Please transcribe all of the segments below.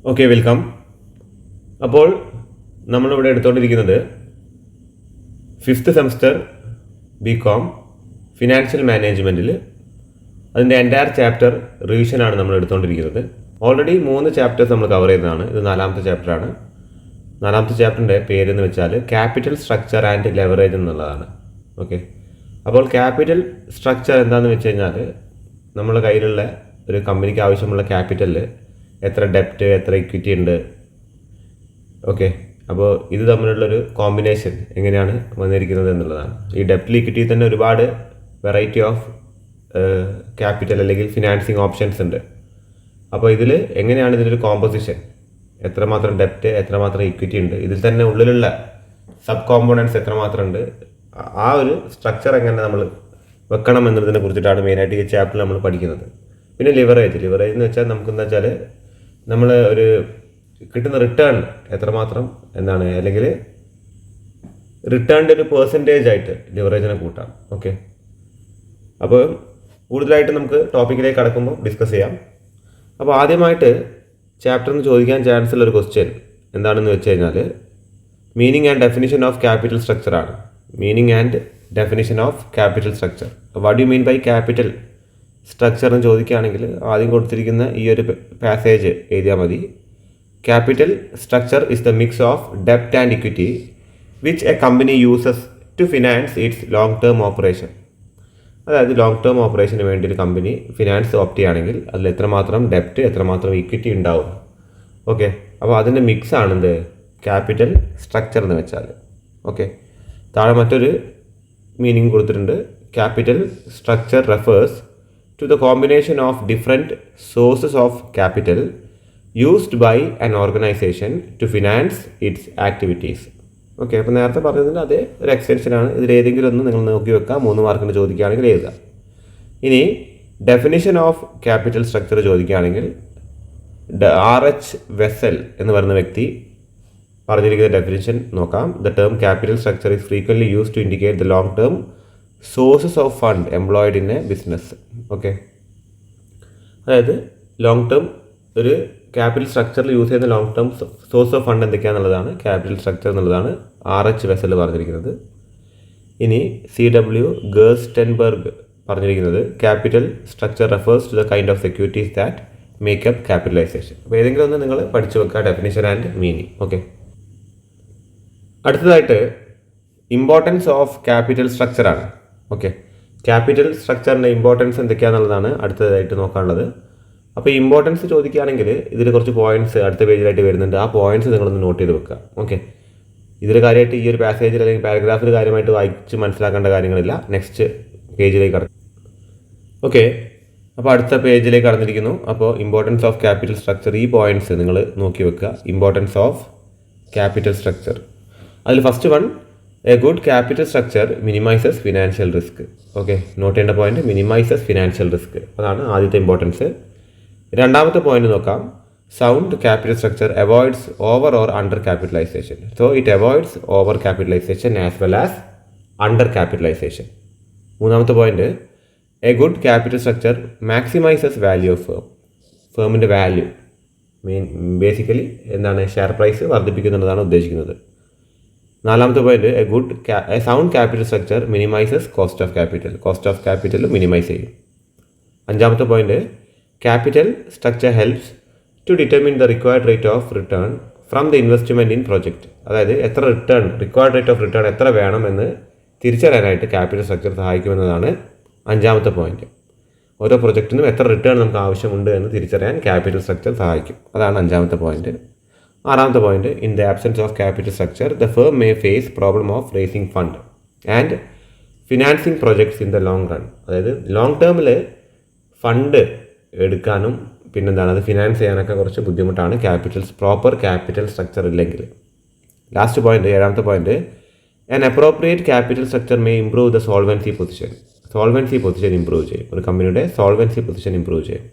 Okay, welcome. അപ്പോൾ നമ്മളിവിടെ എടുത്തുകൊണ്ടിരിക്കുന്നത് 5th semester Bcom financial മാനേജ്മെൻറ്റിൽ അതിൻ്റെ എൻറ്റയർ ചാപ്റ്റർ റിവിഷനാണ് നമ്മൾ എടുത്തുകൊണ്ടിരിക്കുന്നത്. ഓൾറെഡി 3 ചാപ്റ്റേഴ്സ് നമ്മൾ കവർ ചെയ്തതാണ്. ഇത് 4ാമത്തെ ചാപ്റ്ററാണ്. 4ാമത്തെ ചാപ്റ്ററിൻ്റെ പേരെന്ന് വെച്ചാൽ ക്യാപിറ്റൽ സ്ട്രക്ചർ ആൻഡ് ലെവറേജ് എന്നുള്ളതാണ്. ഓക്കെ, അപ്പോൾ ക്യാപിറ്റൽ സ്ട്രക്ചർ എന്താണെന്ന് വെച്ച് കഴിഞ്ഞാൽ നമ്മുടെ കയ്യിലുള്ള ഒരു കമ്പനിക്ക് ആവശ്യമുള്ള ക്യാപിറ്റലിൽ എത്ര ഡെപ്റ്റ്, എത്ര ഇക്വിറ്റി ഉണ്ട്. ഓക്കെ, അപ്പോൾ ഇത് തമ്മിലുള്ളൊരു കോമ്പിനേഷൻ എങ്ങനെയാണ് വന്നിരിക്കുന്നത് എന്നുള്ളതാണ്. ഈ ഡെപ്റ്റ് ഇക്വിറ്റി തന്നെ ഒരുപാട് വെറൈറ്റി ഓഫ് ക്യാപിറ്റൽ അല്ലെങ്കിൽ ഫിനാൻസിങ് ഓപ്ഷൻസ് ഉണ്ട്. അപ്പോൾ ഇതിൽ എങ്ങനെയാണ് ഇതിലൊരു കോമ്പോസിഷൻ, എത്രമാത്രം ഡെപ്റ്റ്, എത്രമാത്രം ഇക്വിറ്റി ഉണ്ട്, ഇതിൽ തന്നെ ഉള്ളിലുള്ള സബ് കോമ്പോണൻസ് എത്രമാത്രം ഉണ്ട്, ആ ഒരു സ്ട്രക്ചർ എങ്ങനെ നമ്മൾ വെക്കണം എന്നതിനെ കുറിച്ചിട്ടാണ് മെയിനായിട്ട് ഈ ചാപ്റ്ററിൽ നമ്മൾ പഠിക്കുന്നത്. പിന്നെ ലിവറേജ് എന്ന് വെച്ചാൽ നമുക്കെന്താ വെച്ചാൽ നമ്മൾ ഒരു കിട്ടുന്ന റിട്ടേൺ എത്രമാത്രം എന്താണ്, അല്ലെങ്കിൽ റിട്ടേണിൻ്റെ ഒരു പെർസെൻറ്റേജ് ആയിട്ട് ലിവറേജിനെ കൂട്ടാം. ഓക്കെ, അപ്പോൾ കൂടുതലായിട്ട് നമുക്ക് ടോപ്പിക്കിലേക്ക് കടക്കുമ്പോൾ ഡിസ്കസ് ചെയ്യാം. അപ്പോൾ ആദ്യമായിട്ട് ചാപ്റ്ററിൽ നിന്ന് ചോദിക്കാൻ ചാൻസ് ഉള്ള ഒരു ക്വസ്റ്റ്യൻ എന്താണെന്ന് വെച്ച് കഴിഞ്ഞാൽ meaning and definition of capital സ്ട്രക്ചറാണ്. Meaning and definition of capital structure. What you mean by capital structure എന്ന് ചോദിക്കുകയാണെങ്കിൽ ആദ്യം കൊടുത്തിരിക്കുന്ന ഈ ഒരു പാസേജ് എഴുതിയാൽ മതി. Capital structure is the mix of ഡെപ്റ്റ് and equity which a company uses to finance its long term operation. അതായത് ലോങ് ടേം ഓപ്പറേഷന് വേണ്ടി ഒരു കമ്പനി ഫിനാൻസ് ഓപ്റ്റ് ചെയ്യുകയാണെങ്കിൽ അതിൽ എത്രമാത്രം ഡെപ്റ്റ്, എത്രമാത്രം ഇക്വിറ്റി ഉണ്ടാവും. ഓക്കെ, അപ്പോൾ അതിൻ്റെ മിക്സ് ആണെന്ത് ക്യാപിറ്റൽ സ്ട്രക്ചർ എന്ന് വെച്ചാൽ. ഓക്കെ, താഴെ മറ്റൊരു മീനിങ് കൊടുത്തിട്ടുണ്ട്. Capital structure refers to the combination of different sources of capital used by an organization to finance its activities. Okay, അപ്പോൾ നേരത്തെ പറഞ്ഞതിൻ്റെ അതേ ഒരു എക്സ്റ്റൻഷനാണ്. ഇതിൽ ഏതെങ്കിലും ഒന്ന് നിങ്ങൾ നോക്കി വെക്കുക. 3 മാർക്കിന് ചോദിക്കുകയാണെങ്കിൽ എഴുതുക. ഇനി ഡെഫിനിഷൻ ഓഫ് ക്യാപിറ്റൽ സ്ട്രക്ചർ ചോദിക്കുകയാണെങ്കിൽ RH വെസൽ എന്ന് പറയുന്ന വ്യക്തി പറഞ്ഞിരിക്കുന്ന ഡെഫിനിഷൻ നോക്കാം. The term capital structure is frequently used to indicate the long term sources of fund employed in a business. Okay, അതായത് ലോങ് ടേം ഒരു ക്യാപിറ്റൽ സ്ട്രക്ചറിൽ യൂസ് ചെയ്യുന്ന long term source of fund എന്തൊക്കെയാണെന്നുള്ളതാണ് ക്യാപിറ്റൽ സ്ട്രക്ചർ എന്നുള്ളതാണ് RH Wessel പറഞ്ഞിരിക്കുന്നത്. ഇനി CW Gerstenberg പറഞ്ഞിരിക്കുന്നത് capital structure refers to the kind of securities that make up capitalisation. അപ്പോൾ ഏതെങ്കിലും ഒന്ന് നിങ്ങൾ പഠിച്ചു വെക്കുക, ഡെഫിനിഷൻ ആൻഡ് മീനിങ്. ഓക്കെ, അടുത്തതായിട്ട് ഇമ്പോർട്ടൻസ് ഓഫ് ക്യാപിറ്റൽ സ്ട്രക്ചറാണ്. ഓക്കെ, ക്യാപിറ്റൽ സ്ട്രക്ചറിൻ്റെ ഇമ്പോർട്ടൻസ് എന്തൊക്കെയാണെന്നുള്ളതാണ് അടുത്തതായിട്ട് നോക്കാനുള്ളത്. അപ്പോൾ ഇമ്പോർട്ടൻസ് ചോദിക്കുകയാണെങ്കിൽ ഇതിൽ കുറച്ച് പോയിൻറ്റ്സ് അടുത്ത പേജിലായിട്ട് വരുന്നുണ്ട്. ആ പോയിൻറ്റ്സ് നിങ്ങളൊന്ന് നോട്ട് ചെയ്ത് വെക്കുക. ഓക്കെ, ഇതിൽ കാര്യമായിട്ട് ഈ ഒരു പാസേജിൽ അല്ലെങ്കിൽ പാരഗ്രാഫിൽ കാര്യമായിട്ട് വായിച്ച് മനസ്സിലാക്കേണ്ട കാര്യങ്ങളില്ല. നെക്സ്റ്റ് പേജിലേക്ക് കടക്കും. ഓക്കെ, അപ്പോൾ അടുത്ത പേജിലേക്ക് കടന്നിരിക്കുന്നു. അപ്പോൾ ഇമ്പോർട്ടൻസ് ഓഫ് ക്യാപിറ്റൽ സ്ട്രക്ചർ, ഈ പോയിൻറ്റ്സ് നിങ്ങൾ നോക്കി വെക്കുക. ഇമ്പോർട്ടൻസ് ഓഫ് ക്യാപിറ്റൽ സ്ട്രക്ചർ, അതിൽ first one, a good capital structure minimises financial risk. Okay, note ചെയ്യേണ്ട പോയിന്റ് മിനിമൈസസ് ഫിനാൻഷ്യൽ റിസ്ക്, അതാണ് ആദ്യത്തെ ഇമ്പോർട്ടൻസ്. രണ്ടാമത്തെ പോയിന്റ് നോക്കാം. Sound capital structure avoids over or under capitalisation. So it avoids over capitalisation as well as under capitalisation. മൂന്നാമത്തെ point, a good capital structure maximises value of ഫേമിൻ്റെ value. Basically എന്താണ്, share price വർദ്ധിപ്പിക്കുന്നതാണ് ഉദ്ദേശിക്കുന്നത്. നാലാമത്തെ point, a sound capital structure minimizes cost of capital minimize ചെയ്യും. അഞ്ചാമത്തെ point, capital structure helps to determine the required rate of return from the investment in project. അതായത് എത്ര return, required rate of return എത്ര വേണമെന്ന് തിരിച്ചറിയാനായിട്ട് capital structure സഹായിക്കുമെന്നതാണ് അഞ്ചാമത്തെ point. ഓരോ പ്രൊജക്റ്റിനും എത്ര return നമുക്ക് ആവശ്യമുണ്ട് എന്ന് തിരിച്ചറിയാൻ ക്യാപിറ്റൽ സ്ട്രക്ചർ സഹായിക്കും, അതാണ് അഞ്ചാമത്തെ പോയിന്റ്. ആറാമത്തെ point, in the absence of capital structure the firm may face problem of raising fund and financing projects in the long run. അതായത് ലോങ് ടേമിൽ ഫണ്ട് എടുക്കാനും പിന്നെന്താണ് അത് ഫിനാൻസ് ചെയ്യാനൊക്കെ കുറച്ച് ബുദ്ധിമുട്ടാണ് പ്രോപ്പർ ക്യാപിറ്റൽ സ്ട്രക്ചർ ഇല്ലെങ്കിൽ. ലാസ്റ്റ് പോയിന്റ്, ഏഴാമത്തെ point, an appropriate capital structure may improve the solvency position improve ചെയ്യും. ഒരു കമ്പനിയുടെ സോൾവൻസി പൊസിഷൻ ഇംപ്രൂവ് ചെയ്യും.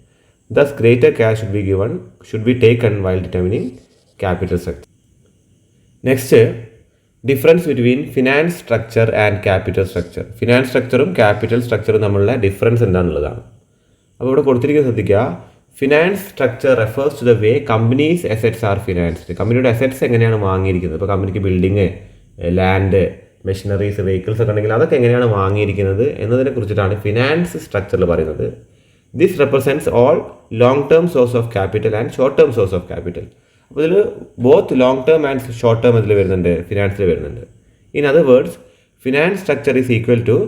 Thus, greater cash should be taken while determining capital structure. Next, difference between finance structure and capital structure. Finance structure ഉം capital structure ഉം തമ്മിലുള്ള difference എന്താണെന്നുള്ളതാണ്. അപ്പോൾ ഇവിടെ കൊടുത്തിരിക്കുന്നത് ശ്രദ്ധിക്കുക. Finance structure refers to the way company's assets are financed. കമ്പനിയുടെ assets എങ്ങനെയാണ് വാങ്ങിയിരിക്കുന്നത്. ഇപ്പോൾ കമ്പനിക്ക് ബിൽഡിങ്, ലാൻഡ്, മെഷീനറീസ്, വെഹിക്കിൾസ് ഒക്കെ ഉണ്ടെങ്കിൽ അതൊക്കെ എങ്ങനെയാണ് വാങ്ങിയിരിക്കുന്നത് എന്നതിനെ കുറിച്ചിട്ടാണ് ഫിനാൻസ് സ്ട്രക്ചറിൽ പറയുന്നത്. This represents all long term source of capital and short term source of capital. അപ്പോൾ ഇതിൽ both long term and short term ഇതിൽ വരുന്നുണ്ട്, ഫിനാൻസിൽ വരുന്നുണ്ട്. In other words, finance structure is equal to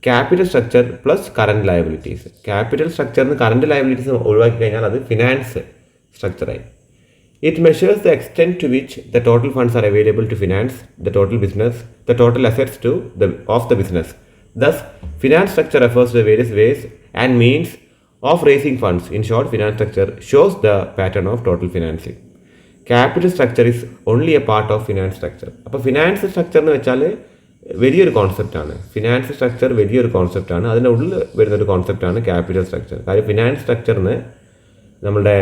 capital structure plus current liabilities. Capital സ്ട്രക്ചറിന് current liabilities ഒഴിവാക്കി കഴിഞ്ഞാൽ അത് ഫിനാൻസ് സ്ട്രക്ചറായി. It measures the extent to which the total funds are available to finance the total business, the total assets to of the business. Thus finance structure refers to various ways and means of raising funds. In short, finance structure shows the pattern of total financing. Capital structure is only a part of finance structure. അപ്പോൾ finance structure എന്ന് വെച്ചാൽ വലിയൊരു കോൺസെപ്റ്റാണ്. Finance structure വലിയൊരു കോൺസെപ്റ്റാണ്. അതിൻ്റെ ഉള്ളിൽ വരുന്നൊരു കോൺസെപ്റ്റാണ് capital structure. കാര്യം finance സ്ട്രക്ചറിന് നമ്മുടെ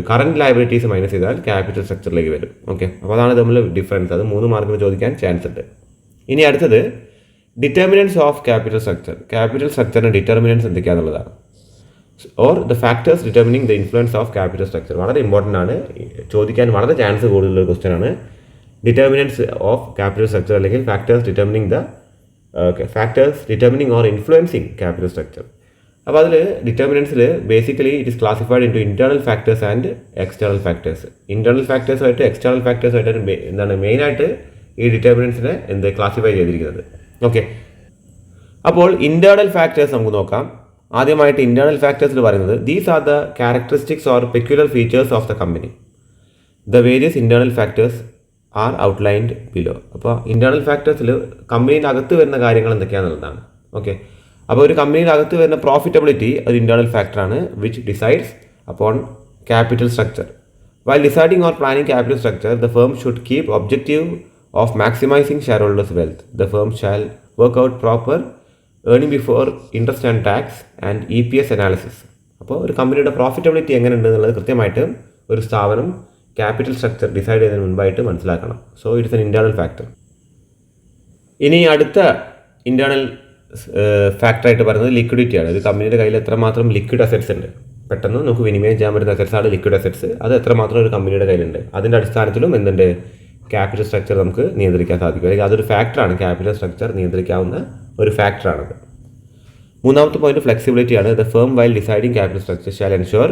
കറണ്ട് ലയബിലിറ്റീസ് മൈനസ് ചെയ്താൽ ക്യാപിറ്റൽ സ്ട്രക്ചറിലേക്ക് വരും. ഓക്കെ, അപ്പോൾ അതാണ് തമ്മിൽ ഡിഫറൻസ്. അത് 3 മാർക്കിന് ചോദിക്കാൻ ചാൻസ് ഉണ്ട്. ഇനി അടുത്തത് determinants of capital structure. Capital സ്ട്രക്ചറിന് ഡിറ്റർമിനൻസ് എന്തൊക്കെയാണെന്നുള്ളതാണ്. Or the factors determining the influence of capital structure. വളരെ ഇമ്പോർട്ടൻ്റ് ആണ്, ചോദിക്കാൻ വളരെ ചാൻസ് കൂടുതലുള്ള ക്വസ്റ്റ്യൻ ആണ്. ഡിറ്റർമിനൻസ് ഓഫ് ക്യാപിറ്റൽ സ്ട്രക്ചർ അല്ലെങ്കിൽ factors determining or influencing capital structure. അപ്പോൾ അതിൽ ഡിറ്റർമിനൻസിൽ basically it is classified into internal factors and external factors. Internal ഫാക്ടേഴ്സുമായിട്ട് എക്സ്റ്റേണൽ ഫാക്ടേഴ്സുമായിട്ട് എന്താണ് മെയിനായിട്ട് ഈ ഡിറ്റർമിനൻസിനെ ക്ലാസിഫൈ ചെയ്തിരിക്കുന്നത്. ഓക്കെ, അപ്പോൾ ഇൻറ്റേർണൽ ഫാക്ടേഴ്സ് നമുക്ക് നോക്കാം. ആദ്യമായിട്ട് ഇൻറ്റേർണൽ ഫാക്ടേഴ്സിൽ പറയുന്നത് these are the characteristics or peculiar features of the company. The various internal factors R outlined below. അപ്പോൾ ഇൻറ്റേർണൽ ഫാക്ടേഴ്സിൽ കമ്പനീൻ്റെ അകത്ത് വരുന്ന കാര്യങ്ങൾ എന്തൊക്കെയാണെന്നുള്ളതാണ്. ഓക്കെ, അപ്പോൾ ഒരു കമ്പനിയുടെ അകത്ത് വരുന്ന പ്രോഫിറ്റബിലിറ്റി ഒരു ഇൻറ്റേർണൽ ഫാക്ടറാണ് which decides upon capital structure. While deciding or planning capital structure the firm should keep objective of maximising shareholders wealth. The firm shall work out proper earning before interest and tax and EPS analysis. അപ്പോൾ ഒരു കമ്പനിയുടെ profitability എങ്ങനെ ഉണ്ട് എന്നുള്ളത് കൃത്യമായിട്ട് ഒരു സ്ഥാപനം capital structure decide ചെയ്യുന്നതിന് മുൻപായിട്ട് മനസ്സിലാക്കണം. So it's an internal factor. ഇനി അടുത്ത ഇൻറ്റേർണൽ ഫാക്ടറായിട്ട് പറയുന്നത് ലിക്വിഡിറ്റിയാണ്. ഒരു കമ്പനിയുടെ കയ്യിൽ എത്രമാത്രം ലിക്വിഡ് അസറ്റ്സ് ഉണ്ട്, പെട്ടെന്ന് നമുക്ക് വിനിമയം ചെയ്യാൻ പറ്റുന്ന അസറ്റ്സാണ് ലിക്വിഡ് അസറ്റ്സ്. അത് എത്രമാത്രം ഒരു കമ്പനിയുടെ കയ്യിലുണ്ട്, അതിൻ്റെ അടിസ്ഥാനത്തിലും എന്തുണ്ട് ക്യാപിറ്റൽ സ്ട്രക്ചർ നമുക്ക് നിയന്ത്രിക്കാൻ സാധിക്കും. അല്ലെങ്കിൽ അതൊരു ഫാക്ടറാണ്, ക്യാപിറ്റൽ സ്ട്രക്ചർ നിയന്ത്രിക്കാവുന്ന ഒരു ഫാക്ടറാണത്. മൂന്നാമത്തെ പോയിന്റ് ഫ്ലെക്സിബിലിറ്റിയാണ്. The firm while deciding capital structure shall ensure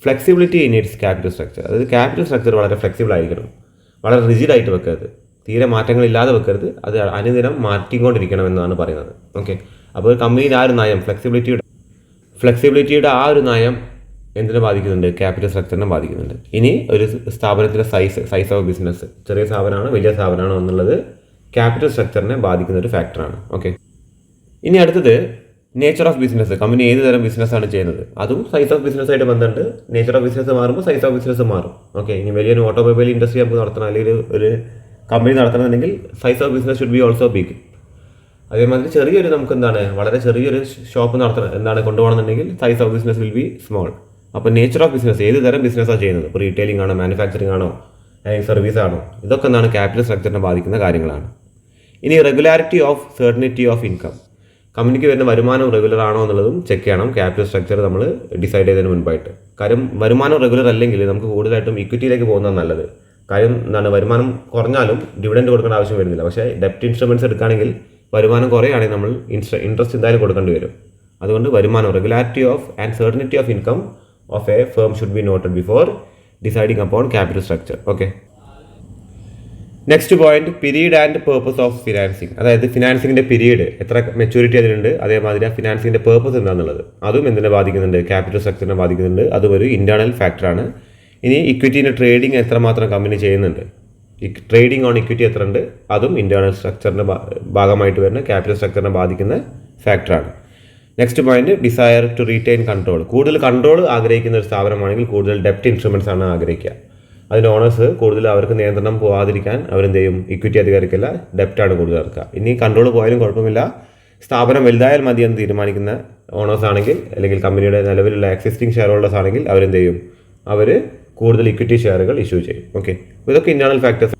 flexibility in its capital structure. അതായത് ക്യാപിറ്റൽ സ്ട്രക്ചർ വളരെ ഫ്ലെക്സിബിൾ ആയിരിക്കണം, വളരെ റിജിഡായിട്ട് വെക്കരുത്, തീരെ മാറ്റങ്ങളില്ലാതെ വെക്കരുത്, അത് അനുദിനം മാറ്റിക്കൊണ്ടിരിക്കണം എന്നാണ് പറയുന്നത്. ഓക്കെ, അപ്പോൾ ഒരു കമ്പനിയുടെ ആ ഒരു നയം ഫ്ലെക്സിബിലിറ്റിയുടെ ആ ഒരു നയം എന്തിനെ ബാധിക്കുന്നുണ്ട്, ക്യാപിറ്റൽ സ്ട്രക്ചറിനെ ബാധിക്കുന്നുണ്ട്. ഇനി ഒരു സ്ഥാപനത്തിൻ്റെ സൈസ് ഓഫ് ബിസിനസ്, ചെറിയ സ്ഥാപനമാണോ വലിയ സ്ഥാപനമാണോ എന്നുള്ളത് ക്യാപിറ്റൽ സ്ട്രക്ചറിനെ ബാധിക്കുന്ന ഒരു ഫാക്ടറാണ്. ഓക്കെ, ഇനി അടുത്തത് നേച്ചർ ഓഫ് ബിസിനസ്. കമ്പനി ഏത് തരം ബിസിനസ്സാണ് ചെയ്യുന്നത്, അതും സൈസ് ഓഫ് ബിസിനസ്സായിട്ട് ബന്ധമുണ്ട്. നേച്ചർ ഓഫ് ബിസിനസ് മാറുമ്പോൾ സൈസ് ഓഫ് ബിസിനസ് മാറും. ഓക്കെ, ഇനി വലിയൊരു ഓട്ടോമൊബൈൽ ഇൻഡസ്ട്രി നമുക്ക് നടത്തണം, അല്ലെങ്കിൽ ഒരു കമ്പനി നടത്തണമെന്നുണ്ടെങ്കിൽ size of business should be also big. അതേമാതിരി ചെറിയൊരു നമുക്ക് വളരെ ചെറിയൊരു ഷോപ്പ് കൊണ്ടുപോകണമെന്നുണ്ടെങ്കിൽ size of business will be small. അപ്പോൾ നേച്ചർ ഓഫ് ബിസിനസ്, ഏത് തരം ബിസിനസ്സാണ് ചെയ്യുന്നത്, ഇപ്പോൾ റീറ്റെയിലിംഗ് ആണോ, മാനുഫാക്ചറിങ് ആണോ, അല്ലെങ്കിൽ സർവീസ് ആണോ, ഇതൊക്കെ ക്യാപിറ്റൽ സ്ട്രക്ചറിനെ ബാധിക്കുന്ന കാര്യങ്ങളാണ്. ഇനി regularity of certainty of income. കമ്പനിക്ക് വരുന്ന വരുമാനം റെഗുലർ ആണോ എന്നുള്ളതും ചെക്ക് ചെയ്യണം ക്യാപിറ്റൽ സ്ട്രക്ചർ നമ്മൾ ഡിസൈഡ് ചെയ്തതിന് മുൻപായിട്ട്. കാര്യം വരുമാനം റെഗുലർ അല്ലെങ്കിൽ നമുക്ക് കൂടുതലായിട്ടും ഇക്വിറ്റിയിലേക്ക് പോകുന്നതാണ് നല്ലത്. കാര്യം വരുമാനം കുറഞ്ഞാലും ഡിവിഡൻഡ് കൊടുക്കേണ്ട ആവശ്യം വരുന്നില്ല. പക്ഷേ ഡെപ്റ്റ് ഇൻസ്ട്രുമെൻറ്റ്സ് എടുക്കുകയാണെങ്കിൽ വരുമാനം കുറയുകയാണെങ്കിൽ നമ്മൾ ഇൻട്രസ്റ്റ് എന്തായാലും കൊടുക്കേണ്ടി വരും. അതുകൊണ്ട് വരുമാനം, regularity of and certainty of income of a firm should be noted before deciding upon capital structure. Okay, next point period and purpose of financing. അതായത് ഫിനാൻസിങ്ങിൻ്റെ പീരീഡ്, എത്ര മെച്യൂരിറ്റി അതിനുണ്ട്, അതേമാതിരി ആ ഫിനാൻസിങ്ങിൻ്റെ പേർപ്പസ് എന്താണെന്നുള്ളത് അതും എന്തിനെ ബാധിക്കുന്നുണ്ട്, ക്യാപിറ്റൽ സ്ട്രക്ചറിനെ ബാധിക്കുന്നുണ്ട്. അതും ഒരു ഇൻറ്റേർണൽ ഫാക്ടറാണ്. ഇനി ഇക്വിറ്റീൻ്റെ ട്രേഡിംഗ് എത്രമാത്രം കമ്പനി ചെയ്യുന്നുണ്ട്, ട്രേഡിംഗ് ഓൺ ഇക്വിറ്റി എത്ര ഉണ്ട്, അതും ഇൻറ്റേർണൽ സ്ട്രക്ചറിൻ്റെ ഭാഗമായിട്ട് വരുന്ന ക്യാപിറ്റൽ സ്ട്രക്ചറിനെ ബാധിക്കുന്ന ഫാക്ടറാണ്. Next point desire to retain control. കൂടുതൽ കൺട്രോൾ ആഗ്രഹിക്കുന്ന ഒരു സ്ഥാപനമാണെങ്കിൽ കൂടുതൽ ഡെപ്റ്റ് ഇൻസ്ട്രുമെൻറ്റ്സ് ആണ് ആഗ്രഹിക്കുക. അതിൻ്റെ ഓണേഴ്സ് കൂടുതൽ അവർക്ക് നിയന്ത്രണം പോകാതിരിക്കാൻ അവരെന്ത് ചെയ്യും, ഇക്വിറ്റി അധികാരിക്കല്ല, ഡെപ്റ്റാണ് കൂടുതൽ ഇറക്കുക. ഇനി കൺട്രോൾ പോയാലും കുഴപ്പമില്ല, സ്ഥാപനം വലുതായാൽ മതി എന്ന് തീരുമാനിക്കുന്ന ഓണേഴ്സ് ആണെങ്കിൽ, അല്ലെങ്കിൽ കമ്പനിയുടെ നിലവിലുള്ള എക്സിസ്റ്റിംഗ് ഷെയർ ഹോൾഡേഴ്സ് ആണെങ്കിൽ അവരെന്ത് ചെയ്യും, അവർ കൂടുതൽ ഇക്വിറ്റി ഷെയറുകൾ ഇഷ്യൂ ചെയ്യും. ഓക്കെ, ഇതൊക്കെ internal factors.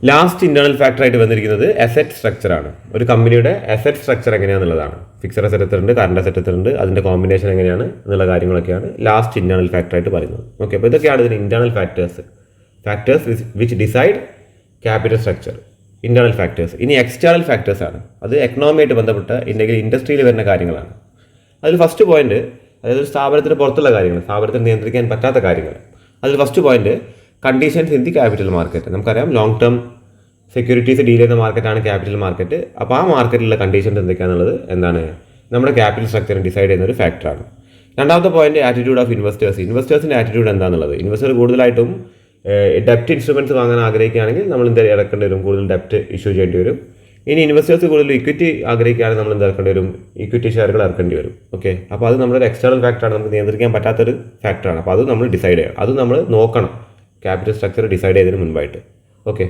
Last internal factor ആയിട്ട് വന്നിരിക്കുന്നത് അസറ്റ് സ്ട്രക്ചറാണ്. ഒരു കമ്പനിയുടെ അസറ്റ് സ്ട്രക്ചർ എങ്ങനെയാണെന്നുള്ളതാണ്. ഫിക്സഡ് അസറ്റ് എത്രയുണ്ട്, കറണ്ട് അസറ്റ് എത്രയുണ്ട്, അതിൻ്റെ കോമ്പിനേഷൻ എങ്ങനെയാണ് എന്നുള്ള കാര്യങ്ങളൊക്കെയാണ് ലാസ്റ്റ് ഇൻറ്റേർണൽ ഫാക്ടർ ആയിട്ട് പറയുന്നത്. ഓക്കെ, അപ്പോൾ ഇതൊക്കെയാണ് ഇതിന് internal factors which decide capital structure, internal factors. ഇനി എക്സ്റ്റേണൽ ഫാക്ടേഴ്സ് ആണ്. അത് എക്കണോമിയായിട്ട് ബന്ധപ്പെട്ട ഇൻഡസ്ട്രിയിൽ വരുന്ന കാര്യങ്ങളാണ്. അതിൽ ഫസ്റ്റ് പോയിന്റ്, അതായത് ഒരു സ്ഥാപനത്തിന് പുറത്തുള്ള കാര്യങ്ങൾ, സ്ഥാപനത്തിന് നിയന്ത്രിക്കാൻ പറ്റാത്ത കാര്യങ്ങൾ. അതിൽ first point conditions in the capital market. നമുക്കറിയാം ലോങ് ടേം സെക്യൂരിറ്റീസ് ഡീൽ ചെയ്യുന്ന മാർക്കറ്റാണ് ക്യാപിറ്റൽ മാർക്കറ്റ്. അപ്പോൾ ആ മാർക്കറ്റിലുള്ള കണ്ടീഷൻസ് എന്തൊക്കെയാണെന്നുള്ളത് എന്താണ് നമ്മുടെ ക്യാപിറ്റൽ സ്ട്രക്ചറിനെ ഡിസൈഡ് ചെയ്യുന്ന ഒരു ഫാക്ടറാണ്. രണ്ടാമത്തെ പോയിന്റ് ആറ്റിറ്റ്യൂഡ് ഓഫ് ഇൻവെസ്റ്റേഴ്സ്. ഇൻവെസ്റ്റേഴ്സിൻ്റെ ആറ്റിറ്റ്യൂഡ് എന്താണെന്നുള്ളത്. ഇൻവെസ്റ്റർ കൂടുതലായിട്ടും ഡെപ്റ്റ് ഇൻസ്ട്രുമെൻറ്റ്സ് വാങ്ങാൻ ആഗ്രഹിക്കുകയാണെങ്കിൽ നമ്മൾ എന്ത് ഇറക്കേണ്ടി വരും, കൂടുതൽ ഡെപ്റ്റ് ഇഷ്യൂ ചെയ്യേണ്ടി വരും. ഇനി ഇൻവെസ്റ്റേഴ്സ് കൂടുതൽ ഇക്വിറ്റി ആഗ്രഹിക്കുകയാണെങ്കിൽ നമ്മൾ എന്ത് ഇറക്കേണ്ടി വരും, ഇക്വിറ്റി ഷെയറുകൾ ഇറക്കേണ്ടി വരും. ഓക്കെ, അപ്പോൾ അത് നമ്മുടെ എക്സ്റ്റേണൽ ഫാക്ടറാണ്, നമുക്ക് നിയന്ത്രിക്കാൻ പറ്റാത്തൊരു ഫാക്ടറാണ്. അപ്പോൾ അത് നമ്മൾ ഡിസൈഡ് ചെയ്യണം, അത് നമ്മൾ നോക്കണം ക്യാപിറ്റൽ സ്ട്രക്ചർ ഡിസൈഡ് ചെയ്തതിന് മുൻപായിട്ട്. Okay,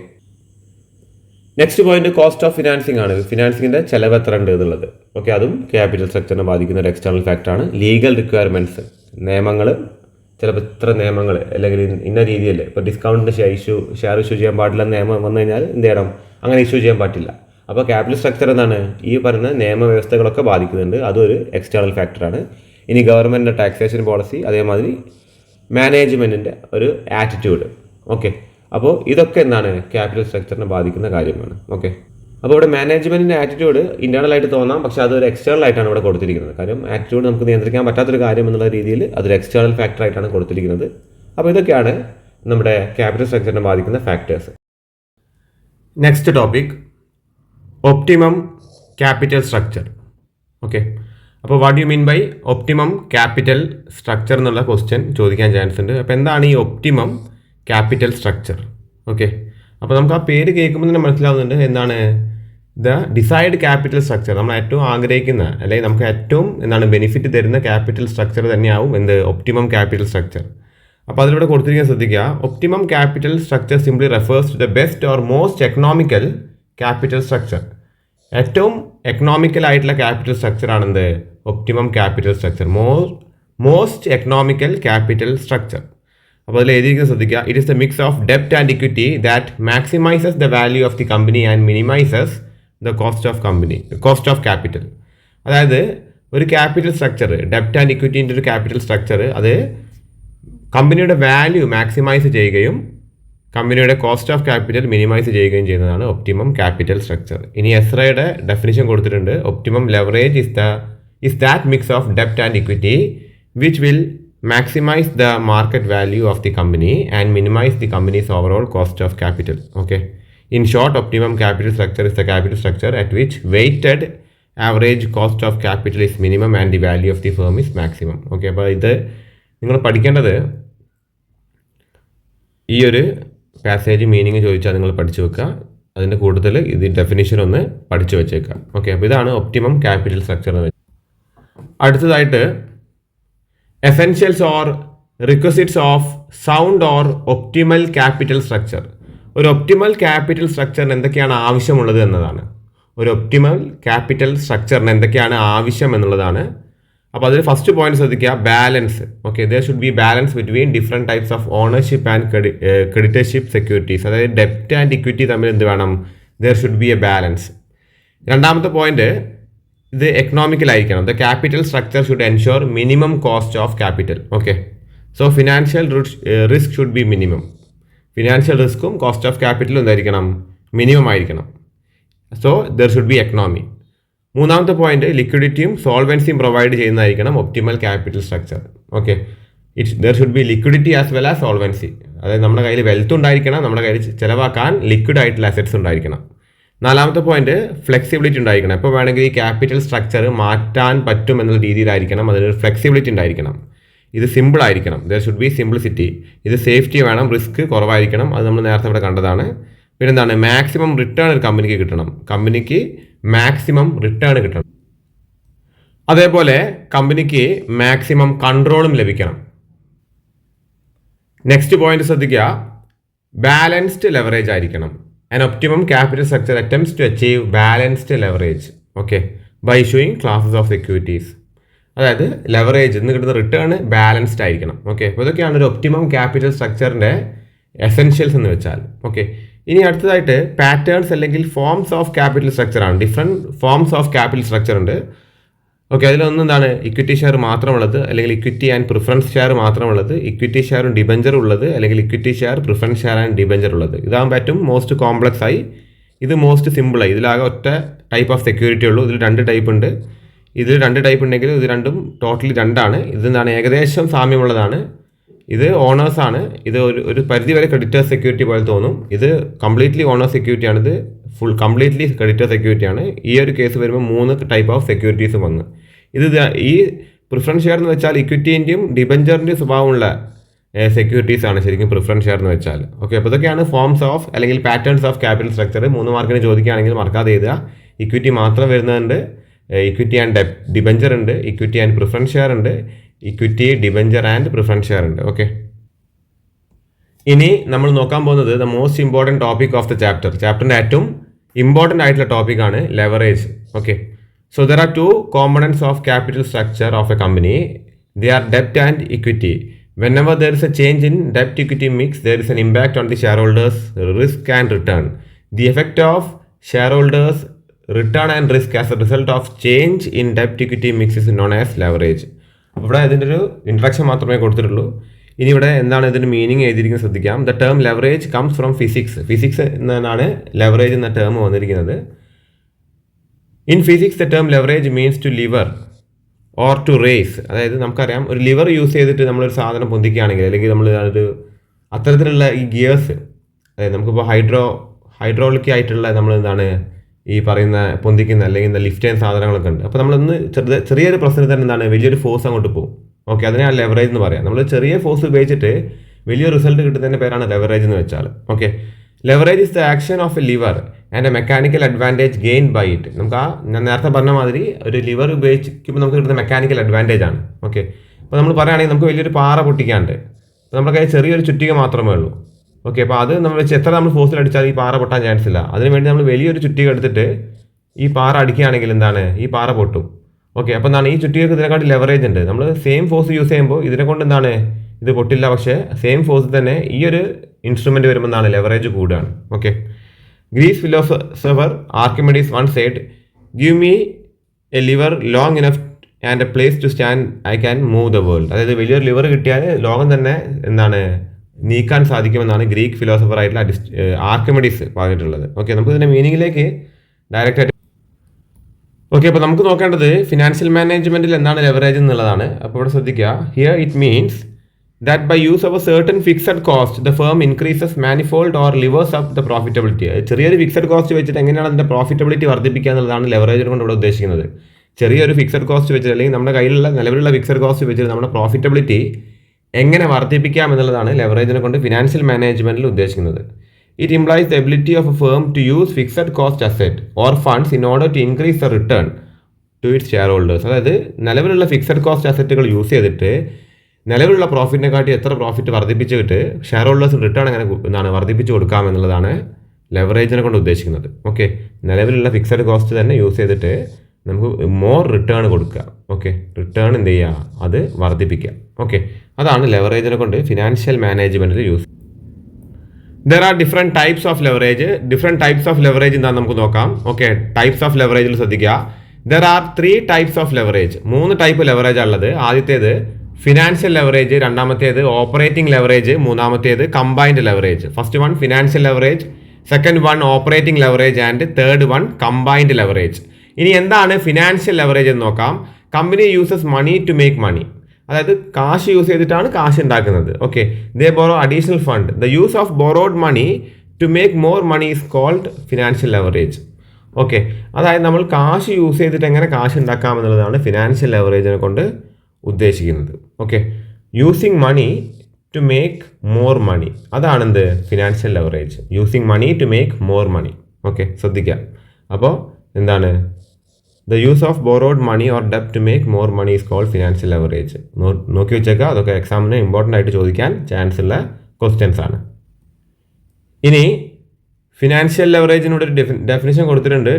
next point cost of financing ആണ്. ഫിനാൻസിങ്ങിൻ്റെ ചിലവ് എത്ര ഉണ്ട് എന്നുള്ളത്. ഓക്കെ, അതും ക്യാപിറ്റൽ സ്ട്രക്ചറിനെ ബാധിക്കുന്ന ഒരു എക്സ്റ്റേണൽ ഫാക്ടറാണ്. ലീഗൽ റിക്വയർമെൻറ്റ്സ്, നിയമങ്ങൾ, ചിലപ്പോൾ ഇത്ര നിയമങ്ങൾ അല്ലെങ്കിൽ ഇന്ന രീതിയിൽ ഇപ്പോൾ ഡിസ്കൗണ്ടിന് ഷെയർ ഇഷ്യൂ ചെയ്യാൻ പാടില്ല നിയമം വന്നു കഴിഞ്ഞാൽ എന്ത് ചെയ്യണം, അങ്ങനെ ഇഷ്യൂ ചെയ്യാൻ പറ്റില്ല. അപ്പോൾ ക്യാപിറ്റൽ സ്ട്രക്ചർ എന്താണ്, ഈ പറയുന്ന നിയമവ്യവസ്ഥകളൊക്കെ ബാധിക്കുന്നുണ്ട്, അതൊരു എക്സ്റ്റേണൽ ഫാക്ടറാണ്. ഇനി ഗവൺമെൻറ്റിൻ്റെ ടാക്സേഷൻ പോളിസി, അതേമാതിരി മാനേജ്മെൻറ്റിൻ്റെ ഒരു ആറ്റിറ്റ്യൂഡ്. ഓക്കെ, അപ്പോൾ ഇതൊക്കെ എന്താണ് ക്യാപിറ്റൽ സ്ട്രക്ചറിനെ ബാധിക്കുന്ന കാര്യമാണ്. ഓക്കെ, അപ്പോൾ ഇവിടെ മാനേജ്മെൻറ്റിൻ്റെ ആറ്റിറ്റ്യൂഡ് ഇൻറ്റേർണൽ ആയിട്ട് തോന്നാം, പക്ഷേ അതൊരു എക്സ്റ്റേണൽ ആയിട്ടാണ് ഇവിടെ കൊടുത്തിരിക്കുന്നത്. കാര്യം ആറ്റിറ്റ്യൂഡ് നമുക്ക് നിയന്ത്രിക്കാൻ പറ്റാത്തൊരു കാര്യം എന്നുള്ള രീതിയിൽ അതൊരു എക്സ്റ്റേണൽ ഫാക്ടർ ആയിട്ടാണ് കൊടുത്തിരിക്കുന്നത്. അപ്പോൾ ഇതൊക്കെയാണ് നമ്മുടെ ക്യാപിറ്റൽ സ്ട്രക്ചറിനെ ബാധിക്കുന്ന factors. Next topic optimum capital structure. Okay, അപ്പോൾ what you mean by optimum capital structure എന്നുള്ള ക്വസ്റ്റ്യൻ ചോദിക്കാൻ ചാൻസ് ഉണ്ട്. അപ്പോൾ എന്താണ് ഈ ഒപ്റ്റിമം ക്യാപിറ്റൽ സ്ട്രക്ചർ? ഓക്കെ, അപ്പോൾ നമുക്ക് ആ പേര് കേൾക്കുമ്പോൾ തന്നെ മനസ്സിലാവുന്നുണ്ട് എന്താണ് ദ ഡിസൈഡ് ക്യാപിറ്റൽ സ്ട്രക്ചർ. നമ്മൾ ഏറ്റവും ആഗ്രഹിക്കുന്ന അല്ലെങ്കിൽ നമുക്ക് ഏറ്റവും എന്താണ് ബെനിഫിറ്റ് തരുന്ന ക്യാപിറ്റൽ സ്ട്രക്ചർ തന്നെയാവും എന്ത് ഒപ്റ്റിമം ക്യാപിറ്റൽ സ്ട്രക്ചർ. അപ്പോൾ അതിലൂടെ കൊടുത്തിരിക്കാൻ ശ്രദ്ധിക്കുക, optimum capital structure simply refers to the best or most economical capital structure. ഏറ്റവും എക്കണോമിക്കൽ ആയിട്ടുള്ള ക്യാപിറ്റൽ സ്ട്രക്ചർ ആണെന്ത് optimum capital structure, most economical capital structure. അപ്പോൾ അതിൽ എഴുതിയിരിക്കുന്നത് ശ്രദ്ധിക്കുക, it is the mix of ഡെപ്റ്റ് and equity that maximizes the value of the company and minimizes the cost of capital. അതായത് ഒരു ക്യാപിറ്റൽ സ്ട്രക്ചർ, ഡെപ്റ്റ് and ഇക്വിറ്റിൻ്റെ ഒരു ക്യാപിറ്റൽ സ്ട്രക്ചർ, അത് കമ്പനിയുടെ വാല്യൂ മാക്സിമൈസ് ചെയ്യുകയും കമ്പനിയുടെ കോസ്റ്റ് ഓഫ് ക്യാപിറ്റൽ മിനിമൈസ് ചെയ്യുകയും ചെയ്യുന്നതാണ് ഒപ്റ്റിമം ക്യാപിറ്റൽ സ്ട്രക്ചർ. ഇനി എസ്റയുടെ ഡെഫിനിഷൻ കൊടുത്തിട്ടുണ്ട്, optimum leverage is that mix of ഡെപ്റ്റ് and equity which will maximize the market value of the company and minimize the company's overall cost of capital. Okay, in short, optimum capital structure is the capital structure at which weighted average cost of capital is minimum and the value of the firm is maximum. Okay, അപ്പോൾ ഇത് നിങ്ങൾ പഠിക്കേണ്ടത് ഈ ഒരു passage meaning ചോദിച്ചാൽ നിങ്ങൾ പഠിച്ചു വെക്കുക, അതിൻ്റെ കൂടുതൽ ഇത് ഡെഫിനിഷൻ ഒന്ന് പഠിച്ചു വെച്ചേക്കുക. ഓക്കെ, അപ്പോൾ ഇതാണ് ഒപ്റ്റിമം ക്യാപിറ്റൽ സ്ട്രക്ചർ. അടുത്തതായിട്ട് essentials or requisites of sound or optimal capital structure. ഒരു ഒപ്റ്റിമൽ ക്യാപിറ്റൽ സ്ട്രക്ചറിന് എന്തൊക്കെയാണ് ആവശ്യമുള്ളത് എന്നതാണ്. ഒരു ഒപ്റ്റിമൽ ക്യാപിറ്റൽ സ്ട്രക്ചറിന് എന്തൊക്കെയാണ് ആവശ്യം എന്നുള്ളതാണ്. അപ്പോൾ അതിൽ ഫസ്റ്റ് പോയിന്റ് ശ്രദ്ധിക്കുക, balance. Okay, there should be balance between different types of ownership and creditorship securities. അതായത് ഡെപ്റ്റ് ആൻഡ് ഇക്വിറ്റി തമ്മിൽ എന്ത് വേണം, there should be a balance. രണ്ടാമത്തെ പോയിന്റ്, ഇത് എക്കണോമിക്കലായിരിക്കണം. The capital structure should ensure minimum cost of capital. Okay, so financial risk should be minimum. Financial റിസ്ക്കും cost of ക്യാപിറ്റലും എന്തായിരിക്കണം, മിനിമം ആയിരിക്കണം. So there should be economy. മൂന്നാമത്തെ point, ലിക്വിഡിറ്റിയും സോൾവൻസിയും provide ചെയ്യുന്നതായിരിക്കണം optimal capital structure. Okay, there should be liquidity as well as solvency. അതായത് നമ്മുടെ കയ്യിൽ വെൽത്ത് ഉണ്ടായിരിക്കണം, നമ്മുടെ കയ്യിൽ ചിലവാക്കാൻ ലിക്വിഡ് ആയിട്ടുള്ള അസറ്റ്സ് ഉണ്ടായിരിക്കണം. നാലാമത്തെ പോയിന്റ്, ഫ്ലെക്സിബിലിറ്റി ഉണ്ടായിരിക്കണം. ഇപ്പോൾ വേണമെങ്കിൽ ഈ ക്യാപിറ്റൽ സ്ട്രക്ചർ മാറ്റാൻ പറ്റും എന്നുള്ള രീതിയിലായിരിക്കണം, അതിനൊരു ഫ്ലെക്സിബിലിറ്റി ഉണ്ടായിരിക്കണം. ഇത് സിമ്പിൾ ആയിരിക്കണം, ദർ ഷുഡ് ബി സിംപ്ലിസിറ്റി. ഇത് സേഫ്റ്റി വേണം, റിസ്ക് കുറവായിരിക്കണം, അത് നമ്മൾ നേരത്തെ ഇവിടെ കണ്ടതാണ്. പിന്നെന്താണ്, മാക്സിമം റിട്ടേൺ ഒരു കമ്പനിക്ക് കിട്ടണം, കമ്പനിക്ക് മാക്സിമം റിട്ടേൺ കിട്ടണം. അതേപോലെ കമ്പനിക്ക് മാക്സിമം കൺട്രോളും ലഭിക്കണം. നെക്സ്റ്റ് പോയിന്റ് ശ്രദ്ധിക്കുക, ബാലൻസ്ഡ് ലെവറേജ് ആയിരിക്കണം. An optimum capital structure attempts to achieve balanced leverage, okay, by issuing classes of securities. അതായത് ലെവറേജ് എന്ന് കിട്ടുന്ന റിട്ടേൺ ബാലൻസ്ഡ് ആയിരിക്കണം. ഓക്കെ, അപ്പോൾ ഇതൊക്കെയാണ് ഒരു ഒപ്റ്റിമം ക്യാപിറ്റൽ സ്ട്രക്ചറിൻ്റെ എസെൻഷ്യൽസ് എന്ന് വെച്ചാൽ. ഓക്കെ, ഇനി അടുത്തതായിട്ട് പാറ്റേൺസ് അല്ലെങ്കിൽ ഫോംസ് ഓഫ് ക്യാപിറ്റൽ സ്ട്രക്ചർ ആണ്. Different forms of capital structure ഉണ്ട്. ഓക്കെ, അതിലൊന്നും എന്താണ് ഇക്വിറ്റി ഷെയർ മാത്രമുള്ളത്, അല്ലെങ്കിൽ ഇക്വിറ്റി ആൻഡ് പ്രിഫറൻസ് ഷെയർ മാത്രമുള്ളത്, ഇക്വിറ്റി ഷെയറും ഡിബഞ്ചർ ഉള്ളത്, അല്ലെങ്കിൽ equity share preference share and debenture ഉള്ളത്. ഇതാകുമ്പോൾ ഏറ്റവും മോസ്റ്റ് കോംപ്ലക്സ് ആയി, ഇത് മോസ്റ്റ് സിമ്പിളായി. ഇതിലാകെ ഒറ്റ ടൈപ്പ് ഓഫ് സെക്യൂരിറ്റി ഉള്ളൂ. ഇതിൽ 2 ടൈപ്പ് ഉണ്ട്. ഇതിൽ 2 ടൈപ്പ് ഉണ്ടെങ്കിൽ ഇത് രണ്ടും ടോട്ടലി 2ആണ്. ഇത് എന്താണ് ഏകദേശം സാമ്യമുള്ളതാണ്. ഇത് ഓണേഴ്സാണ്. ഇത് ഒരു പരിധി വരെ ക്രെഡിറ്റേഴ്സ് സെക്യൂരിറ്റി പോലെ തോന്നും. ഇത് കംപ്ലീറ്റ്ലി ഓണേഴ്സ് സെക്യൂരിറ്റിയാണ്. ഇത് ഫുൾ കംപ്ലീറ്റ്ലി ക്രെഡിറ്റർ സെക്യൂരിറ്റിയാണ്. ഈ ഒരു കേസ് വരുമ്പോൾ 3 ടൈപ്പ് ഓഫ് സെക്യൂരിറ്റീസ് വന്ന് ഈ പ്രിഫറൻസ് ഷെയർ എന്ന് വെച്ചാൽ ഇക്വിറ്റീൻ്റെയും ഡിബഞ്ചറിൻ്റെയും സ്വഭാവമുള്ള സെക്യൂരിറ്റീസ് ആണ് ശരിക്കും പ്രിഫറൻസ് ഷെയർ എന്ന് വെച്ചാൽ. ഓക്കെ, അപ്പോൾ ഇതൊക്കെയാണ് ഫോംസ് ഓഫ് അല്ലെങ്കിൽ പാറ്റേൺസ് ഓഫ് ക്യാപിറ്റൽ സ്ട്രക്ചർ. 3 മാർക്കിന് ചോദിക്കുകയാണെങ്കിൽ മറക്കാതെ എഴുതുക. ഇക്വിറ്റി മാത്രം വരുന്നുണ്ട്, ഇക്വിറ്റി ആൻഡ് ഡിബഞ്ചർ ഉണ്ട്, ഇക്വിറ്റി ആൻഡ് പ്രിഫറൻസ് ഷെയർ ഉണ്ട്, equity debenture and preference share ഉണ്ട്. ഓക്കെ, ഇനി നമ്മൾ നോക്കാൻ പോകുന്നത് the most important topic of the ചാപ്റ്ററിൻ്റെ ഏറ്റവും ഇമ്പോർട്ടൻ്റ് ആയിട്ടുള്ള ടോപ്പിക്കാണ് leverage. Okay, so there are 2 components of capital structure of a company. They are debt and equity. Whenever there is a change in debt equity mix, there is an impact on the shareholders risk and return. The effect of shareholders return and risk as a result of change in debt equity mix is known as leverage. ഇവിടെ ഇതിൻ്റെ ഒരു introduction മാത്രമേ കൊടുത്തിട്ടുള്ളൂ. ഇനി ഇവിടെ എന്താണ് ഇതിൻ്റെ meaning എഴുതിയിരിക്കുന്നത് ശ്രദ്ധിക്കാം. The term leverage comes from physics എന്നാണ് ലെവറേജ് എന്ന ടേം വന്നിരിക്കുന്നത്. In physics the term leverage means to lever or to raise. അതായത് നമുക്കറിയാം, ഒരു ലിവർ യൂസ് ചെയ്തിട്ട് നമ്മളൊരു സാധനം പൊന്തിക്കുകയാണെങ്കിൽ, അല്ലെങ്കിൽ നമ്മൾ ഒരു അത്തരത്തിലുള്ള ഈ ഗിയേഴ്സ്, അതായത് നമുക്കിപ്പോൾ ഹൈഡ്രോളിക് ആയിട്ടുള്ള നമ്മൾ എന്താണ് ഈ പറയുന്ന പൊന്തിക്കുന്ന അല്ലെങ്കിൽ ലിഫ്റ്റ് ചെയ്യുന്ന സാധനങ്ങളൊക്കെ ഉണ്ട്. അപ്പോൾ നമ്മളൊന്ന് ചെറിയൊരു പ്രശ്നത്തിൽ തന്നെ എന്താണ് വലിയൊരു ഫോഴ്സ് അങ്ങോട്ട് പോകും. ഓക്കെ, അതിനാണ് ലെവറേജ് എന്ന് പറയാം. നമ്മൾ ചെറിയ ഫോഴ്സ് ഉപയോഗിച്ചിട്ട് വലിയ റിസൾട്ട് കിട്ടുന്നതിൻ്റെ പേരാണ് ലെവറേജ് എന്ന് വെച്ചാൽ. Okay, leverage is the action of a lever and a mechanical advantage gain by it. നമുക്ക് ഞാൻ നേരത്തെ പറഞ്ഞ മാതിരി ഒരു ലിവർ ഉപയോഗിക്കുമ്പോൾ നമുക്ക് കിട്ടുന്ന മെക്കാനിക്കൽ അഡ്വാൻറ്റേജ് ആണ്. ഓക്കെ, അപ്പോൾ നമ്മൾ പറയുകയാണെങ്കിൽ നമുക്ക് വലിയൊരു പാറ പൊട്ടിക്കാണ്ട് നമ്മുടെ കയ്യിൽ ചെറിയൊരു ചുറ്റിക മാത്രമേ ഉള്ളൂ. ഓക്കെ, അപ്പോൾ അത് നമ്മൾ വെച്ച് എത്ര നമ്മൾ ഫോഴ്സിൽ അടിച്ചാൽ ഈ പാറ പൊട്ടാൻ ചാൻസ് ഇല്ല. അതിനുവേണ്ടി നമ്മൾ വലിയൊരു ചുറ്റിക എടുത്തിട്ട് ഈ പാറ അടിക്കുകയാണെങ്കിൽ എന്താണ് ഈ പാറ പൊട്ടും. ഓക്കെ, അപ്പോൾ എന്താണ് ഈ ചുറ്റികൾക്ക് ഇതിനെക്കാട്ടി ലെവറേജ് ഉണ്ട്. നമ്മൾ സെയിം ഫോഴ്സ് യൂസ് ചെയ്യുമ്പോൾ ഇതിനെ കൊണ്ട് എന്താണ് ഇത് പൊട്ടില്ല. പക്ഷേ സെയിം ഫോഴ്സ് തന്നെ ഈ ഒരു ഇൻസ്ട്രുമെൻ്റ് വരുമ്പോൾ എന്താണ് ലെവറേജ് കൂടുകയാണ്. Okay, Greece philosopher Archimedes one said, give me a lever long enough and a place to stand, I can move the world. അതായത് വലിയൊരു ലിവർ കിട്ടിയാൽ ലോകം തന്നെ എന്താണ് നീക്കാൻ സാധിക്കുമെന്നാണ് ഗ്രീക്ക് ഫിലോസഫർ ആയിട്ടുള്ള ആർക്കിമിഡീസ് പറഞ്ഞിട്ടുള്ളത്. ഓക്കെ, നമുക്ക് ഇതിൻ്റെ മീനിങ്ങിലേക്ക് ഡയറക്റ്റ് ആയിട്ട് ഓക്കെ, അപ്പോൾ നമുക്ക് നോക്കേണ്ടത് ഫിനാൻഷ്യൽ മാനേജ്മെൻറ്റിൽ എന്താണ് ലെവറേജ് എന്നുള്ളതാണ്. അപ്പോൾ ഇവിടെ ശ്രദ്ധിക്കുക. Here it means that by use of a certain fixed cost the firm increases manifold or levers up the profitability. ചെറിയൊരു ഫിക്സഡ് കോസ്റ്റ് വെച്ചിട്ട് എങ്ങനെയാണ് അതിൻ്റെ പ്രോഫിറ്റബിലിറ്റി വർദ്ധിപ്പിക്കുക എന്നുള്ളതാണ് ലെവറേജ് കൊണ്ട് ഇവിടെ ഉദ്ദേശിക്കുന്നത്. ചെറിയൊരു ഫിക്സഡ് കോസ്റ്റ് വെച്ചിട്ട് അല്ലെങ്കിൽ നമ്മുടെ കയ്യിലുള്ള നിലവിലുള്ള ഫിക്സഡ് കോസ്റ്റ് വെച്ചിട്ട് നമ്മുടെ പ്രോഫിറ്റബിലിറ്റി എങ്ങനെ വർദ്ധിപ്പിക്കാം എന്നുള്ളതാണ് ലെവറേജിനെ കൊണ്ട് ഫിനാൻഷ്യൽ മാനേജ്മെൻറ്റിൽ ഉദ്ദേശിക്കുന്നത്. It implies the ability of a firm to use fixed cost asset or funds in order to increase the return to its share holders. അതായത് നിലവിലുള്ള ഫിക്സഡ് കോസ്റ്റ് അസറ്റുകൾ യൂസ് ചെയ്തിട്ട് നിലവിലുള്ള പ്രോഫിറ്റിനെക്കാട്ടി എത്ര പ്രോഫിറ്റ് വർദ്ധിപ്പിച്ചിട്ട് ഷെയർ ഹോൾഡേഴ്സിന് റിട്ടേൺ എങ്ങനെ എന്താണ് വർദ്ധിപ്പിച്ച് കൊടുക്കാം എന്നുള്ളതാണ് ലെവറേജിനെ കൊണ്ട് ഉദ്ദേശിക്കുന്നത്. ഓക്കെ, നിലവിലുള്ള ഫിക്സഡ് കോസ്റ്റ് തന്നെ യൂസ് ചെയ്തിട്ട് നമുക്ക് മോർ റിട്ടേൺ കൊടുക്കുക. ഓക്കെ, റിട്ടേൺ എന്ത് ചെയ്യുക, അത് വർദ്ധിപ്പിക്കുക. ഓക്കെ, അതാണ് ലെവറേജിനെ കൊണ്ട് ഫിനാൻഷ്യൽ മാനേജ്മെൻറ്റിൽ use. There are different types of leverage. Different types of leverage എന്താണെന്ന് നമുക്ക് നോക്കാം. ഓക്കെ, ടൈപ്സ് ഓഫ് ലെവറേജിൽ ശ്രദ്ധിക്കുക. There are 3 types of leverage. 3 type leverage ഉള്ളത്. ആദ്യത്തേത് ഫിനാൻഷ്യൽ ലെവറേജ്, രണ്ടാമത്തേത് ഓപ്പറേറ്റിംഗ് ലെവറേജ്, മൂന്നാമത്തേത് combined leverage. First one financial leverage, second one operating leverage and third one combined leverage. ഇനി എന്താണ് ഫിനാൻഷ്യൽ ലെവറേജ് എന്ന് നോക്കാം. Company uses money to make money. അതായത് കാശ് യൂസ് ചെയ്തിട്ടാണ് കാശ് ഉണ്ടാക്കുന്നത്. Okay, they borrow additional fund. The use of borrowed money to make more money is called financial leverage. Okay, അതായത് നമ്മൾ കാശ് യൂസ് ചെയ്തിട്ട് എങ്ങനെ കാശ് ഉണ്ടാക്കാം എന്നുള്ളതാണ് ഫിനാൻഷ്യൽ ലെവറേജിനെ കൊണ്ട് ഉദ്ദേശിക്കുന്നത്. Okay, using money to make more money, അതാണെന്ത് financial leverage. Using money to make more money. Okay, ശ്രദ്ധിക്കാം. അപ്പോൾ എന്താണ് the use of borrowed money or ഡെപ്റ്റ് to make more money is called financial leverage. നോക്കി വെച്ചേക്കുക. അതൊക്കെ എക്സാമിന് ഇമ്പോർട്ടൻ്റ് ആയിട്ട് ചോദിക്കാൻ ചാൻസ് ഉള്ള ക്വസ്റ്റ്യൻസ് ആണ്. ഇനി ഫിനാൻഷ്യൽ ലെവറേജിനോട് ഒരു ഡെഫിനിഷൻ കൊടുത്തിട്ടുണ്ട്.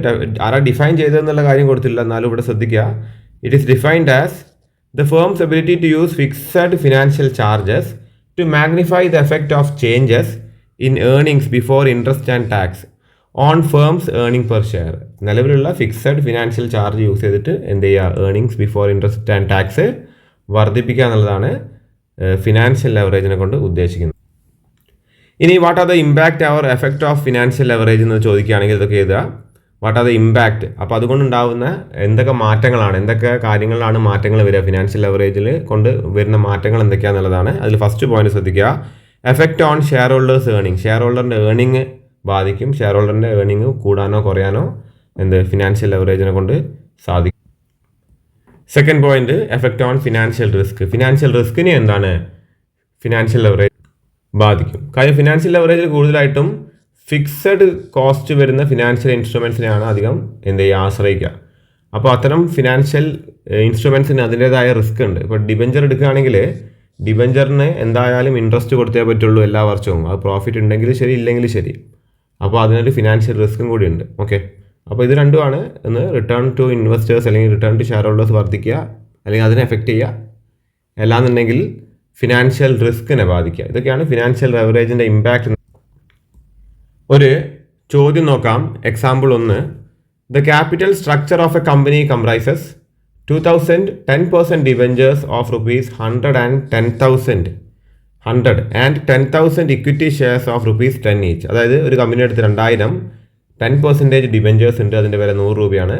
ആരാ ഡിഫൈൻ ചെയ്തതെന്നുള്ള കാര്യം കൊടുത്തില്ല, എന്നാലും ഇവിടെ ശ്രദ്ധിക്കുക. It is defined as the firm's ability to use fixed financial charges to magnify the effect of changes in earnings before interest and tax on firms earning per share. നിലവിലുള്ള fixed financial charge use ചെയ്തിട്ട് എന്ത് ചെയ്യുക, earnings before interest and tax വർദ്ധിപ്പിക്കുക എന്നുള്ളതാണ് financial ലെവറേജിനെ കൊണ്ട് ഉദ്ദേശിക്കുന്നത്. ഇനി what are the impact or effect of financial leverage എന്ന് ചോദിക്കുകയാണെങ്കിൽ ഇതൊക്കെ എഴുതുക. വാട്ട് ആർ ദ ഇമ്പാക്റ്റ്, അപ്പോൾ അതുകൊണ്ടുണ്ടാകുന്ന എന്തൊക്കെ മാറ്റങ്ങളാണ്, എന്തൊക്കെ കാര്യങ്ങളിലാണ് മാറ്റങ്ങൾ വരിക, ഫിനാൻഷ്യൽ ലെവറേജിൽ കൊണ്ട് വരുന്ന മാറ്റങ്ങൾ എന്തൊക്കെയാണെന്നുള്ളതാണ്. അതിൽ ഫസ്റ്റ് പോയിന്റ് ശ്രദ്ധിക്കുക, effect on share holders earning. Share ഹോൾഡറിൻ്റെ ഏർണിംഗ് ബാധിക്കും. ഷെയർ ഹോൾഡറിൻ്റെ ഏർണിംഗ് കൂടാനോ കുറയാനോ ഫിനാൻഷ്യൽ ലെവറേജിനെ കൊണ്ട് സാധിക്കും. Second point, effect on financial risk. Financial റിസ്കിനെ ഫിനാൻഷ്യൽ ലെവറേജ് ബാധിക്കും. കാര്യം ഫിനാൻഷ്യൽ ലെവറേജിൽ കൂടുതലായിട്ടും ഫിക്സഡ് കോസ്റ്റ് വരുന്ന ഫിനാൻഷ്യൽ ഇൻസ്ട്രുമെൻസിനെയാണ് അധികം ആശ്രയിക്കുക. അപ്പോൾ അത്തരം ഫിനാൻഷ്യൽ ഇൻസ്ട്രുമെൻസിന് അതിൻ്റേതായ റിസ്ക് ഉണ്ട്. ഇപ്പോൾ ഡിബഞ്ചർ എടുക്കുകയാണെങ്കിൽ ഡിബഞ്ചറിന് എന്തായാലും ഇൻട്രസ്റ്റ് കൊടുത്തേ പറ്റുള്ളൂ എല്ലാ വർഷവും. അത് പ്രോഫിറ്റ് ഉണ്ടെങ്കിൽ ശരി, ഇല്ലെങ്കിൽ ശരി. അപ്പോൾ അതിനൊരു ഫിനാൻഷ്യൽ റിസ്ക്കും കൂടി ഉണ്ട്. ഓക്കെ, അപ്പോൾ ഇത് രണ്ടുമാണ് ഒന്ന് റിട്ടേൺ ടു ഇൻവെസ്റ്റേഴ്സ് അല്ലെങ്കിൽ റിട്ടേൺ ടു ഷെയർ ഹോൾഡേഴ്സ് വർദ്ധിക്കുക അല്ലെങ്കിൽ അതിനെ എഫക്റ്റ് ചെയ്യുക, അല്ലാന്നുണ്ടെങ്കിൽ ഫിനാൻഷ്യൽ റിസ്കിനെ ബാധിക്കുക. ഇതൊക്കെയാണ് ഫിനാൻഷ്യൽ ലെവറേജിൻ്റെ ഇമ്പാക്റ്റ്. ഒരു ചോദ്യം നോക്കാം. Example 1, the capital structure of A company comprises 2000 10% debentures of ₹100 and 10,000 equity shares of ₹10 each. അതായത് ഒരു കമ്പനി എടുത്ത് 2000 10% ഡിബഞ്ചേഴ്സ് ഉണ്ട്, അതിൻ്റെ വില 100 രൂപയാണ്.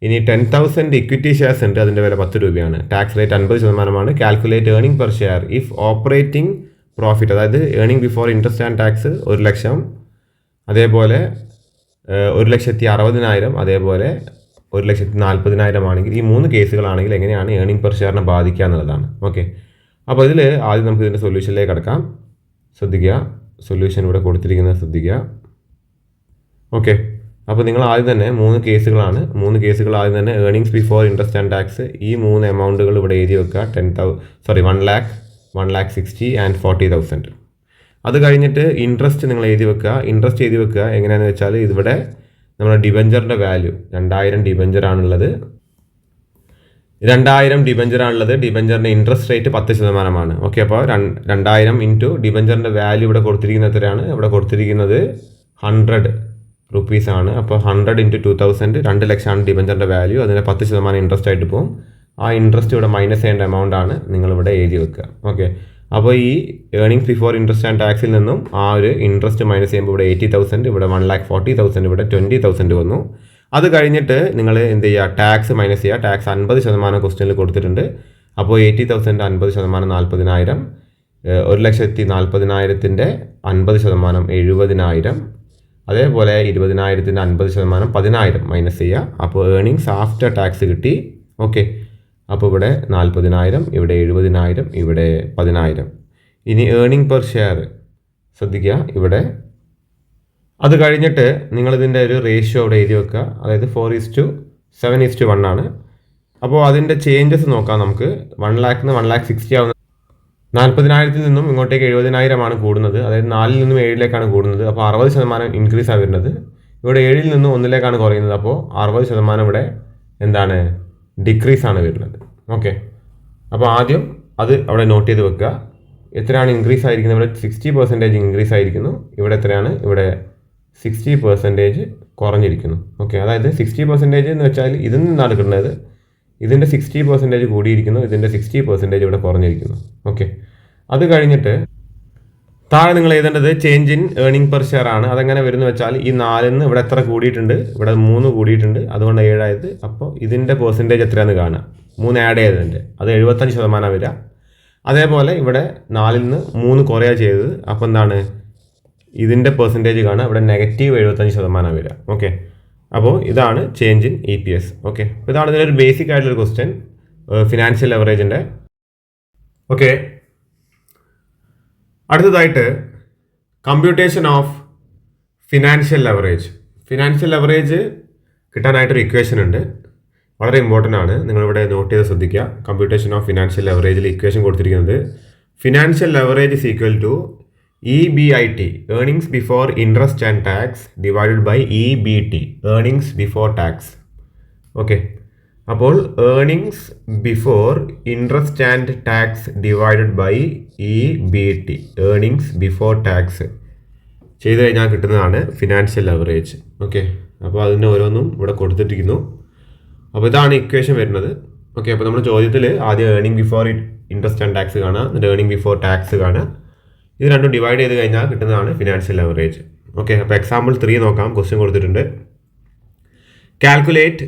ഇനി 10,000 ഇക്വിറ്റി ഷെയർസ് ഉണ്ട്, അതിൻ്റെ വില 10 രൂപയാണ്. Tax rate 50%. Calculate earning per share if operating profit, അതായത് earning before interest and tax 1,00,000, അതേപോലെ 1,60,000, അതേപോലെ 1,40,000 ആണെങ്കിൽ, ഈ 3 കേസുകളാണെങ്കിൽ എങ്ങനെയാണ് ഏർണിംഗ് പെർ ഷെയറിനെ ബാധിക്കുക എന്നുള്ളതാണ്. ഓക്കെ, അപ്പോൾ ഇതിൽ ആദ്യം നമുക്ക് ഇതിൻ്റെ സൊല്യൂഷനിലേക്ക് കടക്കാം. ശ്രദ്ധിക്കുക, സൊല്യൂഷൻ ഇവിടെ കൊടുത്തിരിക്കുന്നത് ശ്രദ്ധിക്കുക. ഓക്കെ, അപ്പോൾ നിങ്ങൾ ആദ്യം തന്നെ 3 കേസുകളാണ്. 3 കേസുകൾ ആദ്യം തന്നെ earnings before interest and tax, ഈ 3 എമൗണ്ടുകൾ ഇവിടെ എഴുതി വെക്കുക. 1 lakh, 1,60,000 and 40,000. അത് കഴിഞ്ഞിട്ട് ഇൻട്രസ്റ്റ് നിങ്ങൾ എഴുതി വെക്കുക. ഇൻട്രസ്റ്റ് എഴുതി വെക്കുക എങ്ങനെയാണെന്ന് വെച്ചാൽ, ഇതിവിടെ നമ്മുടെ ഡിബഞ്ചറിൻ്റെ വാല്യൂ 2000 ഡിബഞ്ചറാണുള്ളത്. 2000 ഡിബഞ്ചറാണുള്ളത്. ഡിബഞ്ചറിൻ്റെ ഇൻട്രസ്റ്റ് റേറ്റ് 10%. ഓക്കെ, അപ്പോൾ 2000 ഇൻറ്റു ഡിബഞ്ചറിൻ്റെ വാല്യൂ ഇവിടെ കൊടുത്തിരിക്കുന്നത് എത്രയാണ്? ഇവിടെ കൊടുത്തിരിക്കുന്നത് 100 റുപ്പീസാണ്. അപ്പോൾ 100 ഇൻറ്റു 2000, 2,00,000 ഡിബഞ്ചറിൻ്റെ വാല്യൂ. അതിന് 10% ഇൻട്രസ്റ്റ് ആയിട്ട് പോകും. ആ ഇൻട്രസ്റ്റ് ഇവിടെ മൈനസ് ചെയ്യേണ്ട എമൗണ്ട് ആണ് നിങ്ങളിവിടെ എഴുതി വെക്കുക. ഓക്കെ, അപ്പോൾ ഈ ഏർണിംഗ്സ് ബിഫോർ ഇൻട്രസ്റ്റ് ആൻഡ് ടാക്സിൽ നിന്നും ആ ഒരു ഇൻട്രസ്റ്റ് മൈനസ് ചെയ്യുമ്പോൾ ഇവിടെ 80,000, ഇവിടെ 1,40,000, ഇവിടെ 20,000 വന്നു. അത് കഴിഞ്ഞിട്ട് നിങ്ങൾ എന്ത് ചെയ്യുക, ടാക്സ് മൈനസ് ചെയ്യുക. ടാക്സ് 50% ക്വസ്റ്റ്യനിൽ കൊടുത്തിട്ടുണ്ട്. അപ്പോൾ 80,000 50% 40,000, 1,40,000 50% 70,000, അതേപോലെ 20,000 50% 10,000 മൈനസ് ചെയ്യുക. അപ്പോൾ ഏർണിങ്സ് ആഫ്റ്റർ ടാക്സ് കിട്ടി. ഓക്കെ, അപ്പോൾ ഇവിടെ 40,000, ഇവിടെ 70,000, ഇവിടെ 10,000. ഇനി ഏർണിംഗ് പെർ ഷെയർ ശ്രദ്ധിക്കുക ഇവിടെ. അത് കഴിഞ്ഞിട്ട് നിങ്ങളിതിൻ്റെ ഒരു റേഷ്യോ ഇവിടെ എഴുതി വെക്കുക. അതായത് 4:7:1 ആണ്. അപ്പോൾ അതിൻ്റെ ചേഞ്ചസ് നോക്കാം നമുക്ക്. 1,00,000 നിന്ന് 1,60,000 ആവുന്നത്. 40,000 നിന്നും ഇങ്ങോട്ടേക്ക് 70,000 കൂടുന്നത്. അതായത് 4 നിന്നും 7 കൂടുന്നത്. അപ്പോൾ 60% ഇൻക്രീസ് ആണ് വരുന്നത്. ഇവിടെ 7 നിന്നും 1 കുറയുന്നത്. അപ്പോൾ 60% ഇവിടെ എന്താണ്, ഡിക്രീസ് ആണ് വരുന്നത്. ഓക്കെ, അപ്പോൾ ആദ്യം അത് അവിടെ നോട്ട് ചെയ്ത് വെക്കുക. എത്രയാണ് ഇൻക്രീസ് ആയിരിക്കുന്നത്? ഇവിടെ 60% ഇൻക്രീസ് ആയിരിക്കുന്നു. ഇവിടെ എത്രയാണ്? ഇവിടെ 60% കുറഞ്ഞിരിക്കുന്നു. ഓക്കെ, അതായത് 60% എന്ന് വെച്ചാൽ ഇതിൽ നിന്നാണ് കിട്ടുന്നത്. ഇതിൻ്റെ 60% കൂടിയിരിക്കുന്നു, ഇതിൻ്റെ 60% ഇവിടെ കുറഞ്ഞിരിക്കുന്നു. ഓക്കെ, അത് കഴിഞ്ഞിട്ട് താഴെ നിങ്ങൾ എഴുതേണ്ടത് change in earning per share ആണ്. അതെങ്ങനെ വരുന്നു വെച്ചാൽ, ഈ 4 ഇവിടെ എത്ര കൂടിയിട്ടുണ്ട്? ഇവിടെ 3 കൂടിയിട്ടുണ്ട്, അതുകൊണ്ട് 7 ആയത്. അപ്പോൾ ഇതിൻ്റെ പെർസെൻറ്റേജ് എത്രയാണെന്ന് കാണുക. 3 ആഡ് ചെയ്തതിൻ്റെ അത് 75% വരിക. അതേപോലെ ഇവിടെ 4 നിന്ന് 3 കുറയാ ചെയ്തത്. അപ്പോൾ എന്താണ്, ഇതിൻ്റെ പെർസെൻറ്റേജ് കാണുക. ഇവിടെ -75% വരിക. ഓക്കെ, അപ്പോൾ ഇതാണ് ചേഞ്ച് ഇൻ EPS. ഓക്കെ, അപ്പോൾ ഇതാണ് ഇതിലൊരു ബേസിക് ആയിട്ടുള്ളൊരു ക്വസ്റ്റ്യൻ ഫിനാൻഷ്യൽ ലെവറേജിൻ്റെ. ഓക്കെ, അടുത്തതായിട്ട് കമ്പ്യൂട്ടേഷൻ ഓഫ് ഫിനാൻഷ്യൽ ലെവറേജ്. ഫിനാൻഷ്യൽ ലെവറേജ് കിട്ടാനായിട്ടൊരു ഇക്വേഷൻ ഉണ്ട്, വളരെ ഇമ്പോർട്ടൻ്റ് ആണ്. നിങ്ങളിവിടെ നോട്ട് ചെയ്ത് ശ്രദ്ധിക്കുക. കമ്പ്യൂട്ടേഷൻ ഓഫ് ഫിനാൻഷ്യൽ ലെവറേജിൽ ഇക്വേഷൻ കൊടുത്തിരിക്കുന്നത് financial leverage is equal to EBIT, earnings before interest and tax, divided by EBT, earnings before tax. Okay, അപ്പോൾ earnings before interest and tax divided by EBT, earnings before tax. ചെയ്ത് കഴിഞ്ഞാൽ കിട്ടുന്നതാണ് financial leverage. Okay, അപ്പോൾ അതിൻ്റെ ഓരോന്നും ഇവിടെ കൊടുത്തിട്ടിരിക്കുന്നു. അപ്പോൾ ഇതാണ് ഇക്വേഷൻ വരുന്നത്. ഓക്കെ, അപ്പോൾ നമ്മുടെ ചോദ്യത്തിൽ ആദ്യം earning before interest and tax കാണുക, എന്നിട്ട് ഏർണിംഗ് ബിഫോർ ടാക്സ് കാണുക. ഇത് രണ്ടും ഡിവൈഡ് ചെയ്ത് കഴിഞ്ഞാൽ കിട്ടുന്നതാണ് ഫിനാൻഷ്യൽ ലെവറേജ്. ഓക്കെ, അപ്പോൾ എക്സാമ്പിൾ 3 നോക്കാം. ക്വസ്റ്റ്യൻ കൊടുത്തിട്ടുണ്ട്. Calculate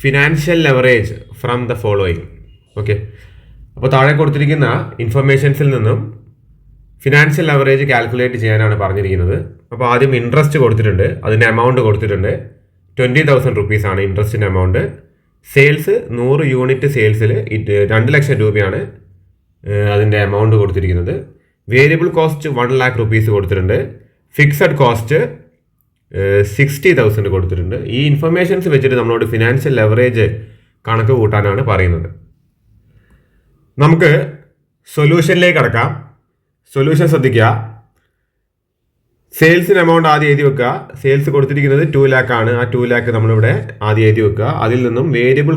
financial leverage from the following. Okay, അപ്പോൾ താഴെ കൊടുത്തിരിക്കുന്ന ഇൻഫർമേഷൻസിൽ നിന്നും ഫിനാൻഷ്യൽ ലെവറേജ് കാൽക്കുലേറ്റ് ചെയ്യാനാണ് പറഞ്ഞിരിക്കുന്നത്. അപ്പോൾ ആദ്യം ഇൻട്രസ്റ്റ് കൊടുത്തിട്ടുണ്ട്, അതിൻ്റെ എമൗണ്ട് കൊടുത്തിട്ടുണ്ട്. 20,000 റുപ്പീസാണ് ഇൻട്രസ്റ്റിൻ്റെ എമൗണ്ട്. സെയിൽസ് 100 യൂണിറ്റ് സെയിൽസിൽ 2 ലക്ഷം രൂപയാണ് അതിൻ്റെ എമൗണ്ട് കൊടുത്തിരിക്കുന്നത്. വേരിയബിൾ കോസ്റ്റ് 1 lakh റുപ്പീസ് കൊടുത്തിട്ടുണ്ട്. ഫിക്സഡ് കോസ്റ്റ് 60,000 കൊടുത്തിട്ടുണ്ട്. ഈ ഇൻഫർമേഷൻസ് വെച്ചിട്ട് നമ്മളോട് ഫിനാൻഷ്യൽ ലെവറേജ് കണക്ക് കൂട്ടാനാണ് പറയുന്നത്. നമുക്ക് സൊല്യൂഷനിലേക്ക് കടക്കാം. സൊല്യൂഷൻ ശ്രദ്ധിക്കുക. സെയിൽസിന് എമൗണ്ട് ആദ്യം എഴുതി വെക്കുക. സെയിൽസ് കൊടുത്തിരിക്കുന്നത് 2 lakh ആണ്. ആ 2 lakh നമ്മളിവിടെ ആദ്യം എഴുതി വെക്കുക. അതിൽ നിന്നും വേരിയബിൾ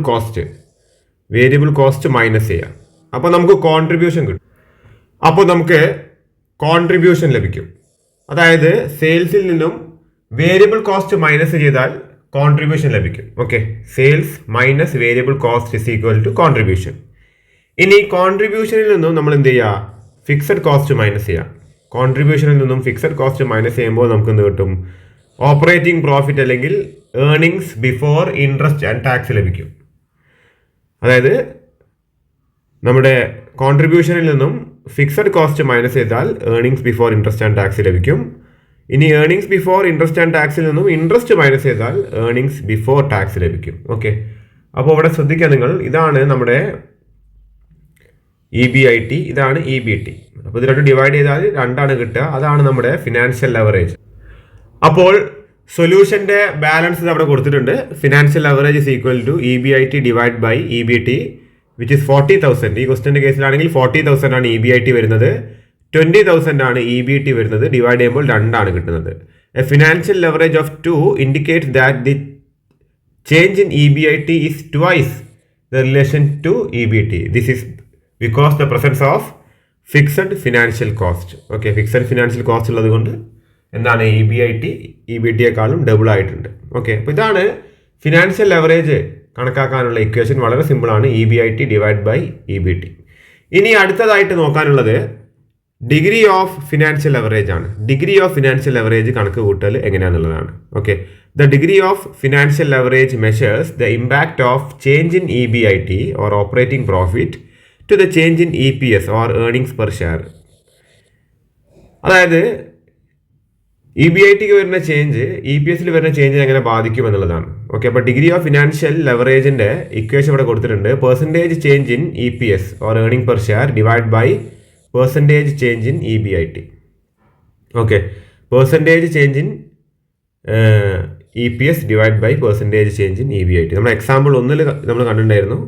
കോസ്റ്റ് മൈനസ് ചെയ്യാം. അപ്പോൾ നമുക്ക് കോൺട്രിബ്യൂഷൻ കിട്ടും. അപ്പോൾ നമുക്ക് കോൺട്രിബ്യൂഷൻ ലഭിക്കും. അതായത് സെയിൽസിൽ നിന്നും വേരിയബിൾ കോസ്റ്റ് മൈനസ് ചെയ്താൽ കോൺട്രിബ്യൂഷൻ ലഭിക്കും. Okay, sales minus variable cost is equal to contribution. ഇനി കോൺട്രിബ്യൂഷനിൽ നിന്നും നമ്മൾ എന്ത് ചെയ്യുക? ഫിക്സഡ് കോസ്റ്റ് മൈനസ് ചെയ്യാം. കോൺട്രിബ്യൂഷനിൽ നിന്നും ഫിക്സഡ് കോസ്റ്റ് മൈനസ് ചെയ്യുമ്പോൾ നമുക്ക് എന്ത് കിട്ടും? ഓപ്പറേറ്റിംഗ് പ്രോഫിറ്റ് അല്ലെങ്കിൽ earnings before interest and tax ലഭിക്കും. അതായത് നമ്മുടെ കോൺട്രിബ്യൂഷനിൽ നിന്നും ഫിക്സഡ് കോസ്റ്റ് മൈനസ് ചെയ്താൽ earnings before interest and tax ലഭിക്കും. ഇനി ഏർണിങ്സ് ബിഫോർ ഇൻട്രസ്റ്റ് ആൻഡ് ടാക്സിൽ നിന്നും ഇൻട്രസ്റ്റ് മൈനസ് ചെയ്താൽ ഏർണിങ്സ് ബിഫോർ ടാക്സ് ലഭിക്കും. ഓക്കെ, അപ്പോൾ ഇവിടെ ശ്രദ്ധിക്കുക നിങ്ങൾ, ഇതാണ് നമ്മുടെ EBIT, ഇതാണ് EBT. അപ്പോൾ ഇത് രണ്ടും ഡിവൈഡ് ചെയ്താൽ 2 കിട്ടുക. അതാണ് നമ്മുടെ ഫിനാൻഷ്യൽ ലെവറേജ്. അപ്പോൾ സൊല്യൂഷൻ്റെ ബാലൻസ് അവിടെ കൊടുത്തിട്ടുണ്ട്. Financial leverage is equal to EBIT divide by EBT which is 40,000. ഈ ക്വസ്റ്റിൻ്റെ കേസിലാണെങ്കിൽ 40,000 ആണ് EBIT വരുന്നത്, 20,000 ആണ് EBT വരുന്നത്. ഡിവൈഡ് ചെയ്യുമ്പോൾ 2 കിട്ടുന്നത്. A financial leverage of 2 indicate that the change in EBIT is twice the relation to EBT. This is because the presence of fixed financial cost. Okay, fixed financial cost ഉള്ളത് കൊണ്ട് എന്താണ് EBTയെക്കാളും double ആയിട്ടുണ്ട്. Okay, അപ്പോൾ ഇതാണ് financial leverage കണക്കാക്കാനുള്ള equation. വളരെ സിമ്പിളാണ്, EBIT divide by EBT. ഇനി അടുത്തതായിട്ട് നോക്കാനുള്ളത് ഡിഗ്രി ഓഫ് ഫിനാൻഷ്യൽ ലെവറേജ് ആണ്. ഡിഗ്രി ഓഫ് ഫിനാൻഷ്യൽ ലെവറേജ് കണക്ക് കൂട്ടൽ എങ്ങനെയാണെന്നുള്ളതാണ്. Okay, the degree of financial leverage measures the impact of change in EBIT or operating profit to the change in EPS or earnings per share. അതായത് EBITക്ക് വരുന്ന change EPSൽ വരുന്ന change എങ്ങനെ ബാധിക്കും എന്നുള്ളതാണ്. ഓക്കെ, അപ്പോൾ ഡിഗ്രി ഓഫ് ഫിനാൻഷ്യൽ ലെവറേജിൻ്റെ equation ഇവിടെ കൊടുത്തിട്ടുണ്ട്. Percentage change in EPS or earning per share divide by percentage change in EBIT. Okay, percentage change in EPS divide by percentage change in EBIT. നമ്മുടെ example 1 നമ്മൾ കണ്ടിട്ടുണ്ടായിരുന്നു.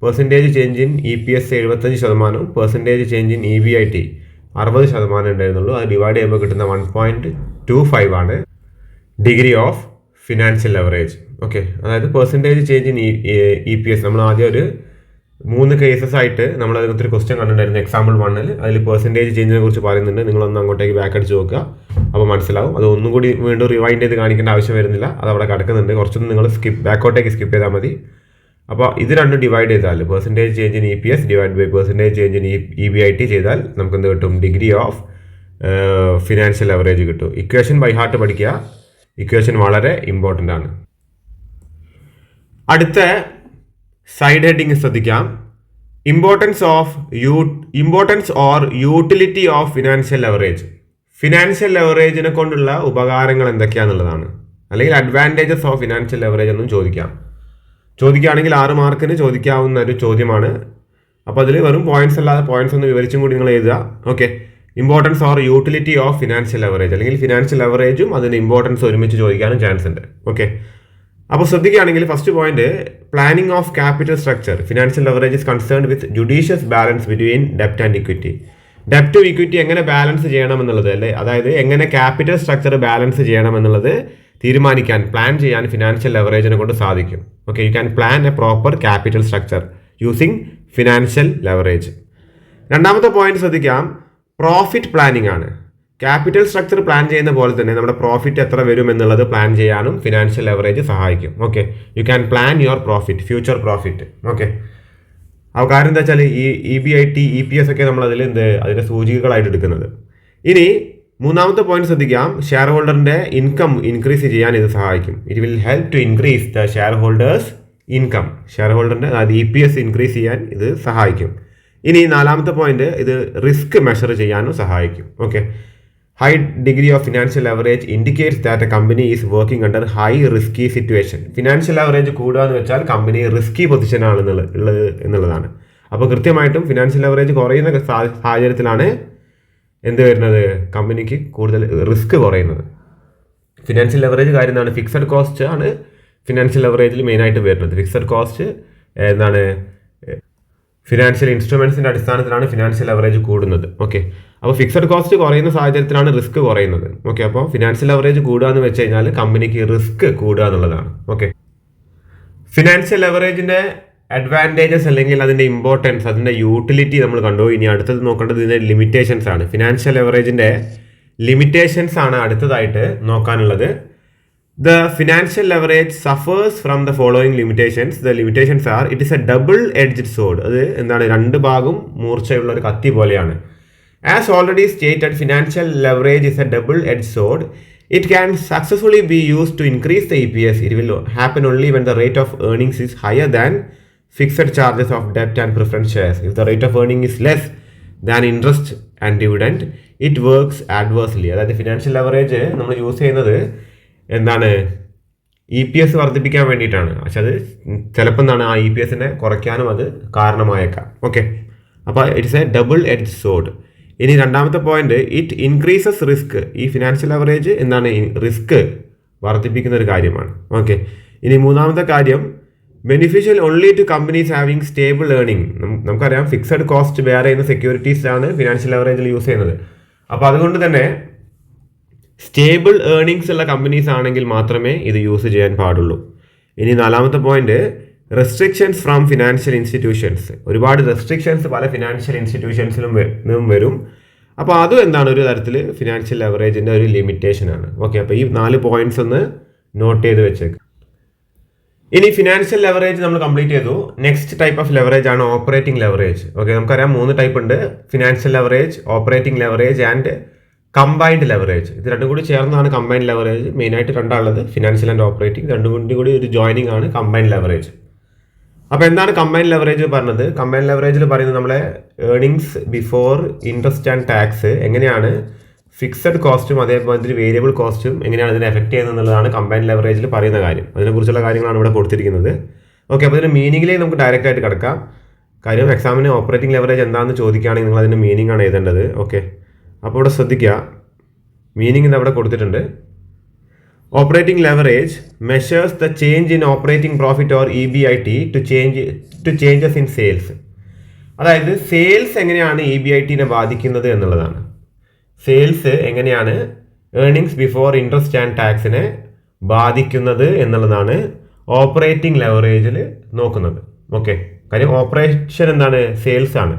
Percentage change in EPS 75%, percentage change in EBIT 60% ഉണ്ടായിരുന്നുള്ളൂ. അത് divide ചെയ്യുമ്പോൾ കിട്ടുന്ന 1.25 ആണ് degree of financial leverage. Okay, അതായത് percentage change in EPS നമ്മൾ ആദ്യം ഒരു 3 കേസസ് ആയിട്ട് നമ്മൾ അതിനകത്തൊരു ക്വസ്റ്റ്യൻ കണ്ടിട്ടുണ്ടായിരുന്നു എക്സാമ്പിൾ 1. അതിൽ പെർസെൻറ്റേജ് ചേഞ്ചിനെ കുറിച്ച് പറയുന്നുണ്ട്. നിങ്ങളൊന്ന് അങ്ങോട്ടേക്ക് ബാക്ക് അടിച്ച് നോക്കുക, അപ്പോൾ മനസ്സിലാവും. അത് ഒന്നും കൂടി വീണ്ടും റിവൈൻഡ് ചെയ്ത് കാണിക്കേണ്ട ആവശ്യം വരുന്നില്ല, അത് അവിടെ കിടക്കുന്നുണ്ട്. കുറച്ചൊന്നും നിങ്ങൾ ബാക്കോട്ടേക്ക് സ്കിപ്പ് ചെയ്താൽ മതി. അപ്പോൾ ഇത് രണ്ടും ഡിവൈഡ് ചെയ്താൽ percentage change in EPS divide by percentage change in EBIT ചെയ്താൽ നമുക്ക് എന്ത് കിട്ടും? ഡിഗ്രി ഓഫ് ഫിനാൻഷ്യൽ ലെവറേജ് കിട്ടും. ഇക്വേഷൻ ബൈ ഹാർട്ട് പഠിക്കുക. ഇക്വേഷൻ വളരെ ഇമ്പോർട്ടൻ്റ് ആണ്. അടുത്ത സൈഡ് ഹെഡിങ് ശ്രദ്ധിക്കാം. Importance or utility of financial leverage. Financial ലെവറേജിനെ കൊണ്ടുള്ള ഉപകാരങ്ങൾ എന്തൊക്കെയാണെന്നുള്ളതാണ്, അല്ലെങ്കിൽ അഡ്വാൻറ്റേജസ് ഓഫ് ഫിനാൻഷ്യൽ ലെവറേജ് എന്നും ചോദിക്കുകയാണെങ്കിൽ 6 മാർക്കിന് ചോദിക്കാവുന്ന ഒരു ചോദ്യമാണ്. അപ്പോൾ അതിൽ വെറും പോയിന്റ്സ് അല്ലാതെ പോയിന്റ്സ് ഒന്ന് വിവരിച്ചും കൂടി നിങ്ങൾ എഴുതുക. Okay, importance or utility of financial leverage, അല്ലെങ്കിൽ ഫിനാൻഷ്യൽ ലെവറേജും അതിൻ്റെ ഇമ്പോർട്ടൻസ് ഒരുമിച്ച് ചോദിക്കാനും ചാൻസ് ഉണ്ട്. ഓക്കെ, അപ്പോൾ ശ്രദ്ധിക്കുകയാണെങ്കിൽ first point, planning of capital structure. Financial leverage is concerned with judicious balance between ഡെപ്റ്റ് ആൻഡ് ഇക്വിറ്റി. ഡെപ്റ്റും ഇക്വിറ്റി എങ്ങനെ ബാലൻസ് ചെയ്യണമെന്നുള്ളത്, അല്ലേ, അതായത് എങ്ങനെ ക്യാപിറ്റൽ സ്ട്രക്ചർ ബാലൻസ് ചെയ്യണമെന്നുള്ളത് തീരുമാനിക്കാൻ, പ്ലാൻ ചെയ്യാൻ ഫിനാൻഷ്യൽ ലെവറേജിനെ കൊണ്ട് സാധിക്കും. Okay, you can plan A proper capital structure using financial leverage. രണ്ടാമത്തെ പോയിന്റ് ശ്രദ്ധിക്കാം, പ്രോഫിറ്റ് പ്ലാനിംഗ് ആണ്. ക്യാപിറ്റൽ സ്ട്രക്ചർ പ്ലാൻ ചെയ്യുന്ന പോലെ തന്നെ നമ്മുടെ പ്രോഫിറ്റ് എത്ര വരും എന്നുള്ളത് പ്ലാൻ ചെയ്യാനും ഫിനാൻഷ്യൽ ലെവറേജ് സഹായിക്കും. Okay, you can plan your profit, future profit. Okay, ആ കാര്യം എന്താ വെച്ചാൽ ഈ EBIT EPS ഒക്കെ നമ്മൾ അതിൻ്റെ സൂചികകളായിട്ട് എടുക്കുന്നത്. ഇനി മൂന്നാമത്തെ പോയിന്റ് ശ്രദ്ധിക്കാം, ഷെയർ ഹോൾഡറിന്റെ ഇൻകം ഇൻക്രീസ് ചെയ്യാൻ ഇത് സഹായിക്കും. It will help to increase the share holders income. Share ഹോൾഡറിന്റെ അതായത് EPS ഇൻക്രീസ് ചെയ്യാൻ ഇത് സഹായിക്കും. ഇനി നാലാമത്തെ പോയിന്റ്, ഇത് റിസ്ക് മെഷർ ചെയ്യാനും സഹായിക്കും. Okay, high degree of financial leverage indicates that A company is working under high risky situation. Financial leverage കൂടുക എന്ന് വെച്ചാൽ കമ്പനി റിസ്കി പൊസിഷനാണ് ഉള്ളത് എന്നുള്ളതാണ്. അപ്പോൾ കൃത്യമായിട്ടും ഫിനാൻഷ്യൽ ലെവറേജ് കുറയുന്ന സാഹചര്യത്തിലാണ് എന്ത് വരുന്നത്, കമ്പനിക്ക് കൂടുതൽ റിസ്ക് കുറയുന്നത്. ഫിനാൻഷ്യൽ ലെവറേജ് കാര്യം എന്താണ്, ഫിക്സഡ് കോസ്റ്റ് ആണ് ഫിനാൻഷ്യൽ ലെവറേജിൽ മെയിനായിട്ട് വരുന്നത്. ഫിക്സഡ് കോസ്റ്റ് എന്താണ്, ഫിനാൻഷ്യൽ ഇൻസ്ട്രുമെൻസിൻ്റെ അടിസ്ഥാനത്തിലാണ് ഫിനാൻഷ്യൽ ലെവറേജ് കൂടുന്നത്. ഓക്കെ, അപ്പോൾ ഫിക്സഡ് കോസ്റ്റ് കുറയുന്ന സാഹചര്യത്തിലാണ് റിസ്ക് കുറയുന്നത്. ഓക്കെ, അപ്പോൾ ഫിനാൻഷ്യൽ ലെവറേജ് കൂടുക എന്ന് വെച്ച് കഴിഞ്ഞാൽ കമ്പനിക്ക് റിസ്ക് കൂടുക എന്നുള്ളതാണ്. ഓക്കെ, ഫിനാൻഷ്യൽ ലെവറേജിൻ്റെ അഡ്വാൻറ്റേജസ് അല്ലെങ്കിൽ അതിൻ്റെ ഇമ്പോർട്ടൻസ്, അതിൻ്റെ യൂട്ടിലിറ്റി നമ്മൾ കണ്ടു. ഇനി അടുത്തത് നോക്കേണ്ടത് ഇതിൻ്റെ ലിമിറ്റേഷൻസ് ആണ്. ഫിനാൻഷ്യൽ ലെവറേജിൻ്റെ ലിമിറ്റേഷൻസ് ആണ് അടുത്തതായിട്ട് നോക്കാനുള്ളത്. The financial leverage suffers from the following limitations. The limitations are, it is a double-edged sword. അത് എന്താണ്, രണ്ട് ഭാഗം മൂർച്ചയുള്ള ഒരു കത്തി പോലെയാണ്. As already stated, financial leverage is a double-edged sword. It can successfully be used to increase the EPS. It will happen only when the rate of earnings is higher than fixed charges of debt and preference shares. If the rate of earning is less than interest and dividend, it works adversely. അതായത് financial leverage നമ്മൾ use ചെയ്യുന്നത് എന്താണ്, EPS വർദ്ധിപ്പിക്കാൻ വേണ്ടിയിട്ടാണ്. പക്ഷെ അത് ചിലപ്പോൾ എന്താണ്, ആ EPSനെ കുറയ്ക്കാനും അത് കാരണമായേക്കാം. ഓക്കെ, അപ്പോൾ it's a double edge sword. ഇനി രണ്ടാമത്തെ പോയിന്റ്, ഇറ്റ് ഇൻക്രീസസ് റിസ്ക്. ഈ ഫിനാൻഷ്യൽ ലെവറേജ് എന്താണ്, റിസ്ക് വർദ്ധിപ്പിക്കുന്ന ഒരു കാര്യമാണ്. ഓക്കെ, ഇനി മൂന്നാമത്തെ കാര്യം, beneficial only to companies having stable earning. നമുക്കറിയാം ഫിക്സഡ് കോസ്റ്റ് ബെയർ ചെയ്യുന്ന സെക്യൂരിറ്റീസാണ് ഫിനാൻഷ്യൽ ലെവറേജിൽ യൂസ് ചെയ്യുന്നത്. അപ്പോൾ അതുകൊണ്ട് തന്നെ സ്റ്റേബിൾ ഏർണിങ്സ് ഉള്ള കമ്പനീസ് ആണെങ്കിൽ മാത്രമേ ഇത് യൂസ് ചെയ്യാൻ പാടുള്ളൂ. ഇനി നാലാമത്തെ point, restrictions from financial institutions. ഒരുപാട് റെസ്ട്രിക്ഷൻസ് പല ഫിനാൻഷ്യൽ ഇൻസ്റ്റിറ്റ്യൂഷൻസിലും വരും. അപ്പോൾ അതും എന്താണ്, ഒരു തരത്തിൽ ഫിനാൻഷ്യൽ ലെവറേജിൻ്റെ ഒരു ലിമിറ്റേഷനാണ്. ഓക്കെ, അപ്പോൾ ഈ 4 പോയിന്റ്സ് ഒന്ന് നോട്ട് ചെയ്ത് വെച്ചേക്ക്. ഇനി ഫിനാൻഷ്യൽ ലെവറേജ് നമ്മൾ കംപ്ലീറ്റ് ചെയ്തു. നെക്സ്റ്റ് ടൈപ്പ് ഓഫ് ലെവറേജ് ആണ് ഓപ്പറേറ്റിംഗ് ലെവറേജ്. ഓക്കെ, നമുക്കറിയാം 3 ടൈപ്പ് ഉണ്ട്, financial leverage, operating leverage and combined leverage. ഇത് രണ്ടും കൂടി ചേർന്നാണ് കമ്പൈൻഡ് ലെവറേജ്. മെയിനായിട്ട് രണ്ടാളുള്ളത് ഫിനാൻഷ്യൽ ആൻഡ് ഓപ്പറേറ്റിംഗ്, രണ്ടും കൂടി ഒരു ജോയിനിങ് ആണ് കമ്പൈൻഡ് ലെവറേജ്. അപ്പോൾ എന്താണ് കമ്പൈൻഡ് ലെവറേജ് പറഞ്ഞത്? കമ്പൈൻഡ് ലെവറേജിൽ പറയുന്നത് നമ്മളെ earnings before interest and tax എങ്ങനെയാണ് ഫിക്സഡ് കോസ്റ്റും അതേപോലെ വേരിയബിൾ കോസ്റ്റും എങ്ങനെയാണ് ഇതിനെ എഫക്ട് ചെയ്യുന്നത് എന്നുള്ളതാണ് കമ്പൈൻഡ് ലെവറേജിൽ പറയുന്ന കാര്യം. അതിനെക്കുറിച്ചുള്ള കാര്യങ്ങളാണ് ഇവിടെ കൊടുത്തിരിക്കുന്നത്. ഓക്കെ, അപ്പോൾ ഇതിൻ്റെ മീനിങ്ങിലേക്ക് നമുക്ക് ഡയറക്റ്റ് ആയിട്ട് കിടക്കാം. കാര്യം എക്സാമിന് ഓപ്പറേറ്റിംഗ് ലെവറേജ് എന്താണെന്ന് ചോദിക്കുകയാണെങ്കിൽ നിങ്ങൾ അതിൻ്റെ മീനിങ് ആണ് എഴുതേണ്ടത്. ഓക്കെ, അപ്പോൾ ഇവിടെ ശ്രദ്ധിക്കുക, മീനിങ് ഇത് അവിടെ കൊടുത്തിട്ടുണ്ട്. Operating leverage measures the change in operating profit or EBIT to changes in sales. അതായത് സെയിൽസ് എങ്ങനെയാണ് EBITനെ ബാധിക്കുന്നത് എന്നുള്ളതാണ്. സെയിൽസ് എങ്ങനെയാണ് ഏർണിങ്സ് ബിഫോർ ഇൻട്രസ്റ്റ് ആൻഡ് ടാക്സിനെ ബാധിക്കുന്നത് എന്നുള്ളതാണ് ഓപ്പറേറ്റിംഗ് ലെവറേജിൽ നോക്കുന്നത്. ഓക്കെ, കാര്യം ഓപ്പറേഷൻ എന്താണ്, സെയിൽസ് ആണ്.